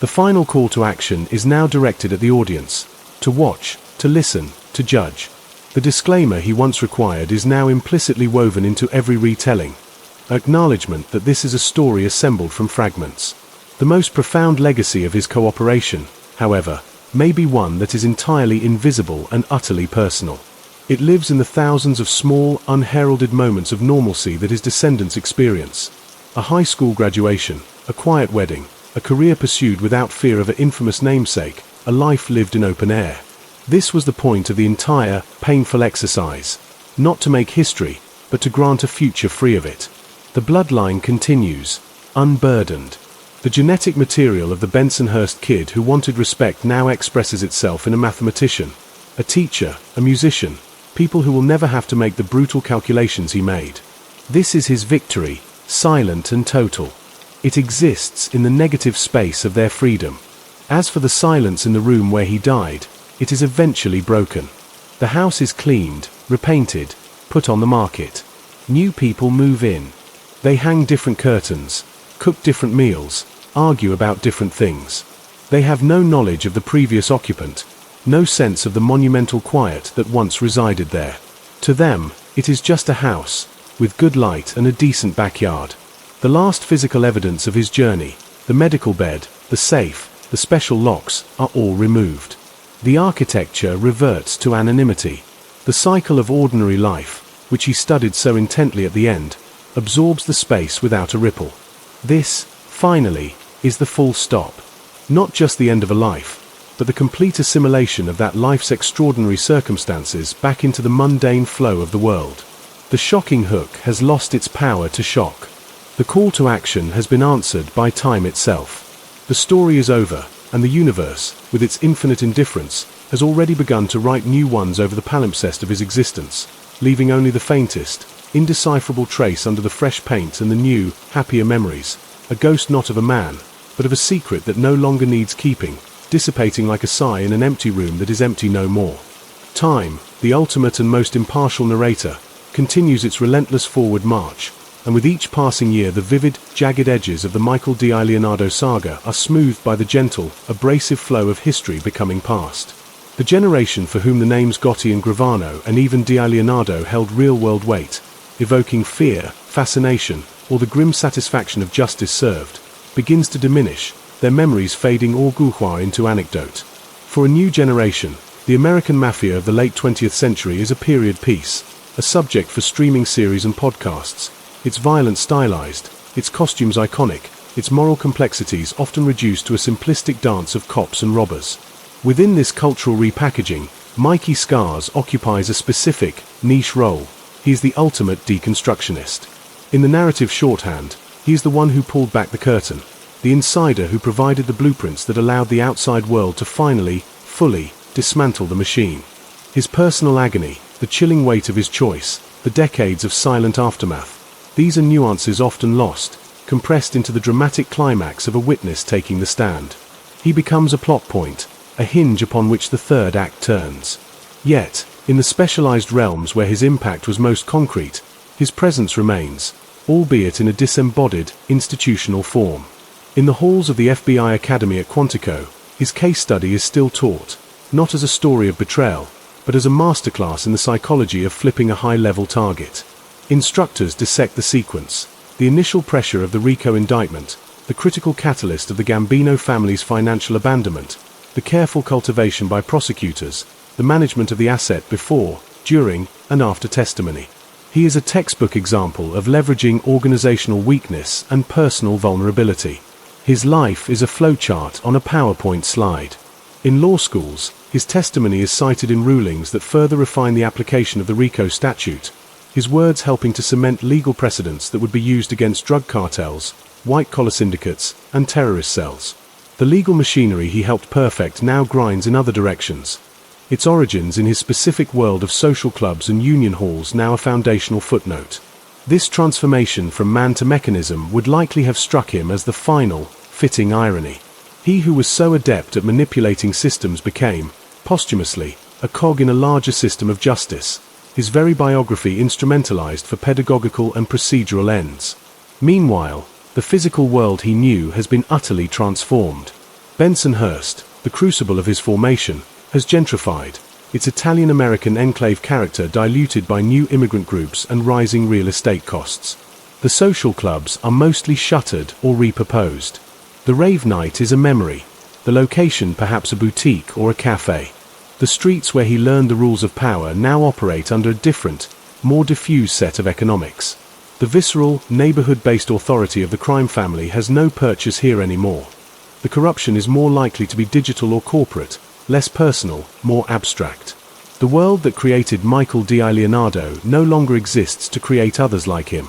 The final call to action is now directed at the audience, to watch, to listen, to judge. The disclaimer he once required is now implicitly woven into every retelling. Acknowledgement that this is a story assembled from fragments. The most profound legacy of his cooperation, however, may be one that is entirely invisible and utterly personal. It lives in the thousands of small, unheralded moments of normalcy that his descendants experience. A high school graduation, a quiet wedding, a career pursued without fear of an infamous namesake, a life lived in open air. This was the point of the entire, painful exercise. Not to make history, but to grant a future free of it. The bloodline continues, unburdened. The genetic material of the Bensonhurst kid who wanted respect now expresses itself in a mathematician, a teacher, a musician, people who will never have to make the brutal calculations he made. This is his victory, silent and total. It exists in the negative space of their freedom. As for the silence in the room where he died, it is eventually broken. The house is cleaned, repainted, put on the market. New people move in. They hang different curtains, cook different meals, argue about different things. They have no knowledge of the previous occupant, no sense of the monumental quiet that once resided there. To them, it is just a house, with good light and a decent backyard. The last physical evidence of his journey, the medical bed, the safe, the special locks, are all removed. The architecture reverts to anonymity. The cycle of ordinary life, which he studied so intently at the end, absorbs the space without a ripple. This, finally, is the full stop. Not just the end of a life, but the complete assimilation of that life's extraordinary circumstances back into the mundane flow of the world. The shocking hook has lost its power to shock. The call to action has been answered by time itself. The story is over, and the universe, with its infinite indifference, has already begun to write new ones over the palimpsest of his existence, leaving only the faintest, indecipherable trace under the fresh paint and the new, happier memories, a ghost not of a man, but of a secret that no longer needs keeping, dissipating like a sigh in an empty room that is empty no more. Time, the ultimate and most impartial narrator, continues its relentless forward march, and with each passing year the vivid, jagged edges of the Michael DiLeonardo saga are smoothed by the gentle, abrasive flow of history becoming past. The generation for whom the names Gotti and Gravano and even DiLeonardo held real-world weight, evoking fear, fascination, or the grim satisfaction of justice served, begins to diminish, their memories fading au goujoir into anecdote. For a new generation, the American Mafia of the late 20th century is a period piece, a subject for streaming series and podcasts, its violence stylized, its costumes iconic, its moral complexities often reduced to a simplistic dance of cops and robbers. Within this cultural repackaging, Mikey Scars occupies a specific, niche role. He is the ultimate deconstructionist. In the narrative shorthand, he is the one who pulled back the curtain, the insider who provided the blueprints that allowed the outside world to finally, fully, dismantle the machine. His personal agony, the chilling weight of his choice, the decades of silent aftermath, these are nuances often lost, compressed into the dramatic climax of a witness taking the stand. He becomes a plot point, a hinge upon which the third act turns. Yet, in the specialized realms where his impact was most concrete, his presence remains, albeit in a disembodied, institutional form. In the halls of the FBI Academy at Quantico, his case study is still taught, not as a story of betrayal, but as a masterclass in the psychology of flipping a high-level target. Instructors dissect the sequence, the initial pressure of the RICO indictment, the critical catalyst of the Gambino family's financial abandonment, the careful cultivation by prosecutors, the management of the asset before, during, and after testimony. He is a textbook example of leveraging organizational weakness and personal vulnerability. His life is a flowchart on a PowerPoint slide. In law schools, his testimony is cited in rulings that further refine the application of the RICO statute, his words helping to cement legal precedents that would be used against drug cartels, white-collar syndicates, and terrorist cells. The legal machinery he helped perfect now grinds in other directions. Its origins in his specific world of social clubs and union halls now a foundational footnote. This transformation from man to mechanism would likely have struck him as the final, fitting irony. He who was so adept at manipulating systems became, posthumously, a cog in a larger system of justice, his very biography instrumentalized for pedagogical and procedural ends. Meanwhile, the physical world he knew has been utterly transformed. Bensonhurst, the crucible of his formation, has gentrified, its Italian-American enclave character diluted by new immigrant groups and rising real estate costs. The social clubs are mostly shuttered or repurposed. The rave night is a memory, the location perhaps a boutique or a cafe. The streets where he learned the rules of power now operate under a different, more diffuse set of economics. The visceral, neighborhood-based authority of the crime family has no purchase here anymore. The corruption is more likely to be digital or corporate, less personal, more abstract. The world that created Michael DiLeonardo no longer exists to create others like him.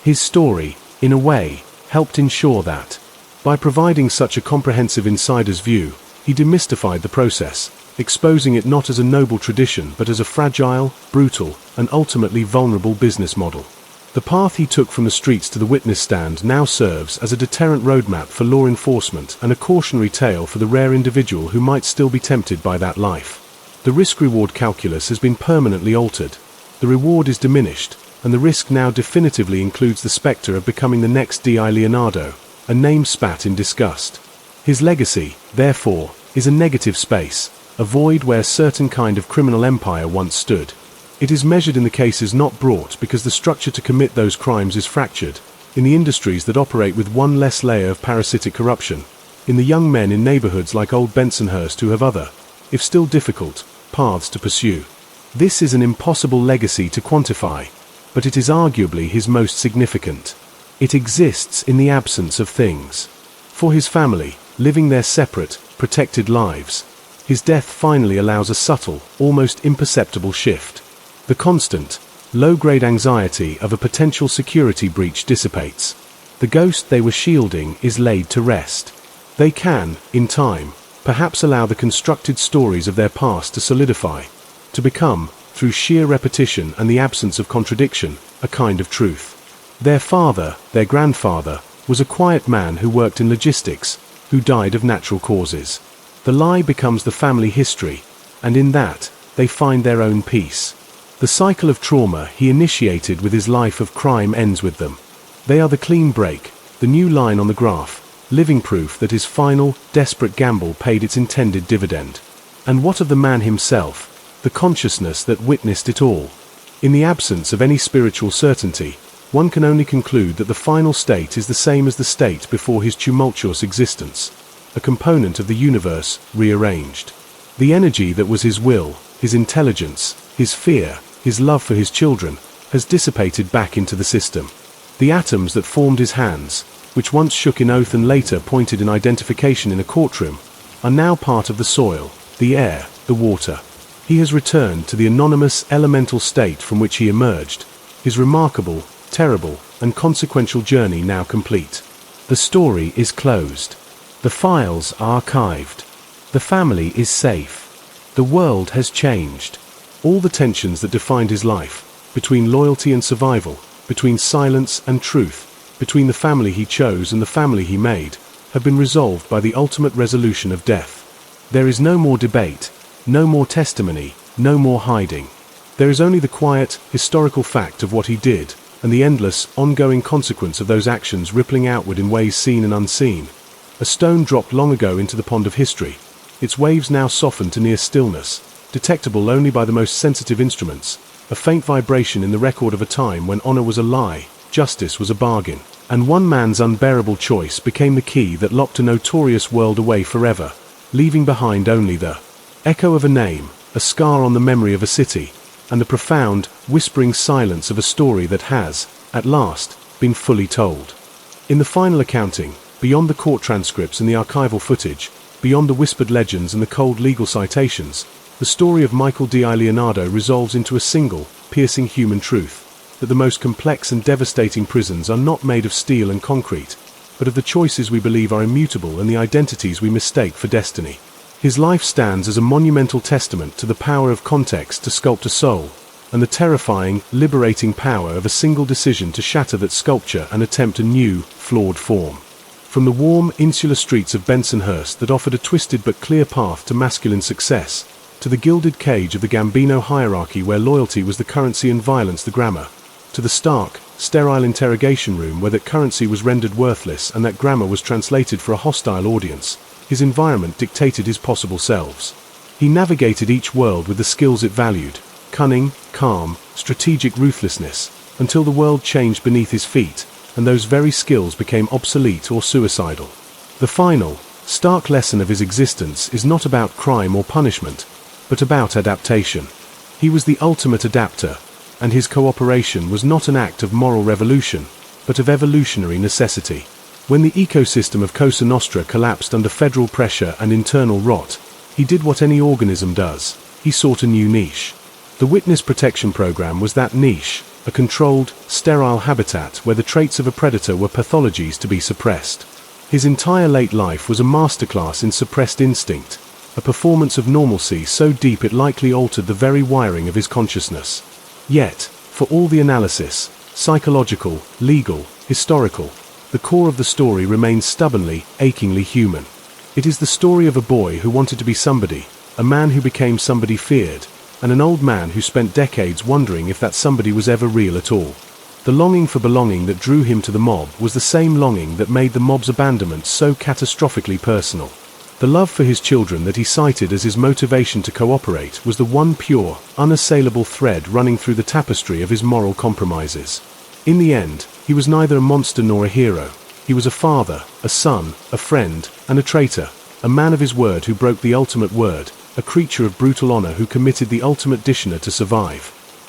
His story, in a way, helped ensure that. By providing such a comprehensive insider's view, he demystified the process, exposing it not as a noble tradition but as a fragile, brutal, and ultimately vulnerable business model. The path he took from the streets to the witness stand now serves as a deterrent roadmap for law enforcement and a cautionary tale for the rare individual who might still be tempted by that life. The risk-reward calculus has been permanently altered. The reward is diminished, and the risk now definitively includes the specter of becoming the next DiLeonardo, a name spat in disgust. His legacy, therefore, is a negative space, a void where a certain kind of criminal empire once stood. It is measured in the cases not brought because the structure to commit those crimes is fractured, in the industries that operate with one less layer of parasitic corruption, in the young men in neighborhoods like old Bensonhurst who have other, if still difficult, paths to pursue. This is an impossible legacy to quantify, but it is arguably his most significant. It exists in the absence of things. For his family, living their separate, protected lives, his death finally allows a subtle, almost imperceptible shift. The constant, low-grade anxiety of a potential security breach dissipates. The ghost they were shielding is laid to rest. They can, in time, perhaps allow the constructed stories of their past to solidify, to become, through sheer repetition and the absence of contradiction, a kind of truth. Their father, their grandfather, was a quiet man who worked in logistics, who died of natural causes. The lie becomes the family history, and in that, they find their own peace. The cycle of trauma he initiated with his life of crime ends with them. They are the clean break, the new line on the graph, living proof that his final, desperate gamble paid its intended dividend. And what of the man himself, the consciousness that witnessed it all? In the absence of any spiritual certainty, one can only conclude that the final state is the same as the state before his tumultuous existence, a component of the universe rearranged. The energy that was his will, his intelligence, his fear, his love for his children, has dissipated back into the system. The atoms that formed his hands, which once shook in oath and later pointed in identification in a courtroom, are now part of the soil, the air, the water. He has returned to the anonymous elemental state from which he emerged, his remarkable, terrible, and consequential journey now complete. The story is closed. The files are archived. The family is safe. The world has changed. All the tensions that defined his life, between loyalty and survival, between silence and truth, between the family he chose and the family he made, have been resolved by the ultimate resolution of death. There is no more debate, no more testimony, no more hiding. There is only the quiet, historical fact of what he did, and the endless, ongoing consequence of those actions rippling outward in ways seen and unseen. A stone dropped long ago into the pond of history, its waves now softened to near stillness, detectable only by the most sensitive instruments, a faint vibration in the record of a time when honor was a lie, justice was a bargain, and one man's unbearable choice became the key that locked a notorious world away forever, leaving behind only the echo of a name, a scar on the memory of a city, and the profound, whispering silence of a story that has, at last, been fully told. In the final accounting, beyond the court transcripts and the archival footage, beyond the whispered legends and the cold legal citations, the story of Michael DiLeonardo resolves into a single, piercing human truth, that the most complex and devastating prisons are not made of steel and concrete, but of the choices we believe are immutable and the identities we mistake for destiny. His life stands as a monumental testament to the power of context to sculpt a soul, and the terrifying, liberating power of a single decision to shatter that sculpture and attempt a new, flawed form. From the warm, insular streets of Bensonhurst that offered a twisted but clear path to masculine success, to the gilded cage of the Gambino hierarchy where loyalty was the currency and violence the grammar, to the stark, sterile interrogation room where that currency was rendered worthless and that grammar was translated for a hostile audience, his environment dictated his possible selves. He navigated each world with the skills it valued, cunning, calm, strategic ruthlessness, until the world changed beneath his feet, and those very skills became obsolete or suicidal. The final, stark lesson of his existence is not about crime or punishment, but about adaptation. He was the ultimate adapter, and his cooperation was not an act of moral revolution, but of evolutionary necessity. When the ecosystem of Cosa Nostra collapsed under federal pressure and internal rot, he did what any organism does. He sought a new niche. The Witness Protection Program was that niche, a controlled, sterile habitat where the traits of a predator were pathologies to be suppressed. His entire late life was a masterclass in suppressed instinct, a performance of normalcy so deep it likely altered the very wiring of his consciousness. Yet, for all the analysis, psychological, legal, historical, the core of the story remains stubbornly, achingly human. It is the story of a boy who wanted to be somebody, a man who became somebody feared, and an old man who spent decades wondering if that somebody was ever real at all. The longing for belonging that drew him to the mob was the same longing that made the mob's abandonment so catastrophically personal. The love for his children that he cited as his motivation to cooperate was the one pure, unassailable thread running through the tapestry of his moral compromises. In the end, he was neither a monster nor a hero. He was a father, a son, a friend, and a traitor, a man of his word who broke the ultimate word, a creature of brutal honor who committed the ultimate dishonor to survive.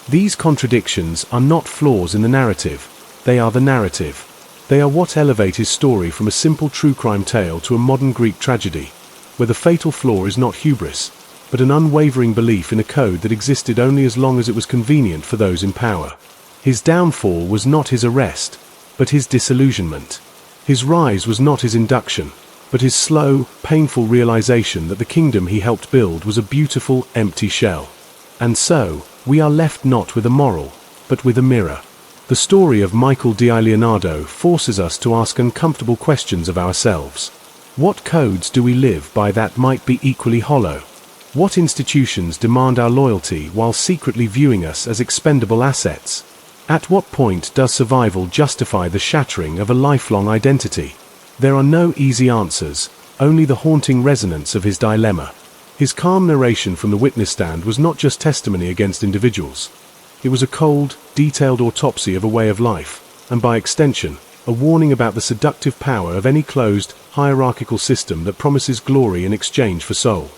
These contradictions are not flaws in the narrative, they are the narrative. They are what elevate his story from a simple true crime tale to a modern Greek tragedy, where the fatal flaw is not hubris, but an unwavering belief in a code that existed only as long as it was convenient for those in power. His downfall was not his arrest, but his disillusionment. His rise was not his induction, but his slow, painful realization that the kingdom he helped build was a beautiful, empty shell. And so, we are left not with a moral, but with a mirror. The story of Michael DiLeonardo forces us to ask uncomfortable questions of ourselves. What codes do we live by that might be equally hollow? What institutions demand our loyalty while secretly viewing us as expendable assets? At what point does survival justify the shattering of a lifelong identity? There are no easy answers, only the haunting resonance of his dilemma. His calm narration from the witness stand was not just testimony against individuals. It was a cold, detailed autopsy of a way of life, and by extension, a warning about the seductive power of any closed, hierarchical system that promises glory in exchange for soul.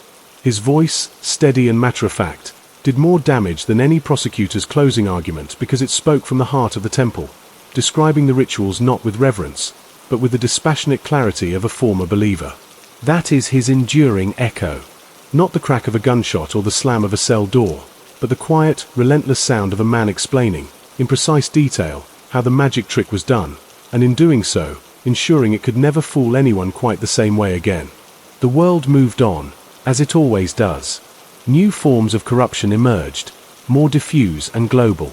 His voice, steady and matter-of-fact, did more damage than any prosecutor's closing argument because it spoke from the heart of the temple, describing the rituals not with reverence, but with the dispassionate clarity of a former believer. That is his enduring echo. Not the crack of a gunshot or the slam of a cell door, but the quiet, relentless sound of a man explaining, in precise detail, how the magic trick was done, and in doing so, ensuring it could never fool anyone quite the same way again. The world moved on, as it always does. New forms of corruption emerged, more diffuse and global.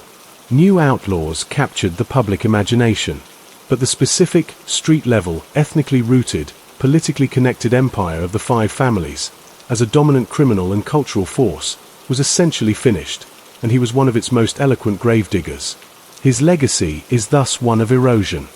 New outlaws captured the public imagination. But the specific, street-level, ethnically rooted, politically connected empire of the five families, as a dominant criminal and cultural force, was essentially finished, and he was one of its most eloquent gravediggers. His legacy is thus one of erosion.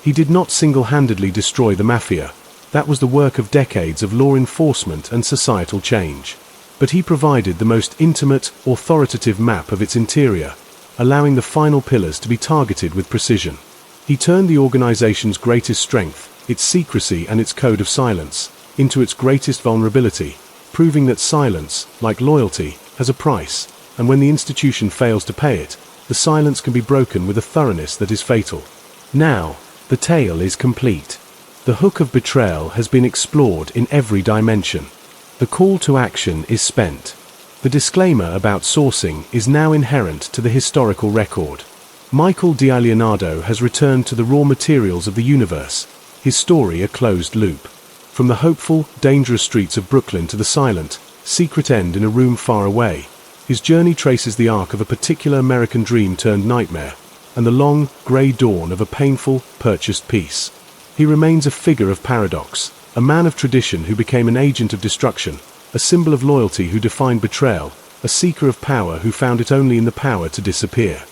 He did not single-handedly destroy the mafia. That was the work of decades of law enforcement and societal change. But he provided the most intimate, authoritative map of its interior, allowing the final pillars to be targeted with precision. He turned the organization's greatest strength, its secrecy and its code of silence, into its greatest vulnerability, proving that silence, like loyalty, has a price, and when the institution fails to pay it, the silence can be broken with a thoroughness that is fatal. Now, the tale is complete. The hook of betrayal has been explored in every dimension. The call to action is spent. The disclaimer about sourcing is now inherent to the historical record. Michael DiLeonardo has returned to the raw materials of the universe, his story a closed loop. From the hopeful, dangerous streets of Brooklyn to the silent, secret end in a room far away, his journey traces the arc of a particular American dream turned nightmare, and the long, grey dawn of a painful, purchased peace. He remains a figure of paradox, a man of tradition who became an agent of destruction, a symbol of loyalty who defined betrayal, a seeker of power who found it only in the power to disappear.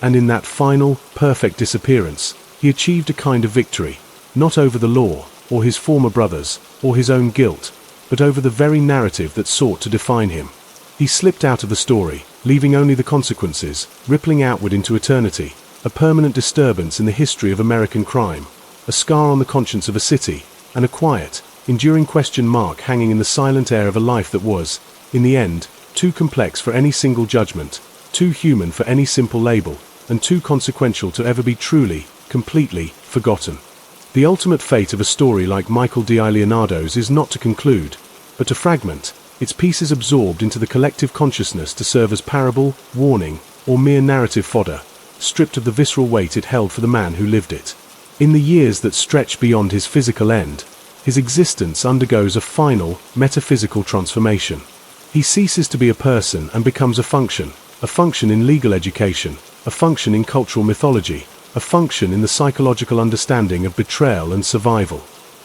And in that final, perfect disappearance, he achieved a kind of victory, not over the law, or his former brothers, or his own guilt, but over the very narrative that sought to define him. He slipped out of the story, leaving only the consequences, rippling outward into eternity, a permanent disturbance in the history of American crime, a scar on the conscience of a city, and a quiet, enduring question mark hanging in the silent air of a life that was, in the end, too complex for any single judgment, too human for any simple label, and too consequential to ever be truly, completely, forgotten. The ultimate fate of a story like Michael DiLeonardo's is not to conclude, but to fragment, its pieces absorbed into the collective consciousness to serve as parable, warning, or mere narrative fodder, stripped of the visceral weight it held for the man who lived it. In the years that stretch beyond his physical end, his existence undergoes a final, metaphysical transformation. He ceases to be a person and becomes a function in legal education, a function in cultural mythology, a function in the psychological understanding of betrayal and survival.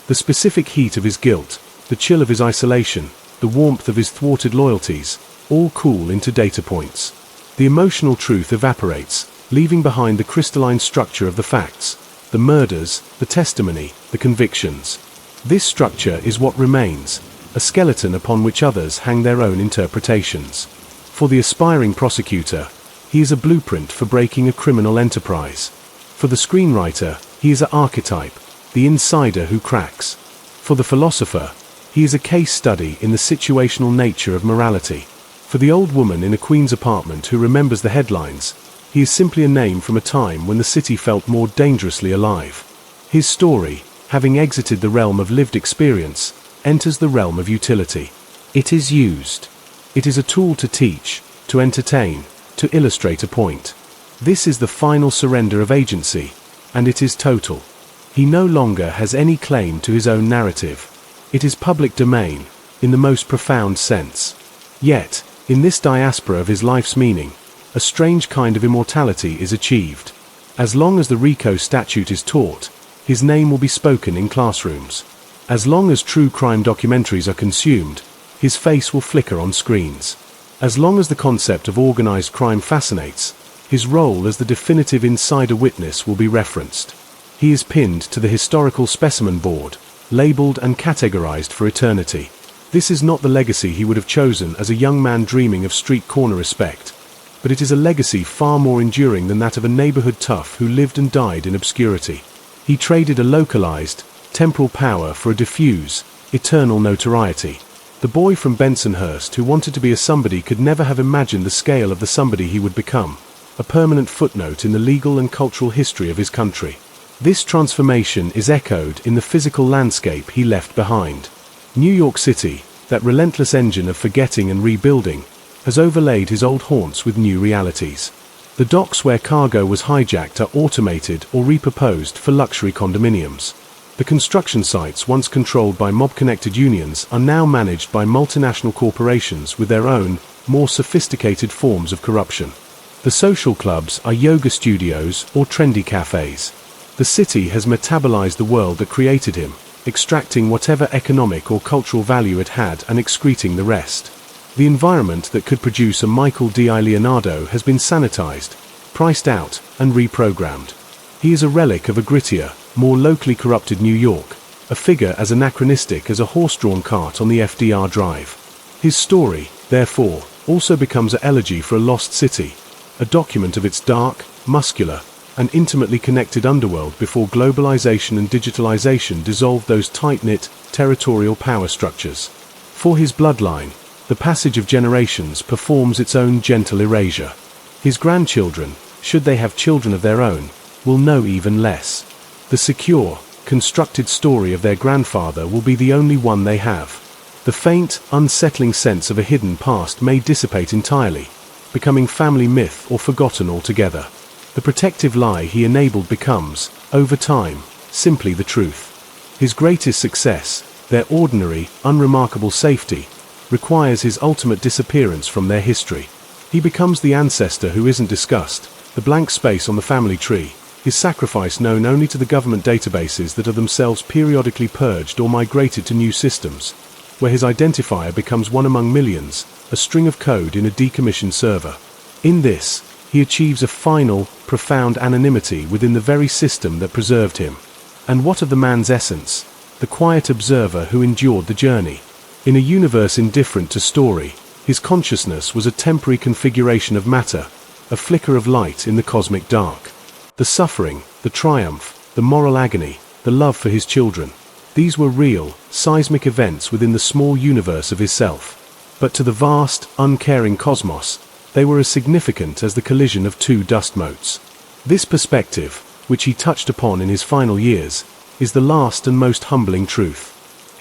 The specific heat of his guilt, the chill of his isolation, the warmth of his thwarted loyalties, all cool into data points. The emotional truth evaporates, leaving behind the crystalline structure of the facts, the murders, the testimony, the convictions. This structure is what remains, a skeleton upon which others hang their own interpretations. For the aspiring prosecutor, he is a blueprint for breaking a criminal enterprise. For the screenwriter, he is an archetype, the insider who cracks. For the philosopher, he is a case study in the situational nature of morality. For the old woman in a queen's apartment who remembers the headlines, he is simply a name from a time when the city felt more dangerously alive. His story, having exited the realm of lived experience, enters the realm of utility. It is used. It is a tool to teach, to entertain, to illustrate a point. This is the final surrender of agency, and it is total. He no longer has any claim to his own narrative. It is public domain, in the most profound sense. Yet, in this diaspora of his life's meaning, a strange kind of immortality is achieved. As long as the RICO statute is taught, his name will be spoken in classrooms. As long as true crime documentaries are consumed, his face will flicker on screens. As long as the concept of organized crime fascinates, his role as the definitive insider witness will be referenced. He is pinned to the historical specimen board, labeled and categorized for eternity. This is not the legacy he would have chosen as a young man dreaming of street corner respect, but it is a legacy far more enduring than that of a neighborhood tough who lived and died in obscurity. He traded a localized, temporal power for a diffuse, eternal notoriety. The boy from Bensonhurst who wanted to be a somebody could never have imagined the scale of the somebody he would become, a permanent footnote in the legal and cultural history of his country. This transformation is echoed in the physical landscape he left behind. New York City, that relentless engine of forgetting and rebuilding, has overlaid his old haunts with new realities. The docks where cargo was hijacked are automated or repurposed for luxury condominiums. The construction sites once controlled by mob-connected unions are now managed by multinational corporations with their own, more sophisticated forms of corruption. The social clubs are yoga studios or trendy cafes. The city has metabolized the world that created him, extracting whatever economic or cultural value it had and excreting the rest. The environment that could produce a Michael DiLeonardo has been sanitized, priced out, and reprogrammed. He is a relic of a grittier, more locally corrupted New York, a figure as anachronistic as a horse-drawn cart on the FDR Drive. His story, therefore, also becomes an elegy for a lost city, a document of its dark, muscular, and intimately connected underworld before globalization and digitalization dissolved those tight-knit, territorial power structures. For his bloodline, The passage of generations performs its own gentle erasure. His grandchildren, should they have children of their own, will know even less. The secure, constructed story of their grandfather will be the only one they have. The faint, unsettling sense of a hidden past may dissipate entirely, becoming family myth or forgotten altogether. The protective lie he enabled becomes, over time, simply the truth. His greatest success, their ordinary, unremarkable safety, requires his ultimate disappearance from their history. He becomes the ancestor who isn't discussed, the blank space on the family tree, his sacrifice known only to the government databases that are themselves periodically purged or migrated to new systems, where his identifier becomes one among millions, a string of code in a decommissioned server. In this, he achieves a final, profound anonymity within the very system that preserved him. And what of the man's essence, the quiet observer who endured the journey? In a universe indifferent to story, his consciousness was a temporary configuration of matter, a flicker of light in the cosmic dark. The suffering, the triumph, the moral agony, the love for his children, these were real, seismic events within the small universe of his self. But to the vast, uncaring cosmos, they were as significant as the collision of two dust motes. This perspective, which he touched upon in his final years, is the last and most humbling truth.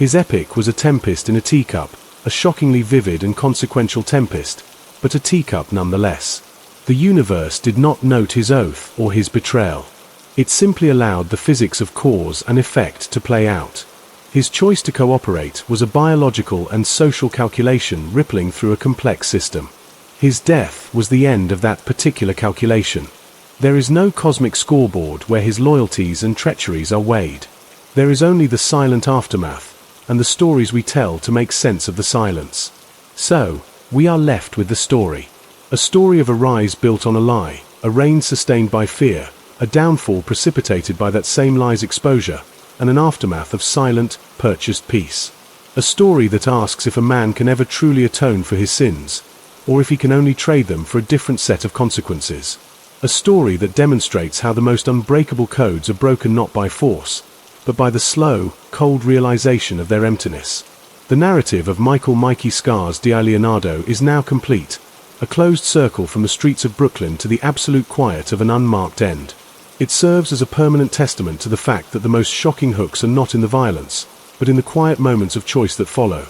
His epic was a tempest in a teacup, a shockingly vivid and consequential tempest, but a teacup nonetheless. The universe did not note his oath or his betrayal. It simply allowed the physics of cause and effect to play out. His choice to cooperate was a biological and social calculation rippling through a complex system. His death was the end of that particular calculation. There is no cosmic scoreboard where his loyalties and treacheries are weighed. There is only the silent aftermath, and the stories we tell to make sense of the silence. So, we are left with the story. A story of a rise built on a lie, a reign sustained by fear, a downfall precipitated by that same lie's exposure, and an aftermath of silent, purchased peace. A story that asks if a man can ever truly atone for his sins, or if he can only trade them for a different set of consequences. A story that demonstrates how the most unbreakable codes are broken not by force, but by the slow, cold realization of their emptiness. The narrative of Mikey Scars DiLeonardo is now complete, a closed circle from the streets of Brooklyn to the absolute quiet of an unmarked end. It serves as a permanent testament to the fact that the most shocking hooks are not in the violence, but in the quiet moments of choice that follow,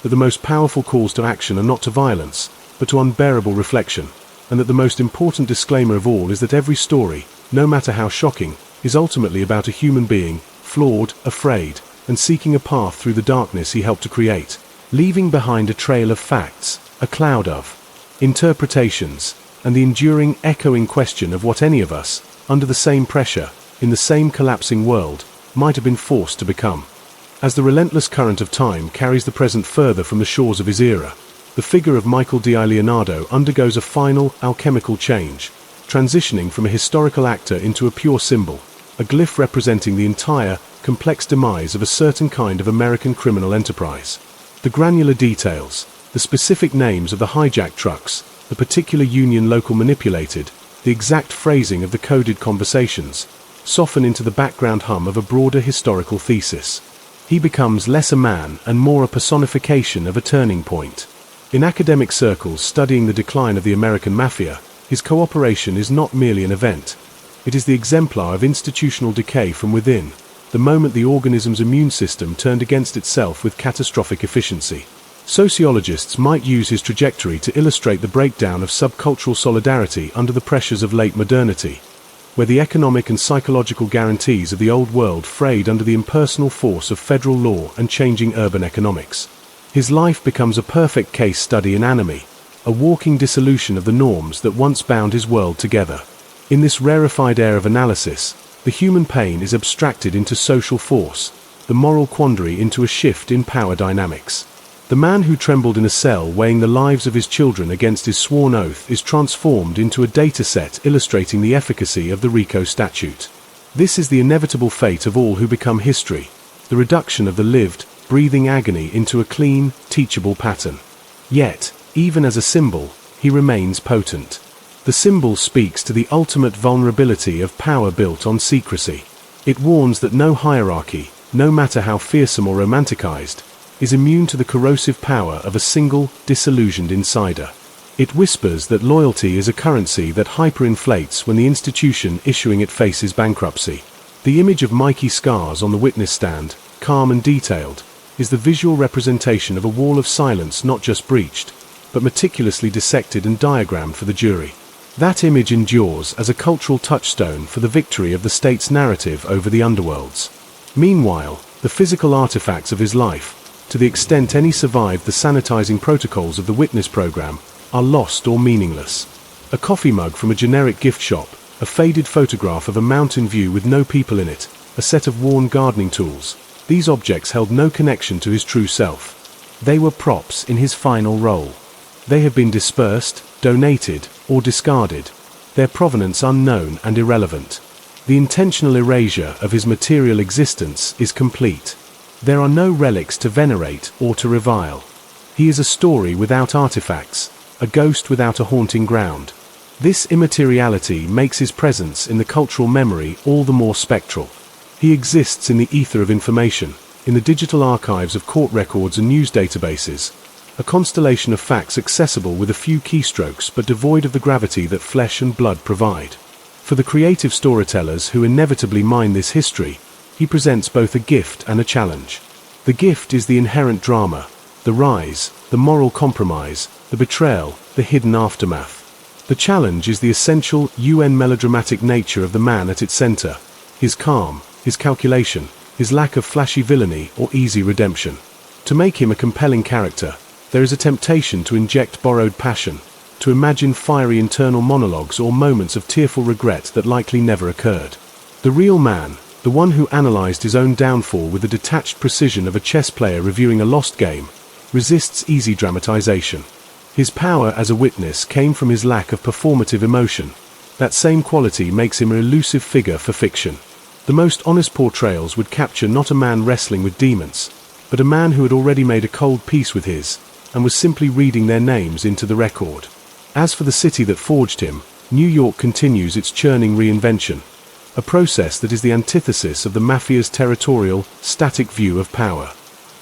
that the most powerful calls to action are not to violence, but to unbearable reflection, and that the most important disclaimer of all is that every story, no matter how shocking, is ultimately about a human being, flawed, afraid, and seeking a path through the darkness he helped to create, leaving behind a trail of facts, a cloud of interpretations, and the enduring, echoing question of what any of us, under the same pressure, in the same collapsing world, might have been forced to become. As the relentless current of time carries the present further from the shores of his era, the figure of Michael DiLeonardo undergoes a final, alchemical change, transitioning from a historical actor into a pure symbol, a glyph representing the entire, complex demise of a certain kind of American criminal enterprise. The granular details, the specific names of the hijacked trucks, the particular union local manipulated, the exact phrasing of the coded conversations, soften into the background hum of a broader historical thesis. He becomes less a man and more a personification of a turning point. In academic circles studying the decline of the American Mafia, his cooperation is not merely an event. It is the exemplar of institutional decay from within, the moment the organism's immune system turned against itself with catastrophic efficiency. Sociologists might use his trajectory to illustrate the breakdown of subcultural solidarity under the pressures of late modernity, where the economic and psychological guarantees of the old world frayed under the impersonal force of federal law and changing urban economics. His life becomes a perfect case study in anime, a walking dissolution of the norms that once bound his world together. In this rarefied air of analysis, the human pain is abstracted into social force, the moral quandary into a shift in power dynamics. The man who trembled in a cell weighing the lives of his children against his sworn oath is transformed into a dataset illustrating the efficacy of the RICO statute. This is the inevitable fate of all who become history, the reduction of the lived, breathing agony into a clean, teachable pattern. Yet, even as a symbol, he remains potent. The symbol speaks to the ultimate vulnerability of power built on secrecy. It warns that no hierarchy, no matter how fearsome or romanticized, is immune to the corrosive power of a single, disillusioned insider. It whispers that loyalty is a currency that hyperinflates when the institution issuing it faces bankruptcy. The image of Mikey Scars on the witness stand, calm and detailed, is the visual representation of a wall of silence not just breached, but meticulously dissected and diagrammed for the jury. That image endures as a cultural touchstone for the victory of the state's narrative over the underworlds. Meanwhile, the physical artifacts of his life, to the extent any survived the sanitizing protocols of the witness program, are lost or meaningless. A coffee mug from a generic gift shop, a faded photograph of a mountain view with no people in it, a set of worn gardening tools. These objects held no connection to his true self. They were props in his final role. They have been dispersed, donated, or discarded, their provenance unknown and irrelevant. The intentional erasure of his material existence is complete. There are no relics to venerate or to revile. He is a story without artifacts, a ghost without a haunting ground. This immateriality makes his presence in the cultural memory all the more spectral. He exists in the ether of information, in the digital archives of court records and news databases, a constellation of facts accessible with a few keystrokes but devoid of the gravity that flesh and blood provide. For the creative storytellers who inevitably mine this history, he presents both a gift and a challenge. The gift is the inherent drama, the rise, the moral compromise, the betrayal, the hidden aftermath. The challenge is the essential UN melodramatic nature of the man at its center, his calm, his calculation, his lack of flashy villainy or easy redemption. To make him a compelling character, there is a temptation to inject borrowed passion, to imagine fiery internal monologues or moments of tearful regret that likely never occurred. The real man, the one who analyzed his own downfall with the detached precision of a chess player reviewing a lost game, resists easy dramatization. His power as a witness came from his lack of performative emotion. That same quality makes him an elusive figure for fiction. The most honest portrayals would capture not a man wrestling with demons, but a man who had already made a cold peace with his, and was simply reading their names into the record. As for the city that forged him, New York continues its churning reinvention, a process that is the antithesis of the mafia's territorial, static view of power.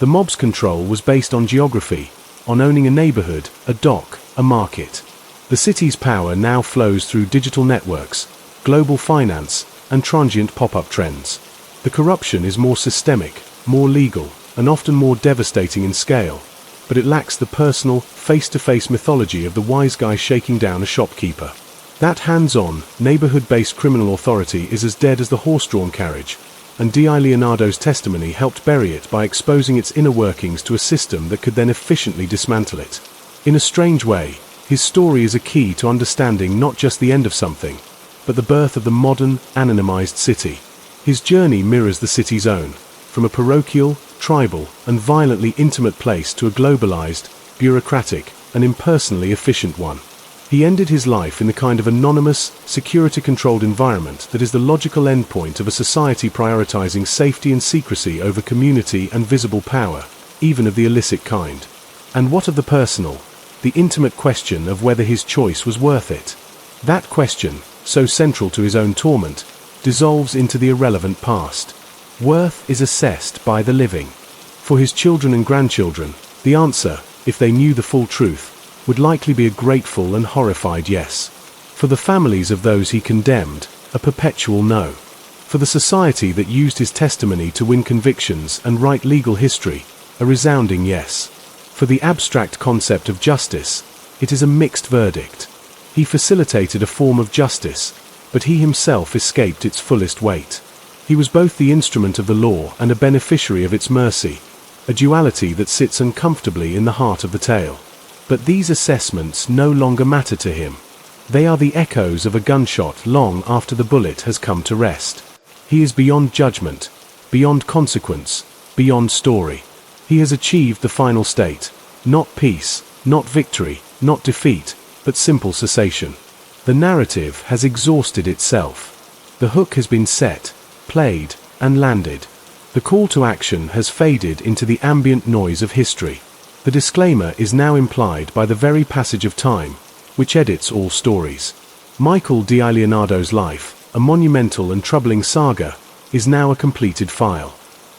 The mob's control was based on geography, on owning a neighborhood, a dock, a market. The city's power now flows through digital networks, global finance, and transient pop-up trends. The corruption is more systemic, more legal, and often more devastating in scale, but it lacks the personal, face-to-face mythology of the wise guy shaking down a shopkeeper. That hands-on, neighborhood-based criminal authority is as dead as the horse-drawn carriage, and DiLeonardo's testimony helped bury it by exposing its inner workings to a system that could then efficiently dismantle it. In a strange way, his story is a key to understanding not just the end of something, but the birth of the modern, anonymized city. His journey mirrors the city's own, from a parochial, tribal, and violently intimate place to a globalized, bureaucratic, and impersonally efficient one. He ended his life in the kind of anonymous, security-controlled environment that is the logical endpoint of a society prioritizing safety and secrecy over community and visible power, even of the illicit kind. And what of the personal, the intimate question of whether his choice was worth it? That question, so central to his own torment, dissolves into the irrelevant past. Worth is assessed by the living. For his children and grandchildren, the answer, if they knew the full truth, would likely be a grateful and horrified yes. For the families of those he condemned, a perpetual no. For the society that used his testimony to win convictions and write legal history, a resounding yes. For the abstract concept of justice, it is a mixed verdict. He facilitated a form of justice, but he himself escaped its fullest weight. He was both the instrument of the law and a beneficiary of its mercy, a duality that sits uncomfortably in the heart of the tale. But these assessments no longer matter to him. They are the echoes of a gunshot long after the bullet has come to rest. He is beyond judgment, beyond consequence, beyond story. He has achieved the final state. Not peace, not victory, not defeat, but simple cessation. The narrative has exhausted itself. The hook has been set, played, and landed. The call to action has faded into the ambient noise of history. The disclaimer is now implied by the very passage of time, which edits all stories. Michael DiLeonardo's life, a monumental and troubling saga, is now a completed file.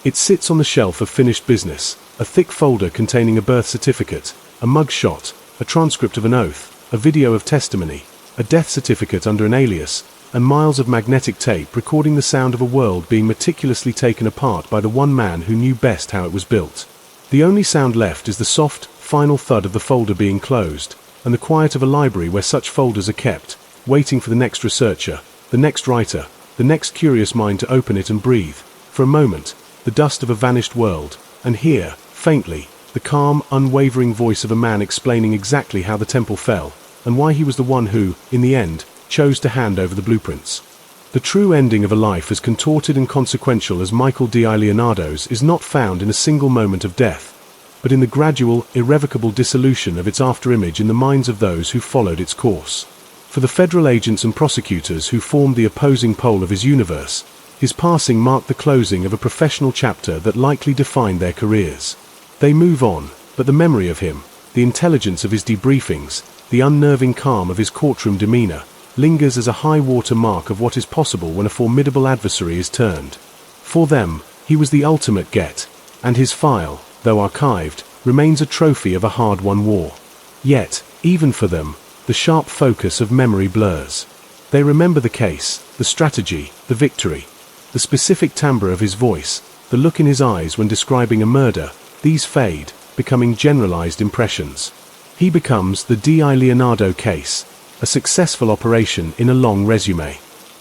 It sits on the shelf of finished business, a thick folder containing a birth certificate, a mug shot, a transcript of an oath, a video of testimony, a death certificate under an alias, and miles of magnetic tape recording the sound of a world being meticulously taken apart by the one man who knew best how it was built. The only sound left is the soft, final thud of the folder being closed, and the quiet of a library where such folders are kept, waiting for the next researcher, the next writer, the next curious mind to open it and breathe, for a moment, the dust of a vanished world, and hear, faintly, the calm, unwavering voice of a man explaining exactly how the temple fell, and why he was the one who, in the end, chose to hand over the blueprints. The true ending of a life as contorted and consequential as Michael DiLeonardo's is not found in a single moment of death, but in the gradual, irrevocable dissolution of its afterimage in the minds of those who followed its course. For the federal agents and prosecutors who formed the opposing pole of his universe, his passing marked the closing of a professional chapter that likely defined their careers. They move on, but the memory of him, the intelligence of his debriefings, the unnerving calm of his courtroom demeanor, lingers as a high-water mark of what is possible when a formidable adversary is turned. For them, he was the ultimate get, and his file, though archived, remains a trophy of a hard-won war. Yet, even for them, the sharp focus of memory blurs. They remember the case, the strategy, the victory, the specific timbre of his voice, the look in his eyes when describing a murder. These fade, becoming generalized impressions. He becomes the DiLeonardo case, a successful operation in a long resume.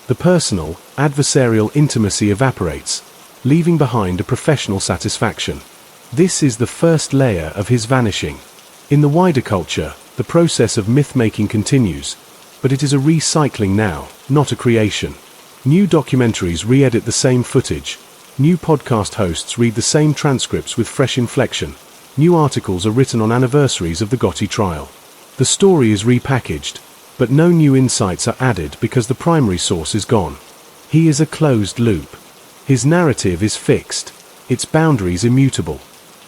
The personal, adversarial intimacy evaporates, leaving behind a professional satisfaction. This is the first layer of his vanishing. In the wider culture, the process of myth-making continues, but it is a recycling now, not a creation. New documentaries re-edit the same footage. New podcast hosts read the same transcripts with fresh inflection. New articles are written on anniversaries of the Gotti trial. The story is repackaged, but no new insights are added because the primary source is gone. He is a closed loop. His narrative is fixed, its boundaries immutable.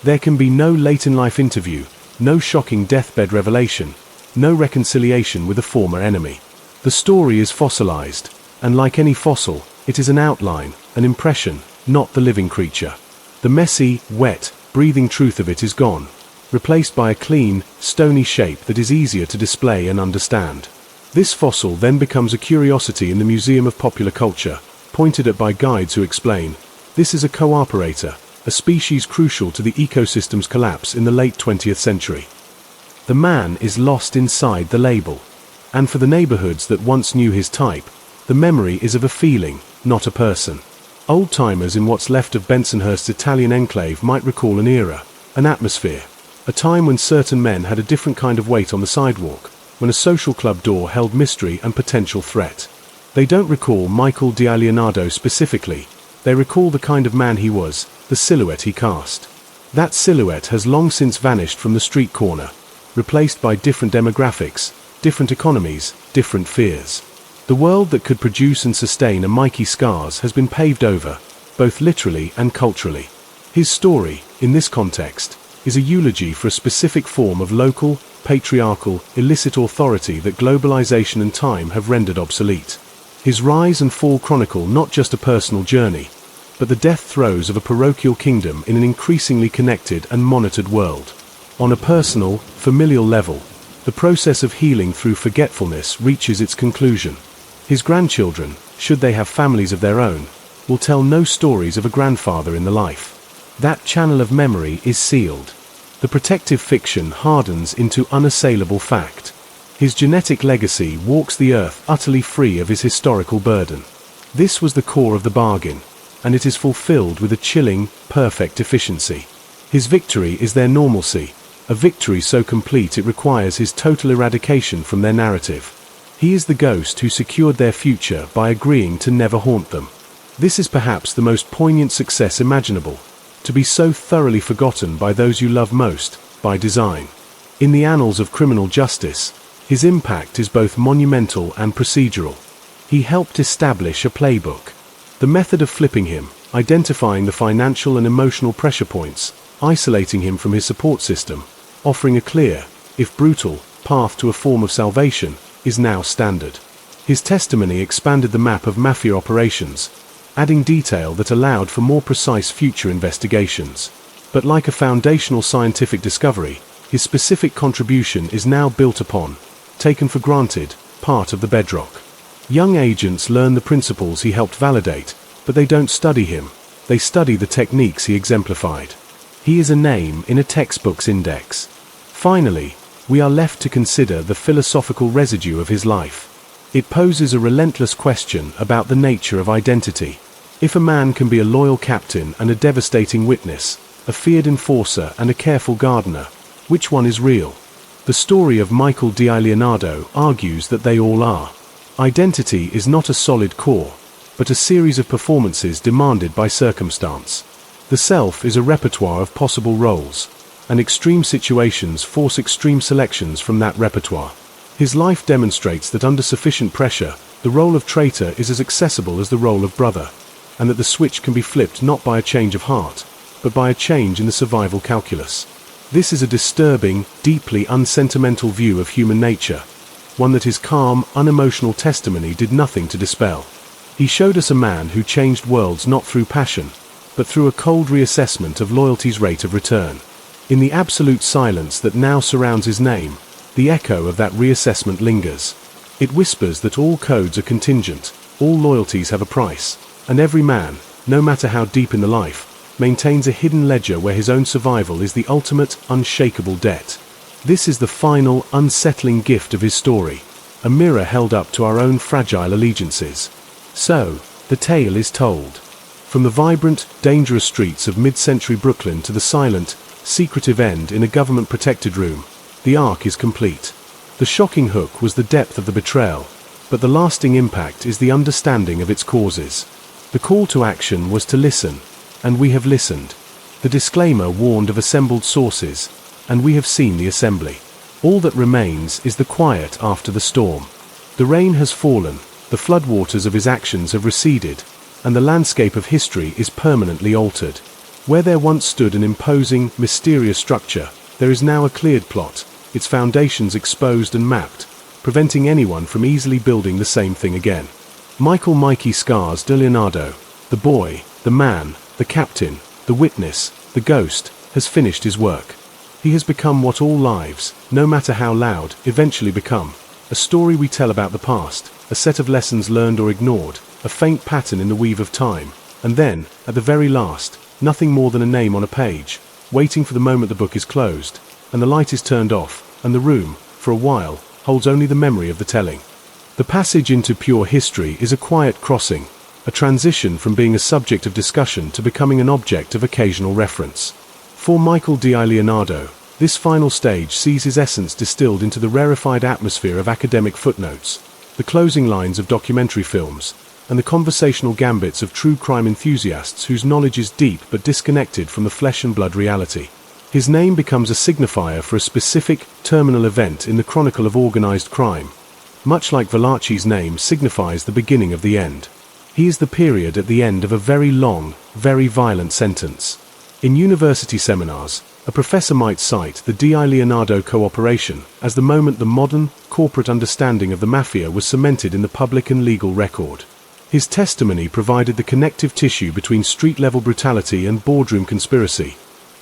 There can be no late-in-life interview, no shocking deathbed revelation, no reconciliation with a former enemy. The story is fossilized, and like any fossil, it is an outline, an impression, not the living creature. The messy, wet, breathing truth of it is gone, replaced by a clean, stony shape that is easier to display and understand. This fossil then becomes a curiosity in the Museum of Popular Culture, pointed at by guides who explain, this is a cooperator, a species crucial to the ecosystem's collapse in the late 20th century. The man is lost inside the label, and for the neighborhoods that once knew his type, the memory is of a feeling, not a person. Old-timers in what's left of Bensonhurst's Italian enclave might recall an era, an atmosphere, a time when certain men had a different kind of weight on the sidewalk, when a social club door held mystery and potential threat. They don't recall Michael DiLeonardo specifically, they recall the kind of man he was, the silhouette he cast. That silhouette has long since vanished from the street corner, replaced by different demographics, different economies, different fears. The world that could produce and sustain a Mikey Scars has been paved over, both literally and culturally. His story, in this context, is a eulogy for a specific form of local, patriarchal, illicit authority that globalization and time have rendered obsolete. His rise and fall chronicle not just a personal journey, but the death throes of a parochial kingdom in an increasingly connected and monitored world. On a personal, familial level, the process of healing through forgetfulness reaches its conclusion. His grandchildren, should they have families of their own, will tell no stories of a grandfather in the life. That channel of memory is sealed. The protective fiction hardens into unassailable fact. His genetic legacy walks the earth utterly free of his historical burden. This was the core of the bargain, and it is fulfilled with a chilling, perfect efficiency. His victory is their normalcy, a victory so complete it requires his total eradication from their narrative. He is the ghost who secured their future by agreeing to never haunt them. This is perhaps the most poignant success imaginable, to be so thoroughly forgotten by those you love most, by design. In the annals of criminal justice, his impact is both monumental and procedural. He helped establish a playbook. The method of flipping him, identifying the financial and emotional pressure points, isolating him from his support system, offering a clear, if brutal, path to a form of salvation, is now standard. His testimony expanded the map of mafia operations, adding detail that allowed for more precise future investigations. But like a foundational scientific discovery, his specific contribution is now built upon, taken for granted, part of the bedrock. Young agents learn the principles he helped validate, but they don't study him. They study the techniques he exemplified. He is a name in a textbook's index. Finally, we are left to consider the philosophical residue of his life. It poses a relentless question about the nature of identity. If a man can be a loyal captain and a devastating witness, a feared enforcer and a careful gardener, which one is real? The story of Michael DiLeonardo argues that they all are. Identity is not a solid core, but a series of performances demanded by circumstance. The self is a repertoire of possible roles, and extreme situations force extreme selections from that repertoire. His life demonstrates that under sufficient pressure, the role of traitor is as accessible as the role of brother, and that the switch can be flipped not by a change of heart, but by a change in the survival calculus. This is a disturbing, deeply unsentimental view of human nature, one that his calm, unemotional testimony did nothing to dispel. He showed us a man who changed worlds not through passion, but through a cold reassessment of loyalty's rate of return. In the absolute silence that now surrounds his name, the echo of that reassessment lingers. It whispers that all codes are contingent, all loyalties have a price, and every man, no matter how deep in the life, maintains a hidden ledger where his own survival is the ultimate, unshakable debt. This is the final, unsettling gift of his story, a mirror held up to our own fragile allegiances. So, the tale is told. From the vibrant, dangerous streets of mid-century Brooklyn to the silent, secretive end in a government-protected room, the arc is complete. The shocking hook was the depth of the betrayal, but the lasting impact is the understanding of its causes. The call to action was to listen, and we have listened. The disclaimer warned of assembled sources, and we have seen the assembly. All that remains is the quiet after the storm. The rain has fallen, the floodwaters of his actions have receded, and the landscape of history is permanently altered. Where there once stood an imposing, mysterious structure, there is now a cleared plot, its foundations exposed and mapped, preventing anyone from easily building the same thing again. Mikey Scars DiLeonardo, the boy, the man, the captain, the witness, the ghost, has finished his work. He has become what all lives, no matter how loud, eventually become. A story we tell about the past, a set of lessons learned or ignored, a faint pattern in the weave of time, and then, at the very last, nothing more than a name on a page, waiting for the moment the book is closed, and the light is turned off, and the room, for a while, holds only the memory of the telling. The passage into pure history is a quiet crossing, a transition from being a subject of discussion to becoming an object of occasional reference. For Michael DiLeonardo, this final stage sees his essence distilled into the rarefied atmosphere of academic footnotes, the closing lines of documentary films, and the conversational gambits of true crime enthusiasts whose knowledge is deep but disconnected from the flesh and blood reality. His name becomes a signifier for a specific, terminal event in the chronicle of organized crime, much like Valachi's name signifies the beginning of the end. He is the period at the end of a very long, very violent sentence. In university seminars, a professor might cite the DiLeonardo cooperation as the moment the modern, corporate understanding of the mafia was cemented in the public and legal record. His testimony provided the connective tissue between street-level brutality and boardroom conspiracy,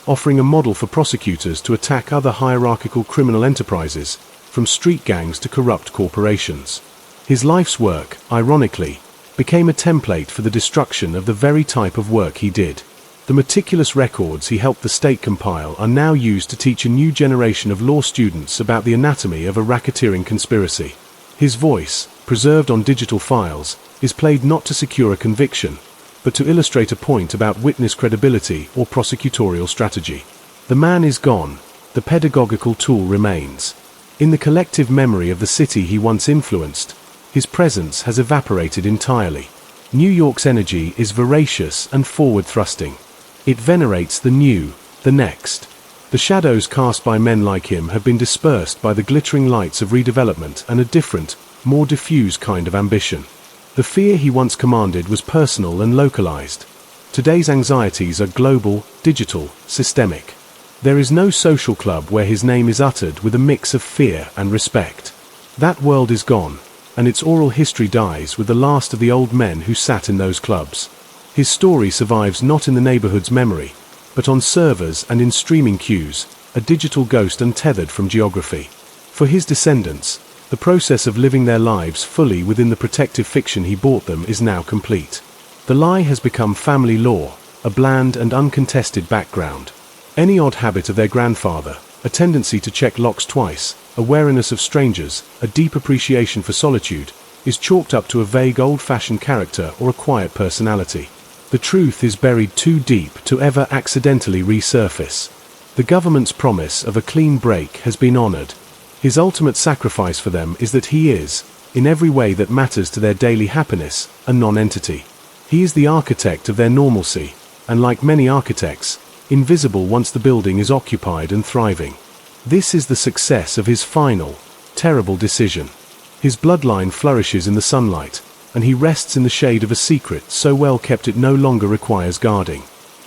offering a model for prosecutors to attack other hierarchical criminal enterprises, from street gangs to corrupt corporations. His life's work, ironically, became a template for the destruction of the very type of work he did. The meticulous records he helped the state compile are now used to teach a new generation of law students about the anatomy of a racketeering conspiracy. His voice, preserved on digital files, is played not to secure a conviction, but to illustrate a point about witness credibility or prosecutorial strategy. The man is gone, the pedagogical tool remains. In the collective memory of the city he once influenced, his presence has evaporated entirely. New York's energy is voracious and forward-thrusting. It venerates the new, the next. The shadows cast by men like him have been dispersed by the glittering lights of redevelopment and a different, more diffuse kind of ambition. The fear he once commanded was personal and localized. Today's anxieties are global, digital, systemic. There is no social club where his name is uttered with a mix of fear and respect. That world is gone, and its oral history dies with the last of the old men who sat in those clubs. His story survives not in the neighborhood's memory, but on servers and in streaming queues, a digital ghost untethered from geography. For his descendants, the process of living their lives fully within the protective fiction he bought them is now complete. The lie has become family law, a bland and uncontested background. Any odd habit of their grandfather, a tendency to check locks twice, a wariness of strangers, a deep appreciation for solitude, is chalked up to a vague old-fashioned character or a quiet personality. The truth is buried too deep to ever accidentally resurface. The government's promise of a clean break has been honored. His ultimate sacrifice for them is that he is, in every way that matters to their daily happiness, a non-entity. He is the architect of their normalcy, and like many architects, invisible once the building is occupied and thriving. This is the success of his final, terrible decision. His bloodline flourishes in the sunlight, and he rests in the shade of a secret so well kept it no longer requires guarding.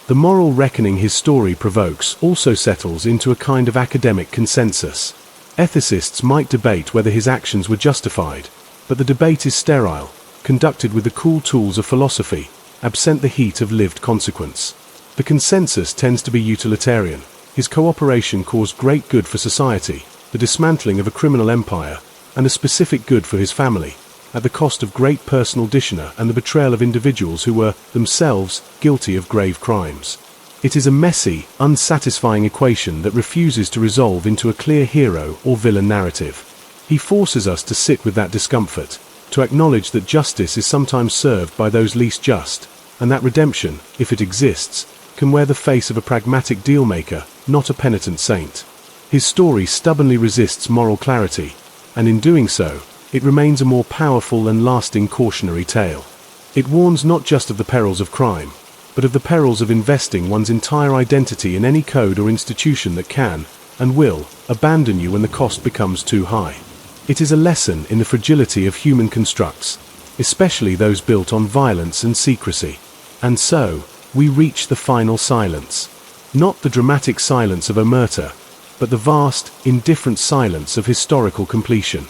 The moral reckoning his story provokes also settles into a kind of academic consensus. Ethicists might debate whether his actions were justified, but the debate is sterile, conducted with the cool tools of philosophy, absent the heat of lived consequence. The consensus tends to be utilitarian. His cooperation caused great good for society, the dismantling of a criminal empire, and a specific good for his family, at the cost of great personal dishonor and the betrayal of individuals who were, themselves, guilty of grave crimes. It is a messy, unsatisfying equation that refuses to resolve into a clear hero or villain narrative. He forces us to sit with that discomfort, to acknowledge that justice is sometimes served by those least just, and that redemption, if it exists, can wear the face of a pragmatic dealmaker, not a penitent saint. His story stubbornly resists moral clarity, and in doing so, it remains a more powerful and lasting cautionary tale. It warns not just of the perils of crime, but of the perils of investing one's entire identity in any code or institution that can, and will, abandon you when the cost becomes too high. It is a lesson in the fragility of human constructs, especially those built on violence and secrecy. And so, we reach the final silence. Not the dramatic silence of omerta, but the vast, indifferent silence of historical completion.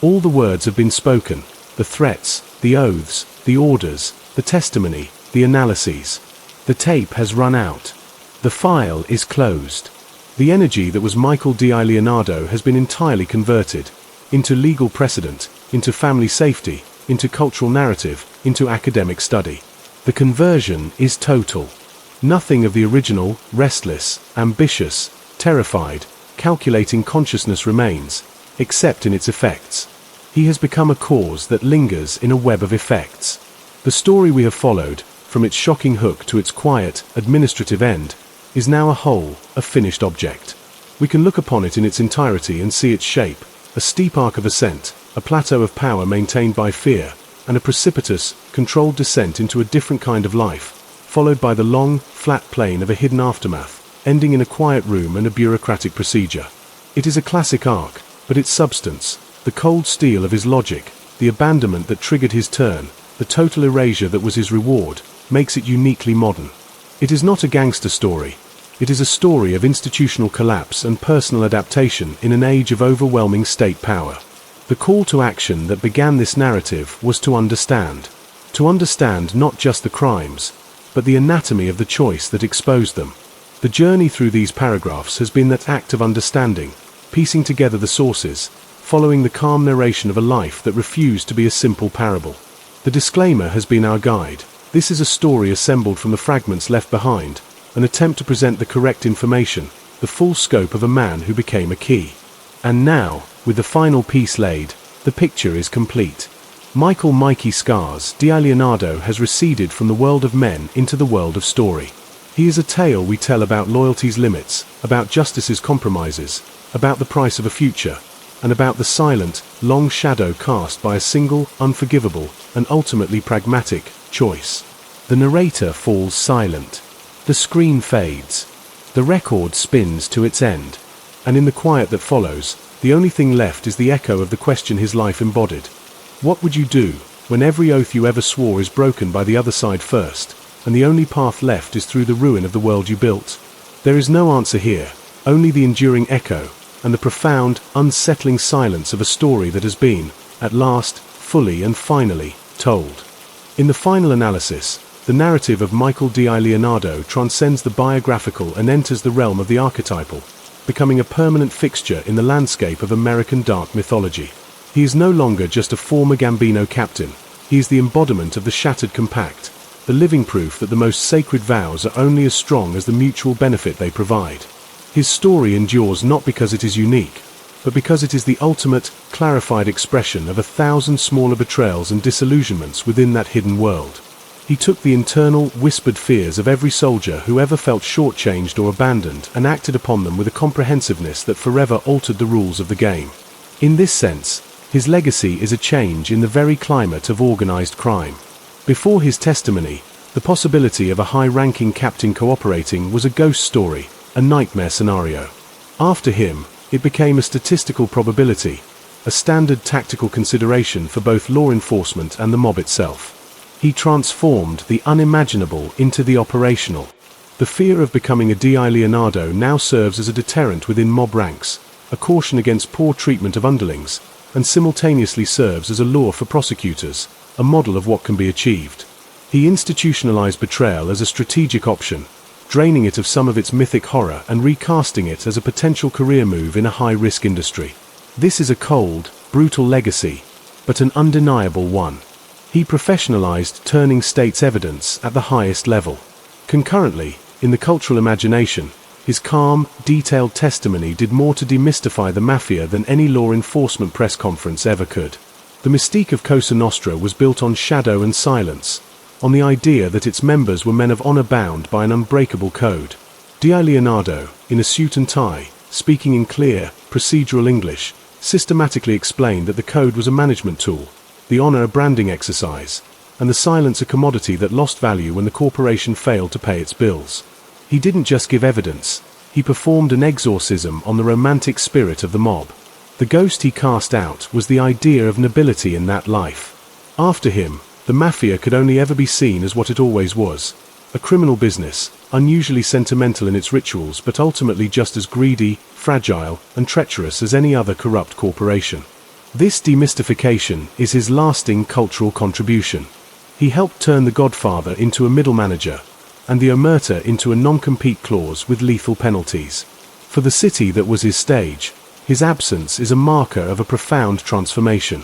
All the words have been spoken, the threats, the oaths, the orders, the testimony, the analyses. The tape has run out. The file is closed. The energy that was Michael DiLeonardo has been entirely converted into legal precedent, into family safety, into cultural narrative, into academic study. The conversion is total. Nothing of the original, restless, ambitious, terrified, calculating consciousness remains, except in its effects. He has become a cause that lingers in a web of effects. The story we have followed, from its shocking hook to its quiet, administrative end, is now a whole, a finished object. We can look upon it in its entirety and see its shape, a steep arc of ascent, a plateau of power maintained by fear, and a precipitous, controlled descent into a different kind of life, followed by the long, flat plain of a hidden aftermath, ending in a quiet room and a bureaucratic procedure. It is a classic arc, but its substance, the cold steel of his logic, the abandonment that triggered his turn, the total erasure that was his reward, makes it uniquely modern. It is not a gangster story. It is a story of institutional collapse and personal adaptation in an age of overwhelming state power. The call to action that began this narrative was to understand. To understand not just the crimes, but the anatomy of the choice that exposed them. The journey through these paragraphs has been that act of understanding, piecing together the sources, following the calm narration of a life that refused to be a simple parable. The disclaimer has been our guide. This is a story assembled from the fragments left behind, an attempt to present the correct information, the full scope of a man who became a key. And now, with the final piece laid, the picture is complete. Mikey Scars, DiLeonardo has receded from the world of men into the world of story. He is a tale we tell about loyalty's limits, about justice's compromises, about the price of a future, and about the silent, long shadow cast by a single, unforgivable, and ultimately pragmatic choice. The narrator falls silent. The screen fades. The record spins to its end. And in the quiet that follows, the only thing left is the echo of the question his life embodied. What would you do when every oath you ever swore is broken by the other side first, and the only path left is through the ruin of the world you built? There is no answer here, only the enduring echo, and the profound, unsettling silence of a story that has been, at last, fully and finally, told. In the final analysis, The narrative of Michael DiLeonardo transcends the biographical and enters the realm of the archetypal, becoming a permanent fixture in the landscape of American dark mythology. He is no longer just a former Gambino captain. He is the embodiment of the shattered compact, the living proof that the most sacred vows are only as strong as the mutual benefit they provide. His story endures not because it is unique, but because it is the ultimate, clarified expression of 1,000 smaller betrayals and disillusionments within that hidden world. He took the internal, whispered fears of every soldier who ever felt shortchanged or abandoned and acted upon them with a comprehensiveness that forever altered the rules of the game. In this sense, his legacy is a change in the very climate of organized crime. Before his testimony, the possibility of a high-ranking captain cooperating was a ghost story, a nightmare scenario. After him, it became a statistical probability, a standard tactical consideration for both law enforcement and the mob itself. He transformed the unimaginable into the operational. The fear of becoming a DiLeonardo now serves as a deterrent within mob ranks, a caution against poor treatment of underlings, and simultaneously serves as a law for prosecutors, a model of what can be achieved. He institutionalized betrayal as a strategic option, draining it of some of its mythic horror and recasting it as a potential career move in a high-risk industry. This is a cold, brutal legacy, but an undeniable one. He professionalized turning state's evidence at the highest level. Concurrently, in the cultural imagination, his calm, detailed testimony did more to demystify the mafia than any law enforcement press conference ever could. The mystique of Cosa Nostra was built on shadow and silence, on the idea that its members were men of honor bound by an unbreakable code. DiLeonardo, in a suit and tie, speaking in clear, procedural English, systematically explained that the code was a management tool, the honor a branding exercise, and the silence a commodity that lost value when the corporation failed to pay its bills. He didn't just give evidence, he performed an exorcism on the romantic spirit of the mob. The ghost he cast out was the idea of nobility in that life. After him, the mafia could only ever be seen as what it always was, a criminal business, unusually sentimental in its rituals but ultimately just as greedy, fragile, and treacherous as any other corrupt corporation. This demystification is his lasting cultural contribution. He helped turn the Godfather into a middle manager, and the Omerta into a non-compete clause with lethal penalties. For the city that was his stage, his absence is a marker of a profound transformation.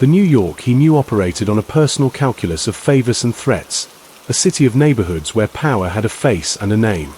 The New York he knew operated on a personal calculus of favors and threats, a city of neighborhoods where power had a face and a name.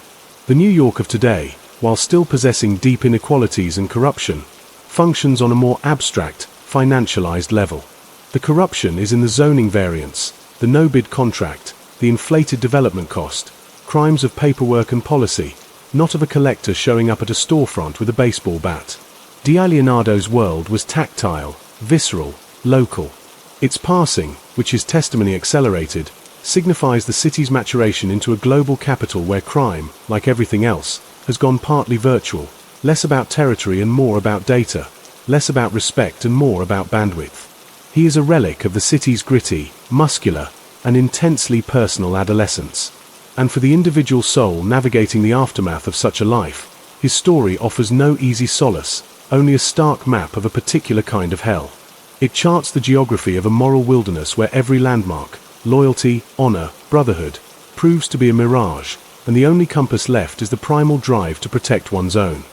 The New York of today, while still possessing deep inequalities and corruption, functions on a more abstract, financialized level. The corruption is in the zoning variance, the no-bid contract, the inflated development cost, crimes of paperwork and policy, not of a collector showing up at a storefront with a baseball bat. DiLeonardo's world was tactile, visceral, local. Its passing, which his testimony accelerated, signifies the city's maturation into a global capital where crime, like everything else, has gone partly virtual, less about territory and more about data, less about respect and more about bandwidth. He is a relic of the city's gritty, muscular, and intensely personal adolescence. And for the individual soul navigating the aftermath of such a life, his story offers no easy solace, only a stark map of a particular kind of hell. It charts the geography of a moral wilderness where every landmark, loyalty, honor, brotherhood, proves to be a mirage, and the only compass left is the primal drive to protect one's own.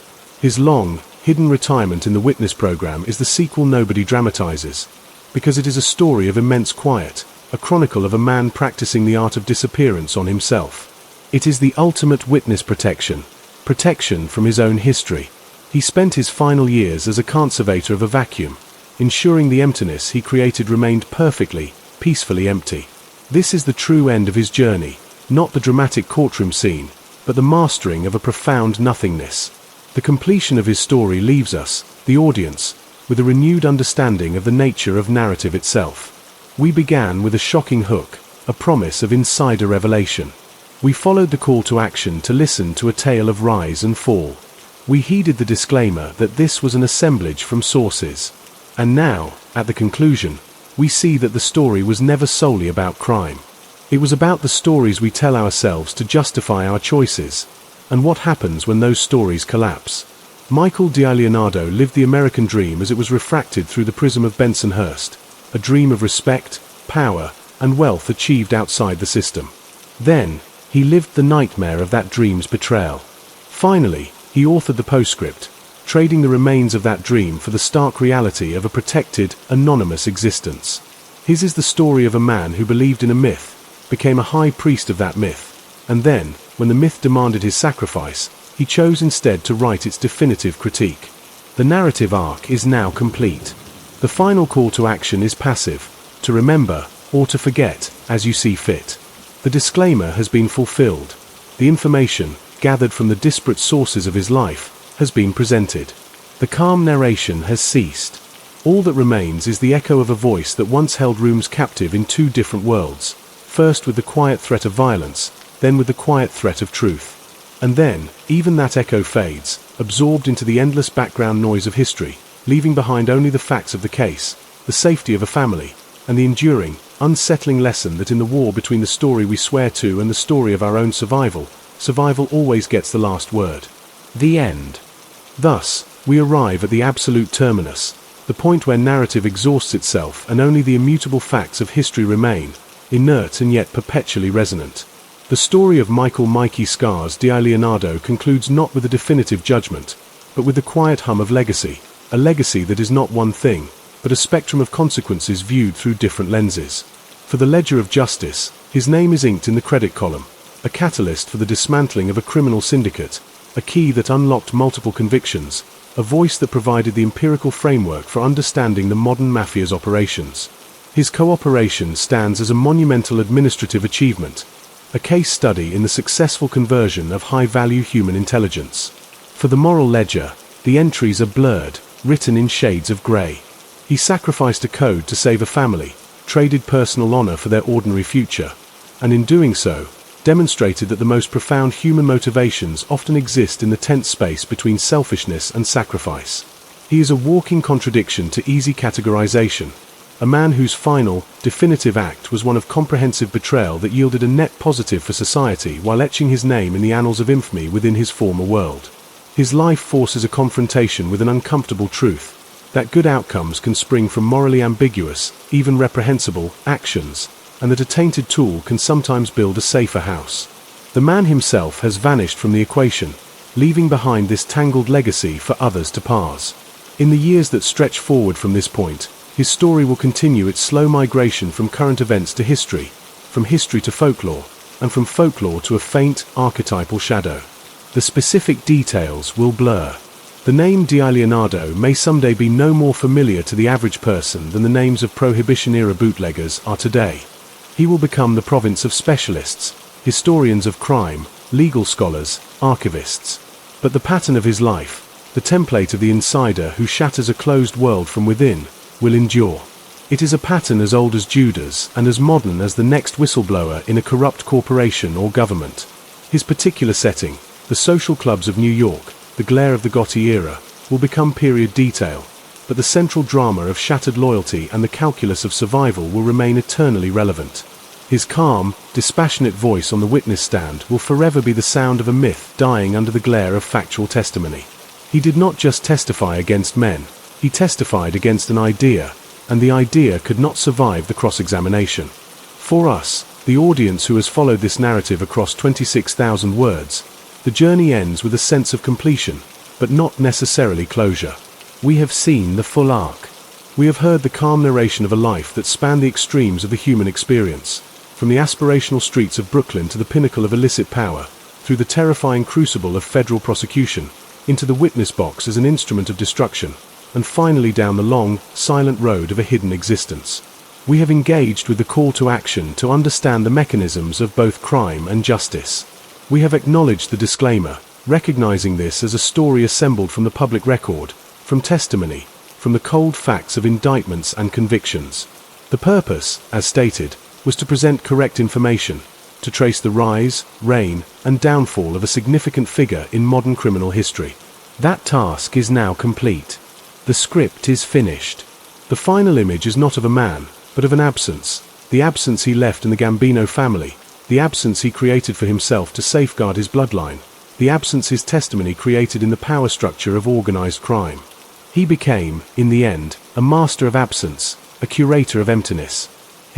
His long, hidden retirement in the witness program is the sequel nobody dramatizes, because it is a story of immense quiet, a chronicle of a man practicing the art of disappearance on himself. It is the ultimate witness protection from his own history. He spent his final years as a conservator of a vacuum, ensuring the emptiness he created remained perfectly, peacefully empty. This is the true end of his journey, not the dramatic courtroom scene, but the mastering of a profound nothingness. The completion of his story leaves us, the audience, with a renewed understanding of the nature of narrative itself. We began with a shocking hook, a promise of insider revelation. We followed the call to action to listen to a tale of rise and fall. We heeded the disclaimer that this was an assemblage from sources. And now, at the conclusion, we see that the story was never solely about crime. It was about the stories we tell ourselves to justify our choices, and what happens when those stories collapse. Michael DiLeonardo lived the American dream as it was refracted through the prism of Bensonhurst, a dream of respect, power, and wealth achieved outside the system. Then, he lived the nightmare of that dream's betrayal. Finally, he authored the postscript, trading the remains of that dream for the stark reality of a protected, anonymous existence. His is the story of a man who believed in a myth, became a high priest of that myth, and then, when the myth demanded his sacrifice, he chose instead to write its definitive critique. The narrative arc is now complete. The final call to action is passive, to remember, or to forget, as you see fit. The disclaimer has been fulfilled. The information, gathered from the disparate sources of his life, has been presented. The calm narration has ceased. All that remains is the echo of a voice that once held rooms captive in two different worlds, first with the quiet threat of violence, then with the quiet threat of truth. And then, even that echo fades, absorbed into the endless background noise of history, leaving behind only the facts of the case, the safety of a family, and the enduring, unsettling lesson that in the war between the story we swear to and the story of our own survival, survival always gets the last word. The end. Thus, we arrive at the absolute terminus, the point where narrative exhausts itself and only the immutable facts of history remain, inert and yet perpetually resonant. The story of Mikey Scars DiLeonardo concludes not with a definitive judgment, but with the quiet hum of legacy, a legacy that is not one thing, but a spectrum of consequences viewed through different lenses. For the ledger of justice, his name is inked in the credit column, a catalyst for the dismantling of a criminal syndicate, a key that unlocked multiple convictions, a voice that provided the empirical framework for understanding the modern mafia's operations. His cooperation stands as a monumental administrative achievement, a case study in the successful conversion of high-value human intelligence. For the moral ledger, the entries are blurred, written in shades of grey. He sacrificed a code to save a family, traded personal honor for their ordinary future, and in doing so, demonstrated that the most profound human motivations often exist in the tense space between selfishness and sacrifice. He is a walking contradiction to easy categorization, a man whose final, definitive act was one of comprehensive betrayal that yielded a net positive for society while etching his name in the annals of infamy within his former world. His life forces a confrontation with an uncomfortable truth, that good outcomes can spring from morally ambiguous, even reprehensible, actions, and that a tainted tool can sometimes build a safer house. The man himself has vanished from the equation, leaving behind this tangled legacy for others to parse. In the years that stretch forward from this point, his story will continue its slow migration from current events to history, from history to folklore, and from folklore to a faint, archetypal shadow. The specific details will blur. The name DiLeonardo may someday be no more familiar to the average person than the names of Prohibition-era bootleggers are today. He will become the province of specialists, historians of crime, legal scholars, archivists. But the pattern of his life, the template of the insider who shatters a closed world from within, will endure. It is a pattern as old as Judas and as modern as the next whistleblower in a corrupt corporation or government. His particular setting, the social clubs of New York, the glare of the Gotti era, will become period detail, but the central drama of shattered loyalty and the calculus of survival will remain eternally relevant. His calm, dispassionate voice on the witness stand will forever be the sound of a myth dying under the glare of factual testimony. He did not just testify against men, he testified against an idea, and the idea could not survive the cross-examination. For us, the audience who has followed this narrative across 26,000 words, the journey ends with a sense of completion, but not necessarily closure. We have seen the full arc. We have heard the calm narration of a life that spanned the extremes of the human experience, from the aspirational streets of Brooklyn to the pinnacle of illicit power, through the terrifying crucible of federal prosecution, into the witness box as an instrument of destruction, and finally down the long, silent road of a hidden existence. We have engaged with the call to action to understand the mechanisms of both crime and justice. We have acknowledged the disclaimer, recognizing this as a story assembled from the public record, from testimony, from the cold facts of indictments and convictions. The purpose, as stated, was to present correct information, to trace the rise, reign, and downfall of a significant figure in modern criminal history. That task is now complete. The script is finished. The final image is not of a man, but of an absence, the absence he left in the Gambino family, the absence he created for himself to safeguard his bloodline, the absence his testimony created in the power structure of organized crime. He became, in the end, a master of absence, a curator of emptiness.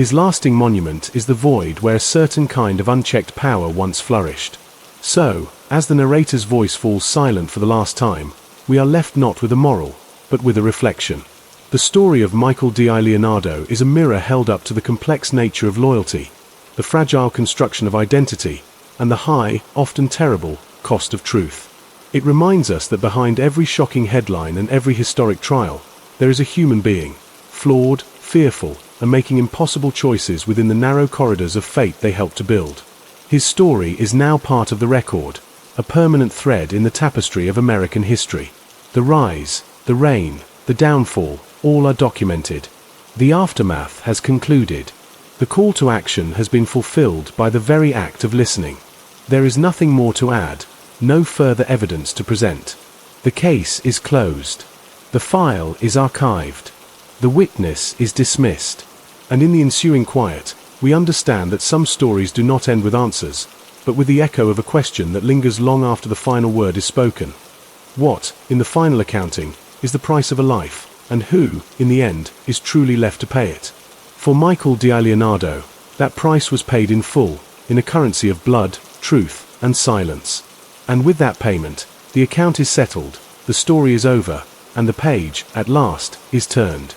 His lasting monument is the void where a certain kind of unchecked power once flourished. So, as the narrator's voice falls silent for the last time, we are left not with a moral, but with a reflection. The story of Michael DiLeonardo is a mirror held up to the complex nature of loyalty, the fragile construction of identity, and the high, often terrible, cost of truth. It reminds us that behind every shocking headline and every historic trial, there is a human being, flawed, fearful, and making impossible choices within the narrow corridors of fate they helped to build. His story is now part of the record, a permanent thread in the tapestry of American history. The rise, the reign, the downfall, all are documented. The aftermath has concluded. The call to action has been fulfilled by the very act of listening. There is nothing more to add, no further evidence to present. The case is closed. The file is archived. The witness is dismissed. And in the ensuing quiet, we understand that some stories do not end with answers, but with the echo of a question that lingers long after the final word is spoken. What, in the final accounting, is the price of a life, and who, in the end, is truly left to pay it? For Michael DiLeonardo, that price was paid in full, in a currency of blood, truth, and silence. And with that payment, the account is settled, the story is over, and the page, at last, is turned.